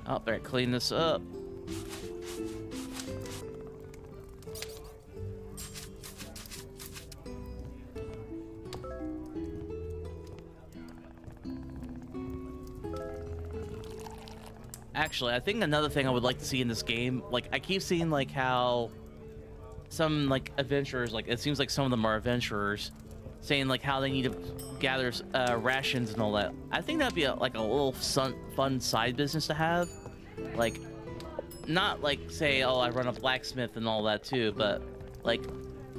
Oh, better clean this up. Actually, I think another thing I would like to see in this game, like I keep seeing like how some like adventurers, like it seems like some of them are adventurers, saying like how they need to gather rations and all that. I think that'd be like a little fun side business to have. Like, not like say, oh, I run a blacksmith and all that too, but like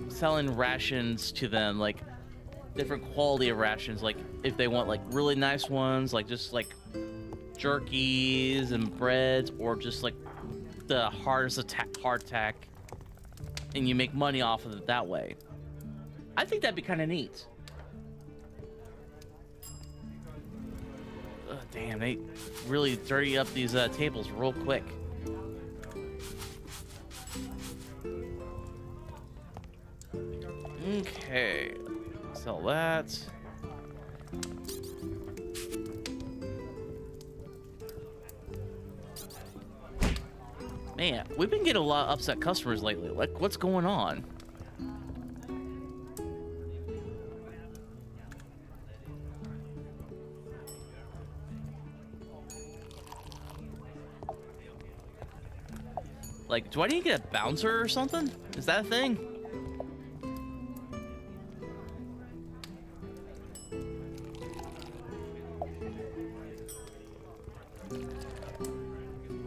selling rations to them, like different quality of rations. Like if they want like really nice ones, like just like jerkies and breads, or just like the hardtack, and you make money off of it that way. I think that'd be kind of neat. Ugh, damn, they really dirty up these tables real quick. Okay, sell that. Man, we've been getting a lot of upset customers lately. Like, what's going on? Like, do I need to get a bouncer or something? Is that a thing?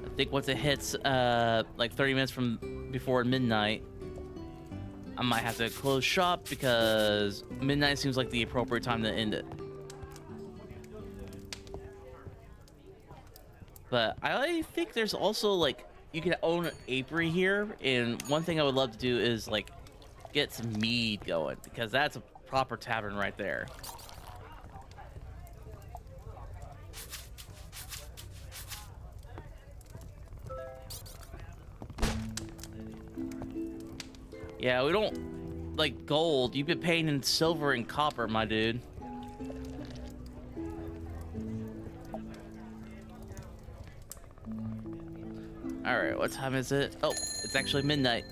I think once it hits like 30 minutes from before midnight, I might have to close shop because midnight seems like the appropriate time to end it. But I think there's also like you can own an apiary here, and one thing I would love to do is like get some mead going because that's a proper tavern right there. Yeah, we don't like gold. You've been paying in silver and copper, my dude. All right, what time is it? Oh, it's actually midnight.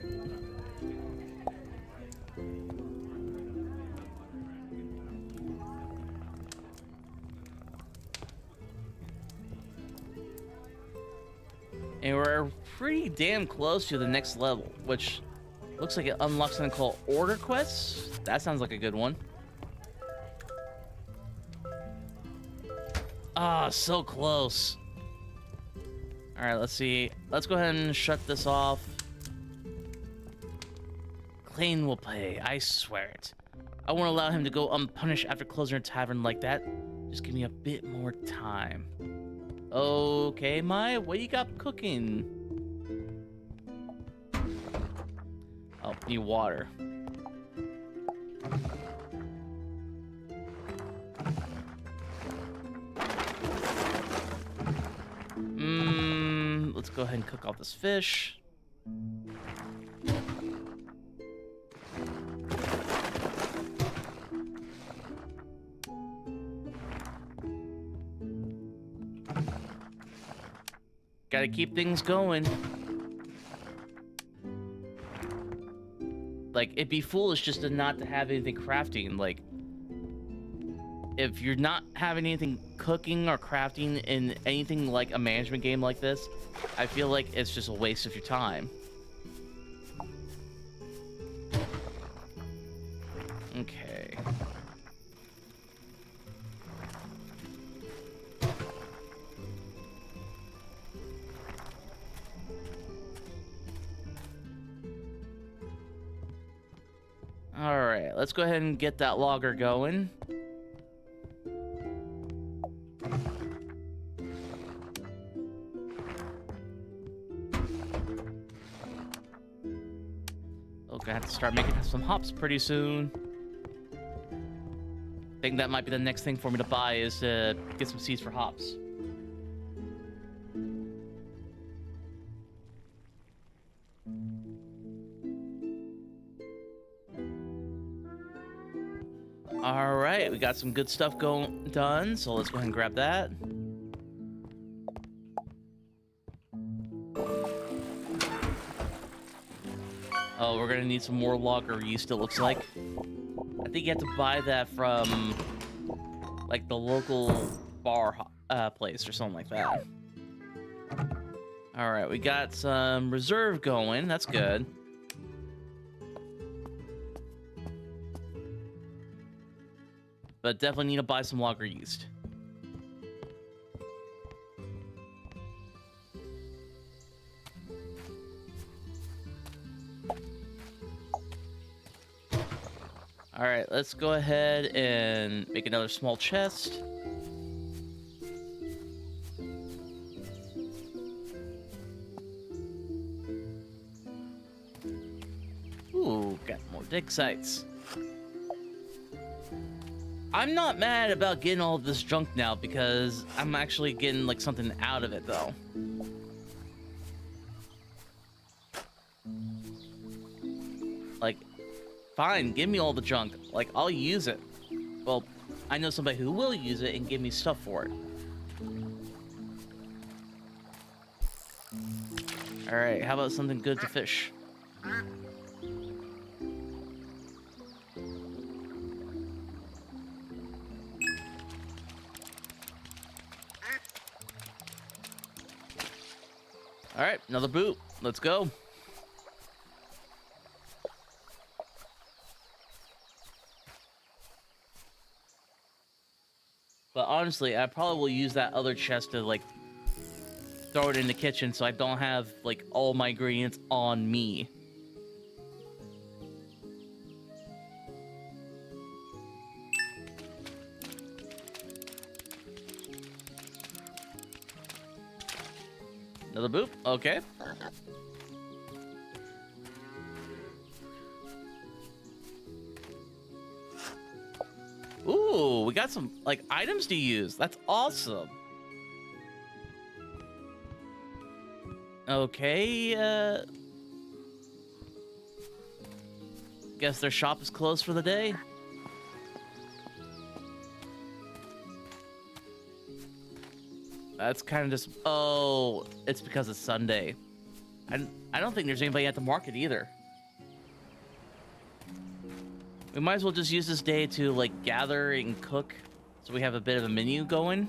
And we're pretty damn close to the next level, which looks like it unlocks something called Order Quests. That sounds like a good one. Ah, so close. All right, let's see. Let's go ahead and shut this off. Clayne will pay, I swear it. I won't allow him to go unpunished after closing a tavern like that. Just give me a bit more time. Okay, Maya, what you got cooking? Oh, need water. Let's go ahead and cook all this fish. Gotta keep things going. Like, it'd be foolish just to not to have anything crafting. Like, if you're not having anything cooking or crafting in anything like a management game like this, I feel like it's just a waste of your time. Okay. All right, let's go ahead and get that logger going. Okay, I have to start making some hops pretty soon. I think that might be the next thing for me to buy is to get some seeds for hops. All right, we got some good stuff done, so let's go ahead and grab that. Oh, we're gonna need some more lager yeast, it looks like. I think you have to buy that from, like, the local bar place or something like that. All right, we got some reserve going. That's good. But definitely need to buy some lager yeast. All right, let's go ahead and make another small chest. Ooh, got more dig sites. I'm not mad about getting all of this junk now because I'm actually getting like something out of it though. Like, fine, give me all the junk. Like, I'll use it. Well, I know somebody who will use it and give me stuff for it. Alright, how about something good to fish? Alright, another boot. Let's go. honestly, I probably will use that other chest to, like, throw it in the kitchen so I don't have, like, all my ingredients on me. Another boop? Okay. Ooh, we got some, like, items to use. That's awesome. Okay, guess their shop is closed for the day. That's kind of just... Oh, it's because it's Sunday. I don't think there's anybody at the market either. We might as well just use this day to, like, gather and cook so we have a bit of a menu going.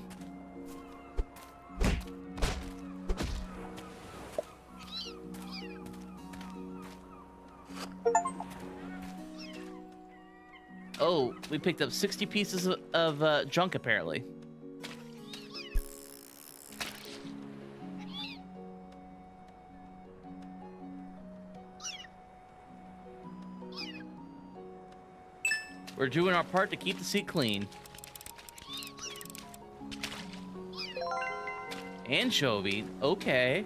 Oh, we picked up 60 pieces of junk, apparently. We're doing our part to keep the seat clean. Anchovy, okay.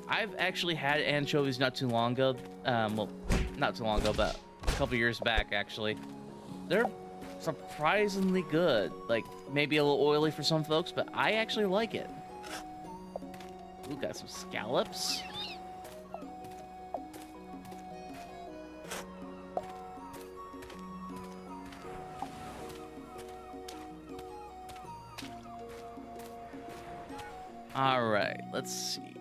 I've actually had anchovies not too long ago. Well, not too long ago, but a couple years back, actually. They're surprisingly good. Like, maybe a little oily for some folks, but I actually like it. Ooh, got some scallops. All right, let's see.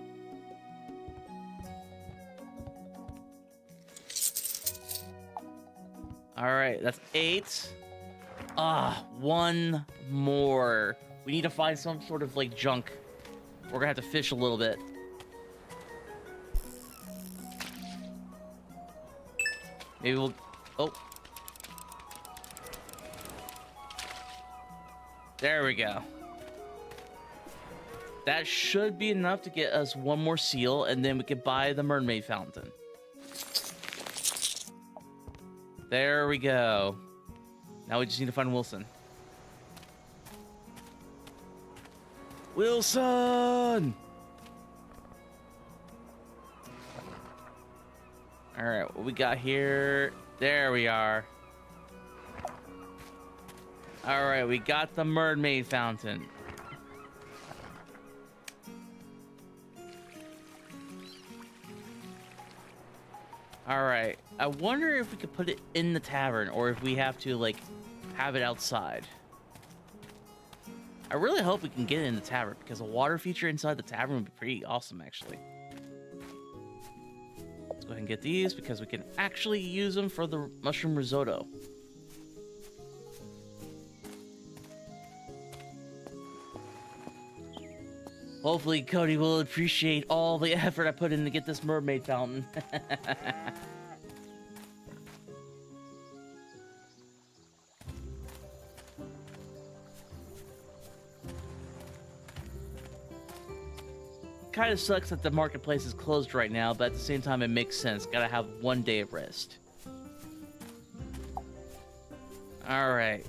All right, that's 8. One more. We need to find some sort of, like, junk. We're gonna have to fish a little bit. Maybe we'll... Oh. There we go. That should be enough to get us one more seal, and then we can buy the mermaid fountain. There we go. Now we just need to find Wilson. Wilson! Alright, what we got here? There we are. Alright, we got the mermaid fountain. Alright, I wonder if we could put it in the tavern or if we have to, like, have it outside. I really hope we can get it in the tavern because a water feature inside the tavern would be pretty awesome, actually. Let's go ahead and get these because we can actually use them for the mushroom risotto. Hopefully Cody will appreciate all the effort I put in to get this mermaid fountain. Kind of sucks that the marketplace is closed right now, but at the same time it makes sense. Gotta have one day of rest. Alright.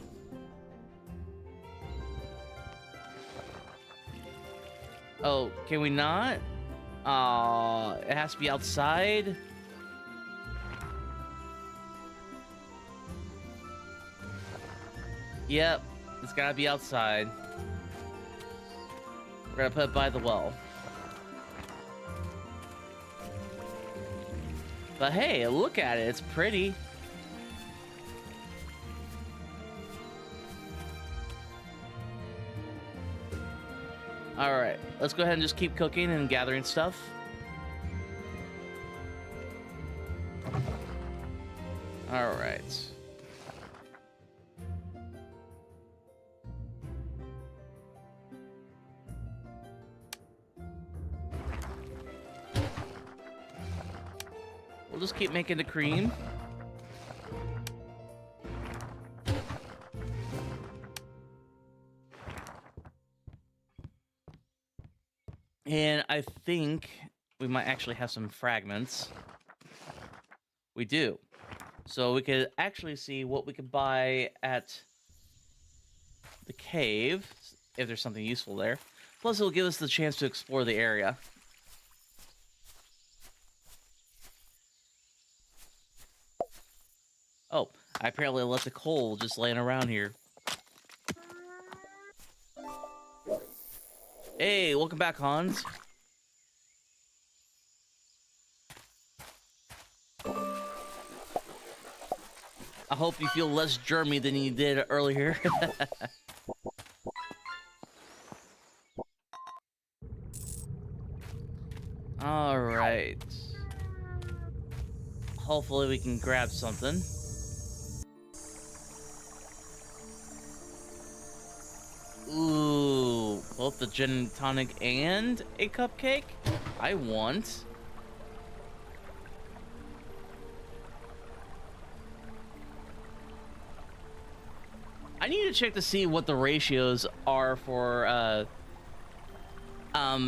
Oh, can we not? It has to be outside? Yep, it's gotta be outside. We're gonna put it by the well. But hey, look at it, it's pretty. Alright, let's go ahead and just keep cooking and gathering stuff. Alright. We'll just keep making the cream. And I think we might actually have some fragments. We do. So we could actually see what we could buy at the cave, if there's something useful there. Plus, it'll give us the chance to explore the area. Oh, I apparently left the coal just laying around here. Hey, welcome back, Hans. I hope you feel less germy than you did earlier. All right. Hopefully we can grab something. Ooh, both the gin and tonic and a cupcake? I want. I need to check to see what the ratios are for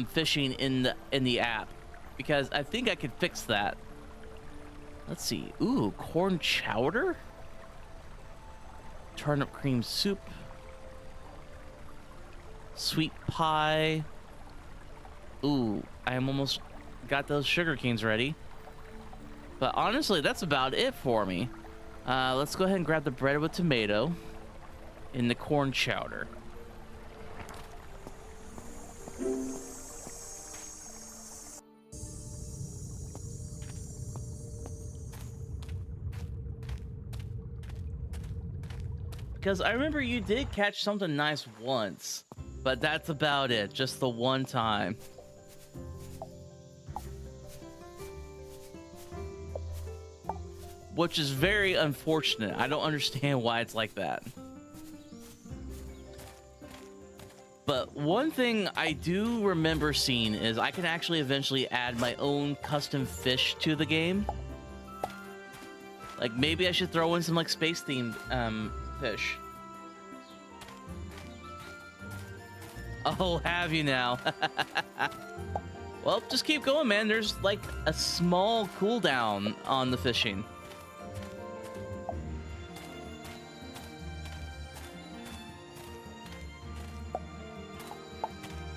fishing in the app, because I think I could fix that. Let's see. Ooh, corn chowder? Turnip cream soup. Sweet pie. Ooh, I am almost got those sugar canes ready. But honestly, that's about it for me. Let's go ahead and grab the bread with tomato in the corn chowder. Because I remember you did catch something nice once, but that's about it. Just the one time. Which is very unfortunate. I don't understand why it's like that. But one thing I do remember seeing is I can actually eventually add my own custom fish to the game. Like, maybe I should throw in some, like, space-themed, fish. Oh, have you now? Well, just keep going, man. There's, like, a small cooldown on the fishing.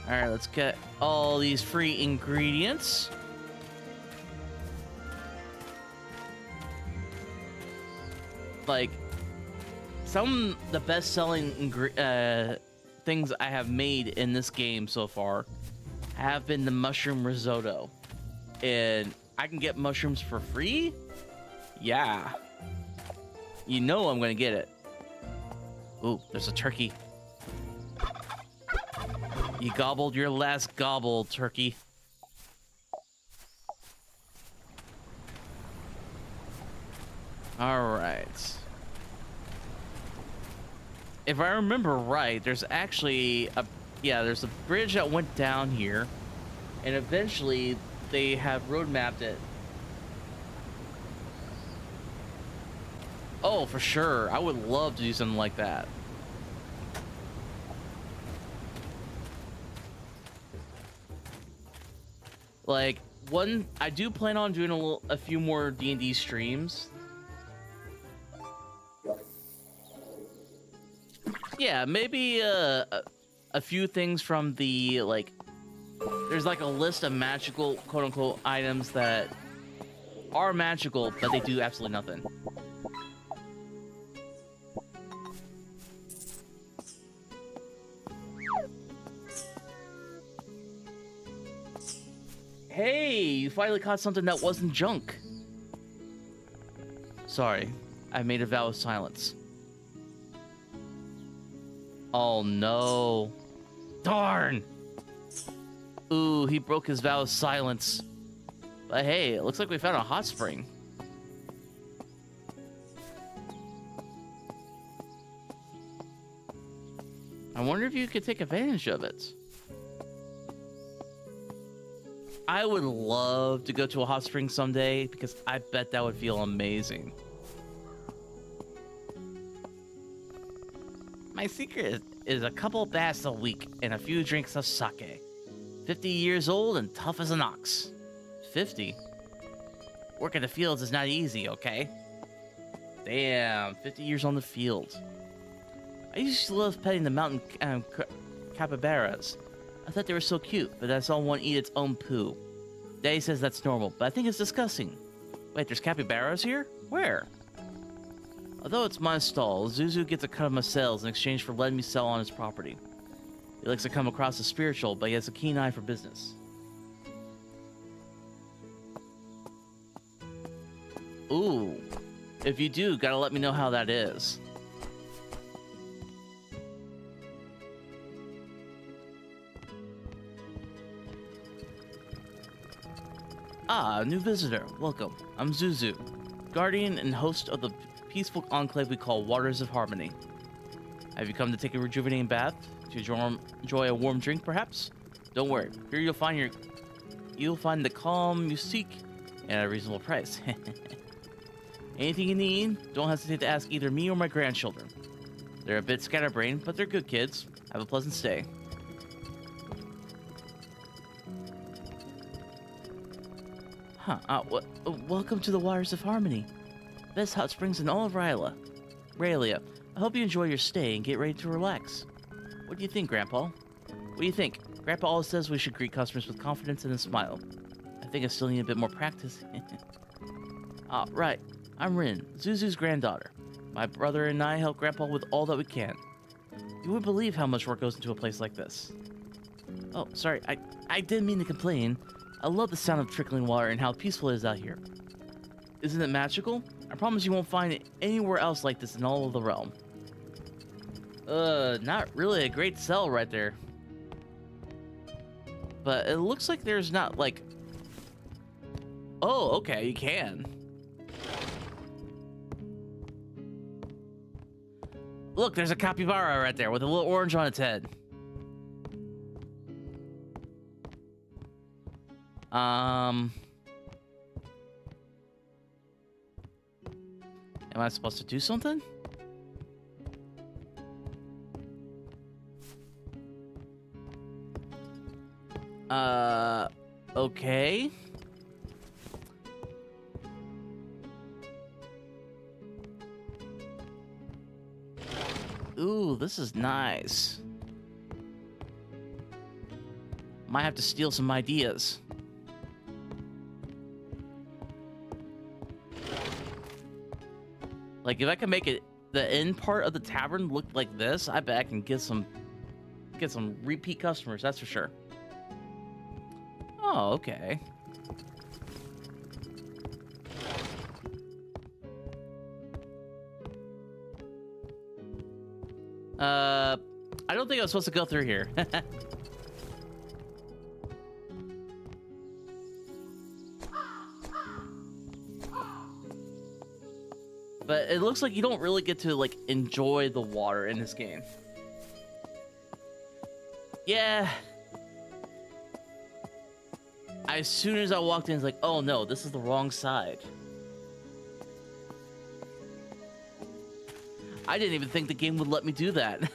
Alright, let's get all these free ingredients. Like, some of the best-selling things I have made in this game so far have been the mushroom risotto. And I can get mushrooms for free? Yeah. You know I'm gonna get it. Ooh, there's a turkey. You gobbled your last gobble, turkey. All right. If I remember right, there's actually there's a bridge that went down here, and eventually they have road mapped it. Oh, for sure. I would love to do something like that. Like, I do plan on doing a few more D&D streams. Yeah, maybe a few things from the, like, there's like a list of magical, quote-unquote, items that are magical, but they do absolutely nothing. Hey, you finally caught something that wasn't junk. Sorry, I made a vow of silence. Oh no. Darn! Ooh, he broke his vow of silence. But hey, it looks like we found a hot spring. I wonder if you could take advantage of it. I would love to go to a hot spring someday, because I bet that would feel amazing. My secret is a couple baths a week and a few drinks of sake. 50 years old and tough as an ox. 50? Work in the fields is not easy, okay? Damn, 50 years on the field. I used to love petting the mountain capybaras. I thought they were so cute, but I saw one eat its own poo. Daddy says that's normal, but I think it's disgusting. Wait, there's capybaras here? Where? Although it's my stall, Zuzu gets a cut of my sales in exchange for letting me sell on his property. He likes to come across as spiritual, but he has a keen eye for business. Ooh. If you do, gotta let me know how that is. Ah, a new visitor. Welcome. I'm Zuzu, guardian and host of the peaceful enclave we call Waters of Harmony. Have you come to take a rejuvenating bath? To enjoy a warm drink, perhaps? Don't worry. Here you'll find the calm you seek at a reasonable price. Anything you need, don't hesitate to ask either me or my grandchildren. They're a bit scatterbrained, but they're good kids. Have a pleasant stay. Huh, welcome to the Waters of Harmony. Best hot springs in all of Raylia. I hope you enjoy your stay and get ready to relax. What do you think, Grandpa? What do you think? Grandpa always says we should greet customers with confidence and a smile. I think I still need a bit more practice. Right. I'm Rin, Zuzu's granddaughter. My brother and I help Grandpa with all that we can. You wouldn't believe how much work goes into a place like this. Oh, sorry, I didn't mean to complain. I love the sound of trickling water and how peaceful it is out here. Isn't it magical? I promise you won't find it anywhere else like this in all of the realm. Not really a great sell right there. But it looks like there's not, like... Oh, okay, you can. Look, there's a capybara right there with a little orange on its head. Am I supposed to do something? Okay. Ooh, this is nice. Might have to steal some ideas. Like, if I can make it the end part of the tavern look like this, I bet I can get some repeat customers, that's for sure. Oh, okay. I don't think I was supposed to go through here. But it looks like you don't really get to, like, enjoy the water in this game. Yeah. As soon as I walked in, it's like, oh no, this is the wrong side. I didn't even think the game would let me do that.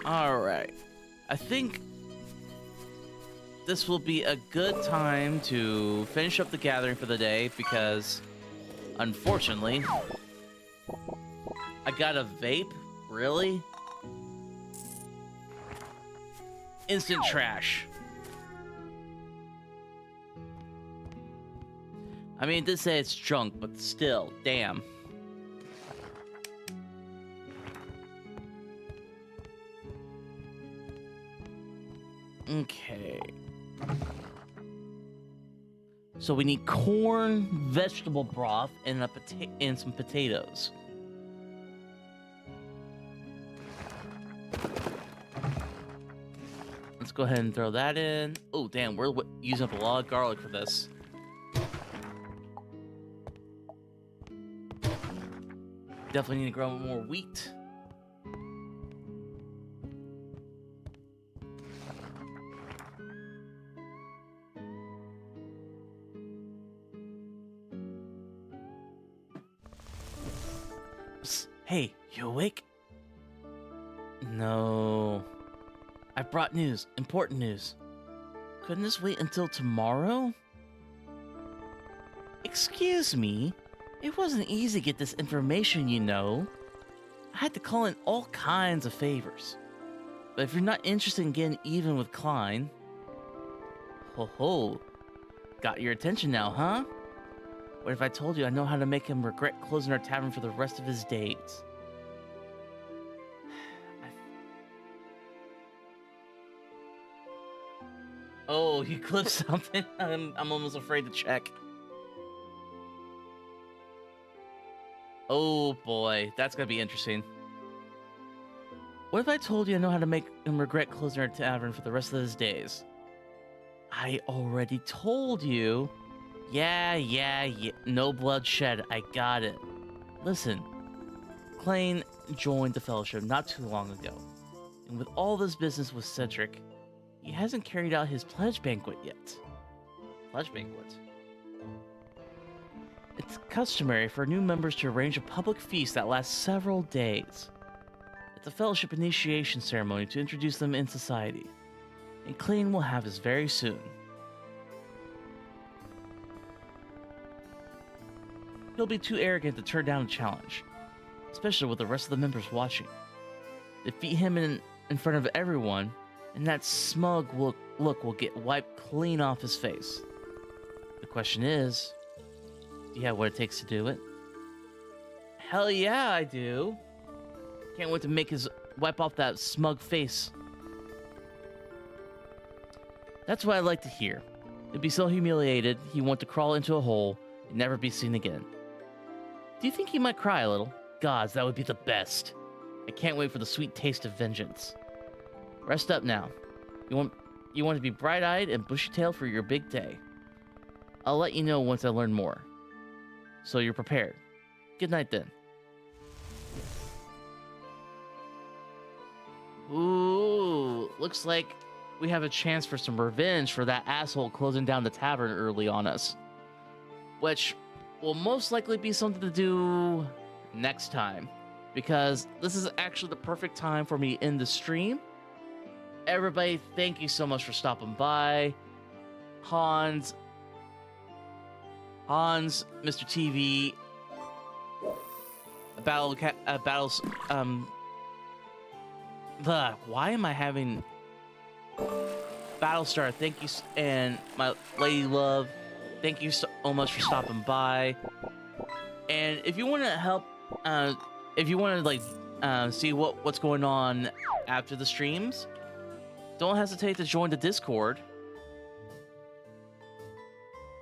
Alright. I think this will be a good time to finish up the gathering for the day because, unfortunately, I got a vape? Really? Instant trash. I mean, it did say it's junk, but still, damn. Okay. So we need corn, vegetable broth, and some potatoes. Let's go ahead and throw that in. Oh, damn, we're using up a lot of garlic for this. Definitely need to grow more wheat. Hey, you awake? No. I brought news. Important news. Couldn't this wait until tomorrow? Excuse me? It wasn't easy to get this information, you know. I had to call in all kinds of favors. But if you're not interested in getting even with Klein... Ho ho. Got your attention now, huh? What if I told you I know how to make him regret closing our tavern for the rest of his days? Oh, he clipped something? I'm almost afraid to check. Oh boy, that's gonna be interesting. What if I told you I know how to make him regret closing our tavern for the rest of his days? I already told you. Yeah. No bloodshed. I got it. Listen, Klein joined the Fellowship not too long ago. And with all this business with Cedric, he hasn't carried out his pledge banquet yet. Pledge banquet? It's customary for new members to arrange a public feast that lasts several days. It's a Fellowship initiation ceremony to introduce them in society. And Klein will have his very soon. He'll be too arrogant to turn down a challenge, especially with the rest of the members watching. Defeat him in front of everyone, and that smug look will get wiped clean off his face. The question is, do you have what it takes to do it? Hell yeah, I do. Can't wait to make his wipe off that smug face. That's what I'd like to hear. He'd be so humiliated, he'd want to crawl into a hole and never be seen again. Do you think he might cry a little? Gods, that would be the best. I can't wait for the sweet taste of vengeance. Rest up now. You want to be bright-eyed and bushy-tailed for your big day. I'll let you know once I learn more. So you're prepared. Good night then. Ooh, looks like we have a chance for some revenge for that asshole closing down the tavern early on us. Which will most likely be something to do next time. Because this is actually the perfect time for me to end the stream. Everybody, thank you so much for stopping by. Hans, Mr. TV, why am I having Battlestar? Thank you, and my lady love. Thank you so much for stopping by. And if you want to help, if you want to see what's going on after the streams, don't hesitate to join the Discord.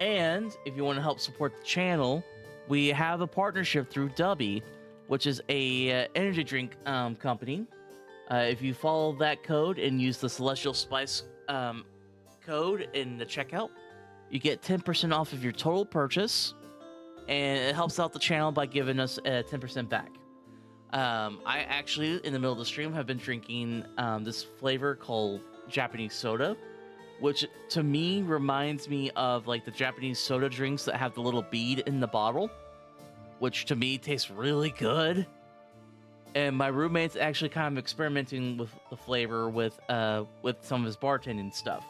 And if you want to help support the channel, we have a partnership through Dubby, which is a energy drink company. If you follow that code and use the Celestial Spice code in the checkout, you get 10% off of your total purchase, and it helps out the channel by giving us 10% back. I actually, in the middle of the stream, have been drinking this flavor called Japanese soda, which to me reminds me of like the Japanese soda drinks that have the little bead in the bottle, which to me tastes really good. And my roommate's actually kind of experimenting with the flavor with some of his bartending stuff.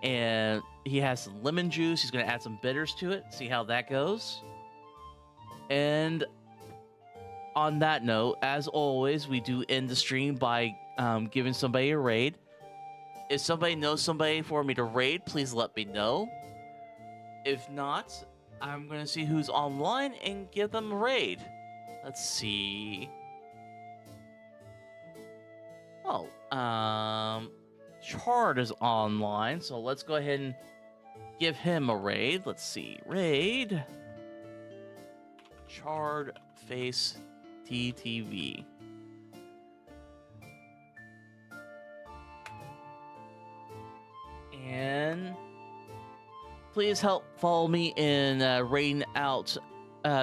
And he has some lemon juice. He's going to add some bitters to it, see how that goes. And on that note, as always, we do end the stream by giving somebody a raid. If somebody knows somebody for me to raid, please let me know. If not, I'm going to see who's online and give them a raid. Let's see. Oh, Chard is online, so let's go ahead and give him a raid. Let's see. Raid. Chard Face TTV. And please help follow me in raiding out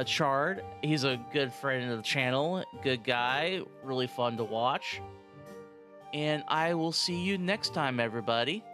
Chard. He's a good friend of the channel, good guy, really fun to watch. And I will see you next time, everybody.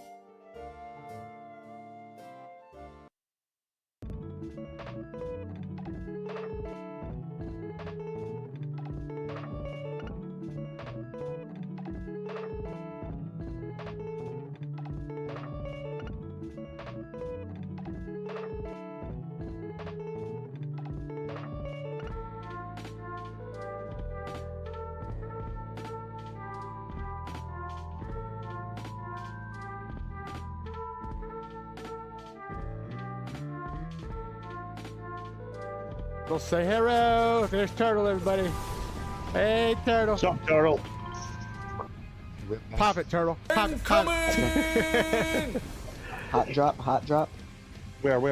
Turtle, say hello. There's Turtle, everybody. Hey, Turtle. What's up, Turtle? Pop it, Turtle. Pop it. Hot drop, hot drop. Where?